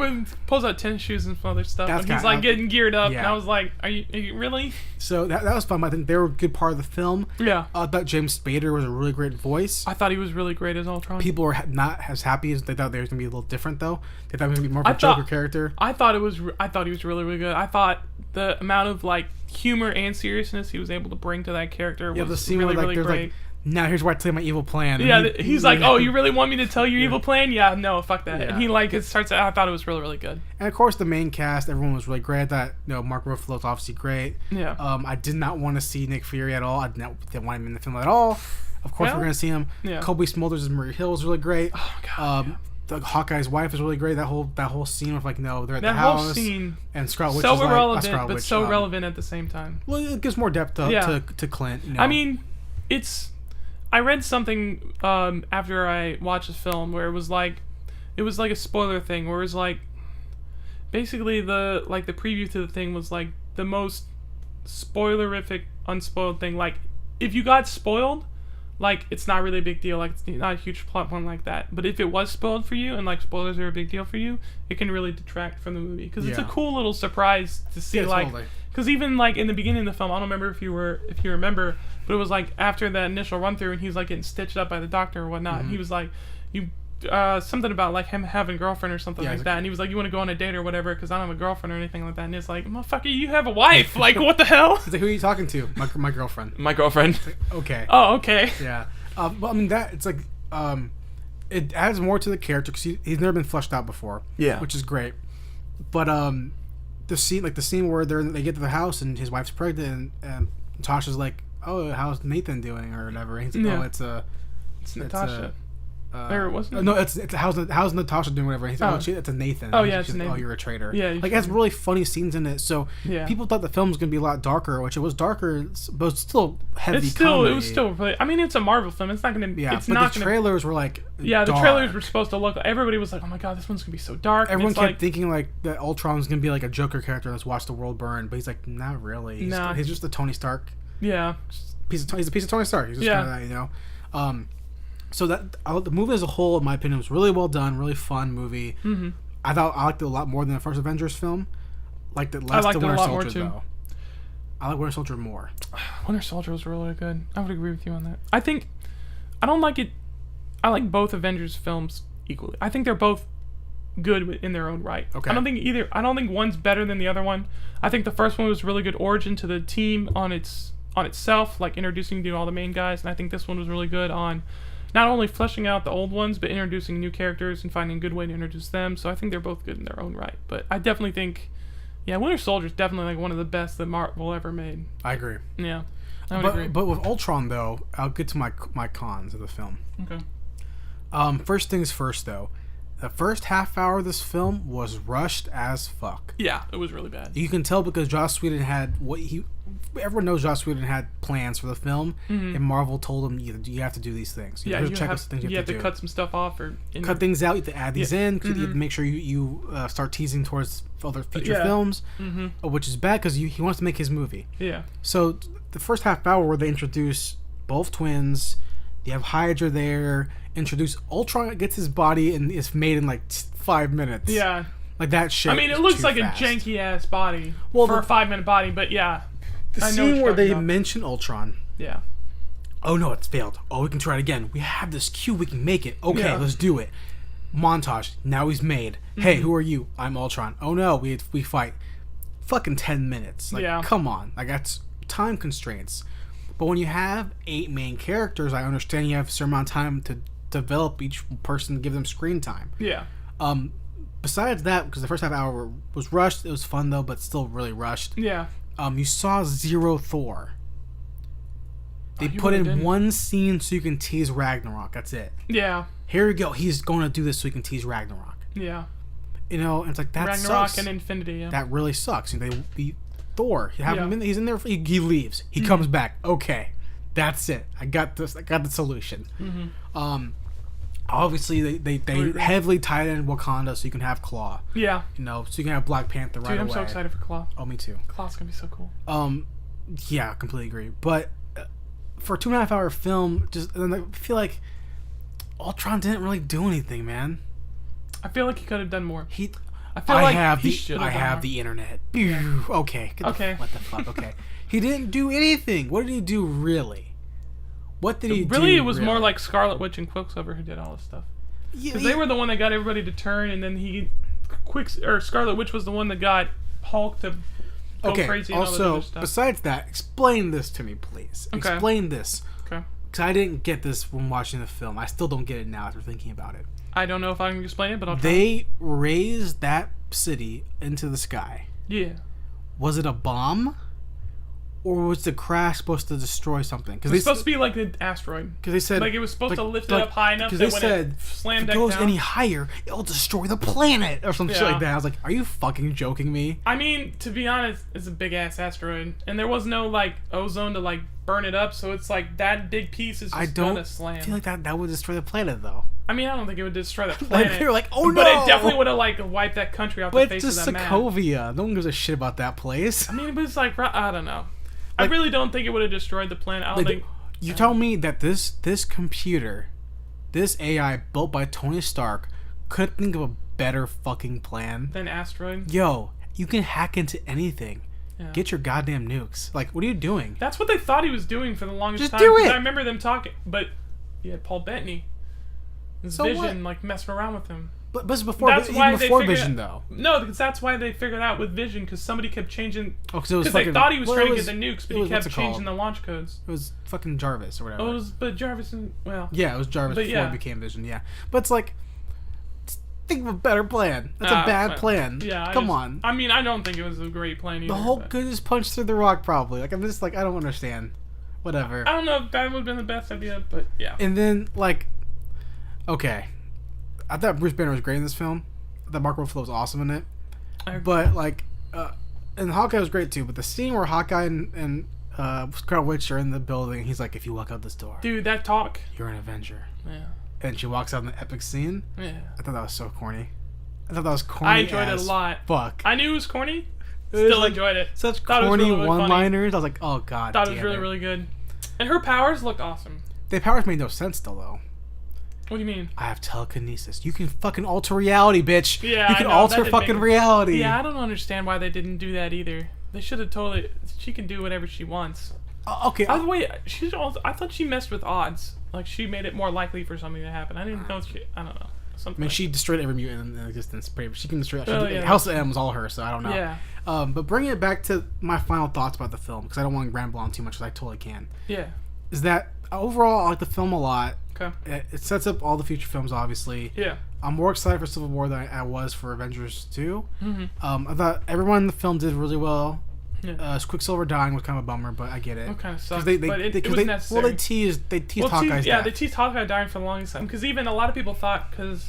pulls out tennis shoes and some other stuff. And he's like getting geared up, and I was like, "Are you really?" So that was fun. I think they were a good part of the film. Yeah. I thought James Spader was a really great voice. I thought he was really great as Ultron. People were not as happy as they thought they was gonna be a little different though. They thought he was gonna be more of a Joker character. I thought he was really, really good. I thought the amount of like humor and seriousness he was able to bring to that character was the scene really, where, really great. Like, now here's where I tell you my evil plan. Yeah, he's like, "Oh, you really want me to tell your evil plan? Yeah, no, fuck that." Yeah. And he it starts. I thought it was really, really good. And of course, the main cast, everyone was really great. That Mark Ruffalo's obviously great. Yeah. I did not want to see Nick Fury at all. I didn't want him in the film at all. Of course, we're gonna see him. Yeah. Kobe Smulders as Marie Hill was really great. Oh god. The Hawkeye's wife is really great. That whole scene of they're at the house. That whole scene. And Scarlet Witch so is irrelevant, but so relevant at the same time. Well, it gives more depth to Clint. I mean, I read something after I watched the film where it was like a spoiler thing where it was like basically the preview to the thing was like the most spoilerific unspoiled thing. Like if you got spoiled, like it's not really a big deal. Like it's not a huge plot point like that. But if it was spoiled for you and like spoilers are a big deal for you, it can really detract from the movie because it's a cool little surprise to see because even like in the beginning of the film, I don't remember if you remember. But it was like after that initial run through, and he was like getting stitched up by the doctor or whatnot. And he was like, something about like him having a girlfriend or something like that. And he was like, "You want to go on a date or whatever?" Because I don't have a girlfriend or anything like that. And it's like, "Motherfucker, you have a wife! Like, what the hell?" He's like, "Who are you talking to?" My girlfriend. My girlfriend. Like, okay. Oh, okay. Yeah. Well, I mean that it's like, it adds more to the character because he's never been fleshed out before. Yeah. Which is great. But the scene where they get to the house and his wife's pregnant and Tasha's like, "Oh, how's Nathan doing?" or whatever. And he's like, "Oh, it's Natasha." How's Natasha doing? Whatever. He's like, it's a Nathan. Oh yeah, it's Nathan. Oh, you're a traitor. Yeah. Like it has really funny scenes in it. So people thought the film was gonna be a lot darker, which it was darker, but it's still heavy. Comedy. It was still. Really, I mean, it's a Marvel film. It's not gonna. Yeah. It's not. The trailers were like. Yeah, the trailers were supposed to look. Everybody was like, "Oh my god, this one's gonna be so dark." Everyone kept thinking like that Ultron's gonna be like a Joker character that's watched the world burn, but he's like, not really. He's just a Tony Stark. Yeah. He's a piece of Tony Stark. He's just kind of that, So that the movie as a whole, in my opinion, was really well done, really fun movie. Mm-hmm. I liked it a lot more than the first Avengers film. Liked it less than Winter Soldier though. I like Winter Soldier more. Winter Soldier was really good. I would agree with you on that. I don't like it. I like both Avengers films equally. I think they're both good in their own right. Okay. I don't think one's better than the other one. I think the first one was really good origin to the team on itself, like introducing to all the main guys, and I think this one was really good on not only fleshing out the old ones, but introducing new characters and finding a good way to introduce them. So I think they're both good in their own right. But I definitely think, Winter Soldier is definitely like one of the best that Marvel ever made. I agree. Yeah, I would agree. But with Ultron, though, I'll get to my cons of the film. Okay. First things first, though. the first half hour of this film was rushed as fuck. Yeah, it was really bad. You can tell because Joss Whedon had everyone knows Joss Whedon had plans for the film, and Marvel told him you have to do these things. Yeah, you have to cut some stuff off or cut things out. You have to add these in. You have to make sure you start teasing towards other future films, which is bad because he wants to make his movie. Yeah. So the first half hour where they introduce both twins, they have Hydra there. Introduce Ultron gets his body and is made in like 5 minutes. Yeah. Like that shit. I mean, it looks like fast. a janky ass body for a 5-minute body, but yeah. The scene where they mention Ultron. Yeah. Oh no, it's failed. Oh, we can try it again. We have this cue. We can make it. Okay, let's do it. Montage. Now he's made. Hey, who are you? I'm Ultron. Oh no, we fight. Fucking 10 minutes. Like, come on. Like, that's time constraints. But when you have 8 main characters, I understand you have a certain amount of time to develop each person, give them screen time. Yeah. Besides that, because the first half hour was rushed, it was fun though, but still really rushed. Yeah. You saw zero Thor. They put in one scene so you can tease Ragnarok. That's it. Yeah. Here we go. He's going to do this so he can tease Ragnarok. Yeah. You know, it's like that Ragnarok sucks. and Infinity. Yeah. That really sucks. They Thor. You have him in, he's in there. He leaves. He comes back. Okay, that's it. I got this. I got the solution. Obviously they heavily tied in Wakanda so you can have Claw. Yeah. You know, so you can have Black Panther right away. Dude, I'm so excited for Claw. Oh, me too. Claw's gonna be so cool. Yeah, completely agree. But for a 2.5 hour film, I feel like Ultron didn't really do anything, man. I feel like he could have done more. I have the internet. Okay. Okay. What the fuck? Okay. He didn't do anything. What did he do really? What did he do? Really, it was more like Scarlet Witch and Quicksilver who did all this stuff. Because they were the one that got everybody to turn, and then Scarlet Witch was the one that got Hulk to go crazy. And all that other stuff. Besides that, explain this to me, please. Okay. Explain this. Okay. Because I didn't get this when watching the film. I still don't get it now after thinking about it. I don't know if I can explain it, but I'll try. They raised that city into the sky. Yeah. Was it a bomb? Or was the crash supposed to destroy something? It was supposed to be like an asteroid. Because they said... Like, it was supposed to lift it up high enough that when it slammed if it goes any higher, it'll destroy the planet! Or some shit like that. I was like, are you fucking joking me? I mean, to be honest, it's a big-ass asteroid. And there was no, like, ozone to, like, burn it up. So it's like, that big piece is just gonna slam. I feel like that would destroy the planet, though. I mean, I don't think it would destroy the planet. They're like, oh no! But it definitely would have, like, wiped that country off the face of that map. But it's just Sokovia. No one gives a shit about that place. I mean, but it's like, I don't know. I really don't think it would have destroyed the planet. I don't think... You tell me that this computer, this AI built by Tony Stark, couldn't think of a better fucking plan than asteroid? Yo, you can hack into anything. Yeah. Get your goddamn nukes. Like, what are you doing? That's what they thought he was doing for the longest time. Just do it! I remember them talking, but you had Paul Bettany. His Vision, like, messing around with him. But before Vision, though. No, because that's why they figured out with Vision, because somebody kept changing... Oh, because they thought he was trying to get the nukes, but he kept changing the launch codes. It was fucking Jarvis or whatever. But Jarvis and... Well... Yeah, it was Jarvis before it became Vision, yeah. But it's like... Think of a better plan. That's a bad plan. Yeah, Come on. I mean, I don't think it was a great plan either. The Hulk could just punch through the rock, probably. Like, I'm just like, I don't understand. Whatever. I don't know if that would have been the best idea, but yeah. And then, like... Okay. I thought Bruce Banner was great in this film. I thought Mark Ruffalo was awesome in it. But, like... and Hawkeye was great, too. But the scene where Hawkeye and Scarlet Witch are in the building, he's like, if you walk out this door... Dude, that talk... You're an Avenger. Yeah. And she walks out in the epic scene. Yeah. I thought that was so corny. I thought that was corny. I enjoyed it a lot. Fuck. I knew it was corny. Still enjoyed it. Such corny one-liners. I was like, oh god. Thought it was really, really good. And her powers looked awesome. The powers made no sense though. What do you mean? I have telekinesis. You can fucking alter reality, bitch. Yeah, you can alter fucking reality. Yeah, I don't understand why they didn't do that either. They should have totally. She can do whatever she wants. Okay. By the way, I thought she messed with odds. Like, she made it more likely for something to happen. I didn't know I don't know. Something she destroyed every mutant in existence. She can destroy that. House of M was all her, so I don't know. Yeah. But bringing it back to my final thoughts about the film, because I don't want to ramble on too much, because I totally can. Yeah. Is that overall, I like the film a lot. Okay. It sets up all the future films, obviously. Yeah. I'm more excited for Civil War than I was for Avengers 2. Mm-hmm. I thought everyone in the film did really well. Yeah. Quicksilver dying was kind of a bummer, but I get it. It kind of sucks, but it was necessary. Well, they teased Hawkeye's death. They teased Hawkeye dying for the longest time, because even a lot of people thought, because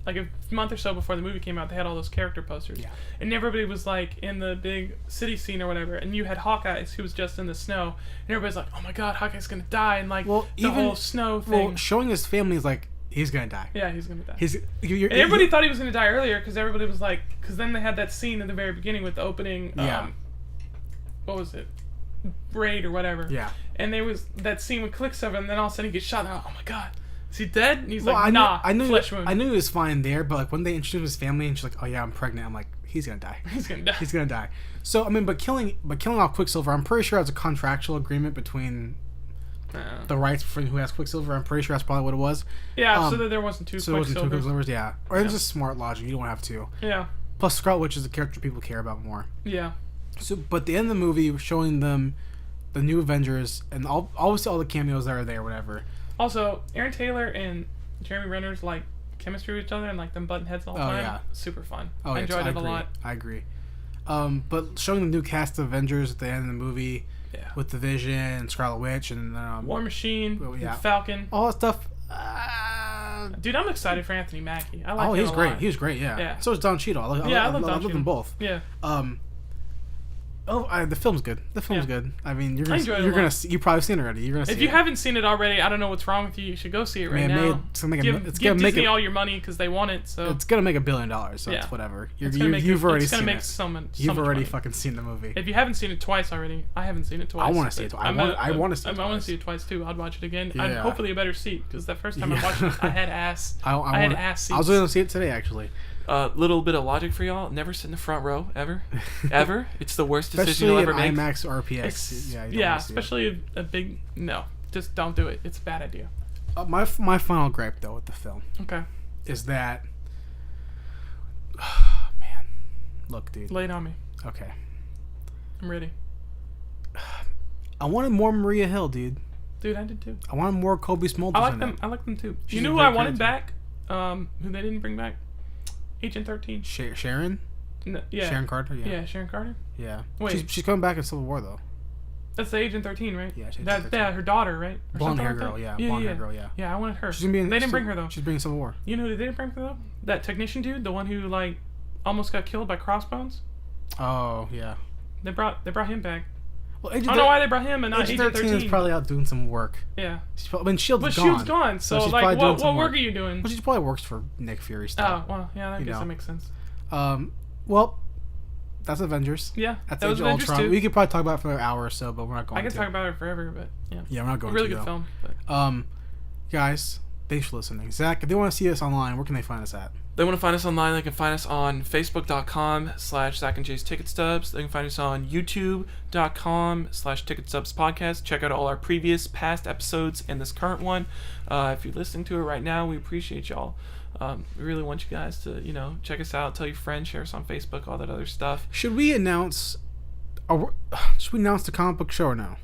like a month or so before the movie came out, they had all those character posters. Yeah. And everybody was like in the big city scene or whatever, and you had Hawkeye who was just in the snow, and everybody's like, oh my god, Hawkeye's gonna die, and like the whole snow thing. Well, showing his family is like, he's gonna die. Yeah, he's gonna die. And everybody thought he was gonna die earlier because everybody was like, because then they had that scene in the very beginning with the opening. What was it? Raid or whatever. Yeah. And there was that scene with Quicksilver, and then all of a sudden he gets shot. And I'm like, oh my god, is he dead? And he's I knew flesh wound. I knew he was fine there, but like when they introduced his family and she's like, oh yeah, I'm pregnant. I'm like, he's gonna die. He's gonna die. He's gonna die. So I mean, but killing off Quicksilver, I'm pretty sure that's a contractual agreement between the rights for who has Quicksilver. I'm pretty sure that's probably what it was. Yeah, so that there wasn't two Quicksilvers. Yeah, or it's just smart logic. You don't have two. Yeah. Plus, Scarlet Witch is a character people care about more. Yeah. So, but the end of the movie showing them the new Avengers and obviously all the cameos that are there, whatever. Also, Aaron Taylor and Jeremy Renner's like chemistry with each other and like them butting heads all the time. Yeah. Super fun. I enjoyed it a lot. I agree. But showing the new cast of Avengers at the end of the movie, with the Vision and Scarlet Witch and War Machine, Falcon, all that stuff. Dude, I'm excited for Anthony Mackie. I like him he's a great. lot. He was great. Yeah. So is Don Cheadle. I love them both. Yeah. The film's good. The film's good. I mean, you've probably seen it already. You're gonna see if you haven't seen it already, I don't know what's wrong with you. You should go see it right now. Give Disney all your money because they want it. So it's gonna make $1 billion. So it's whatever. You've already seen it. You've already fucking seen the movie. If you haven't seen it twice already, I haven't seen it twice. I want to see it twice. I want to see it twice. I want to see it twice too. I'd watch it again. Yeah. Hopefully a better seat because the first time I watched it, I had ass. I had ass seats. I was going to see it today actually. Little bit of logic for y'all. Never sit in the front row ever. Ever. It's the worst decision you'll ever make. IMAX or RPX. Especially a big no. Just don't do it. It's a bad idea. My final gripe though with the film. Okay. Is that man. Look, dude. Lay it on me. Okay. I'm ready. I wanted more Maria Hill, dude. Dude, I did too. I wanted more Kobe Smulders. I like them too. You know who I wanted back? Who they didn't bring back? Agent 13. Sharon? No, yeah. Sharon Carter? Yeah. Yeah, Sharon Carter? Yeah. Wait. She's coming back in Civil War, though. That's the Agent 13, right? Yeah, Yeah, her daughter, right? Blonde hair girl, yeah. Blonde hair girl, yeah. Yeah, I wanted her. She's gonna be in, they didn't bring her, though. She's bringing Civil War. You know who they didn't bring her, though? That technician dude, the one who, like, almost got killed by crossbones? Oh, yeah. They brought him back. Well, I don't know why they brought him and not Agent 13. is probably out doing some work. Yeah. Shield's gone. So like, what work are you doing? Well, she probably works for Nick Fury stuff. Oh, well, yeah, I guess that makes sense. Well, that's Avengers. Yeah, that's Age of Ultron. We could probably talk about it for an hour or so, but we're not going to. I could talk about it forever, but yeah. Yeah, we're not going to. Really good film. But. Guys, thanks for listening. Zach, if they want to see us online, where can they find us at? They want to find us online. They can find us on Facebook.com/Zach and Jay's Ticket Stubs. They can find us on YouTube.com/Ticket Stubs Podcast. Check out all our past episodes and this current one. If you're listening to it right now, we appreciate y'all. We really want you guys to, check us out, tell your friends, share us on Facebook, all that other stuff. Should we announce the comic book show or no?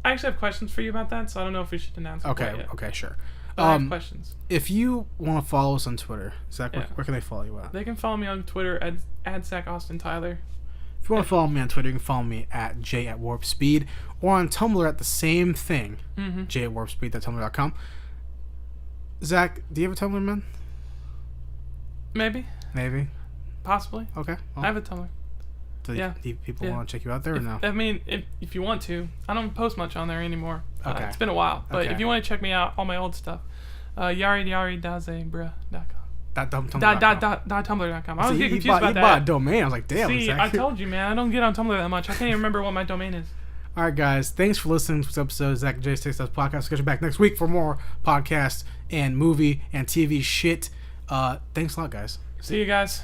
I actually have questions for you about that, so I don't know if we should announce it. Okay, sure. I have questions. If you want to follow us on Twitter, Zach, where can they follow you at? They can follow me on Twitter at Zach Austin Tyler. If you want to follow me on Twitter, you can follow me at J@WarpSpeed, or on Tumblr at the same thing, J@WarpSpeed.tumblr.com. Zach, do you have a Tumblr, man? Maybe. Possibly. Okay. Well, I have a Tumblr. Do people want to check you out there or no? I mean, if you want to. I don't post much on there anymore. Okay. It's been a while. But if you want to check me out, all my old stuff, yari.zebra.com. .tumblr.com. I was getting confused about that. You bought a domain. I was like, damn. See, Zach. I told you, man. I don't get on Tumblr that much. I can't even remember what my domain is. All right, guys. Thanks for listening to this episode of Zach and Jay's Ticket Stubs Podcast. We'll get you back next week for more podcasts and movie and TV shit. Thanks a lot, guys. See you guys.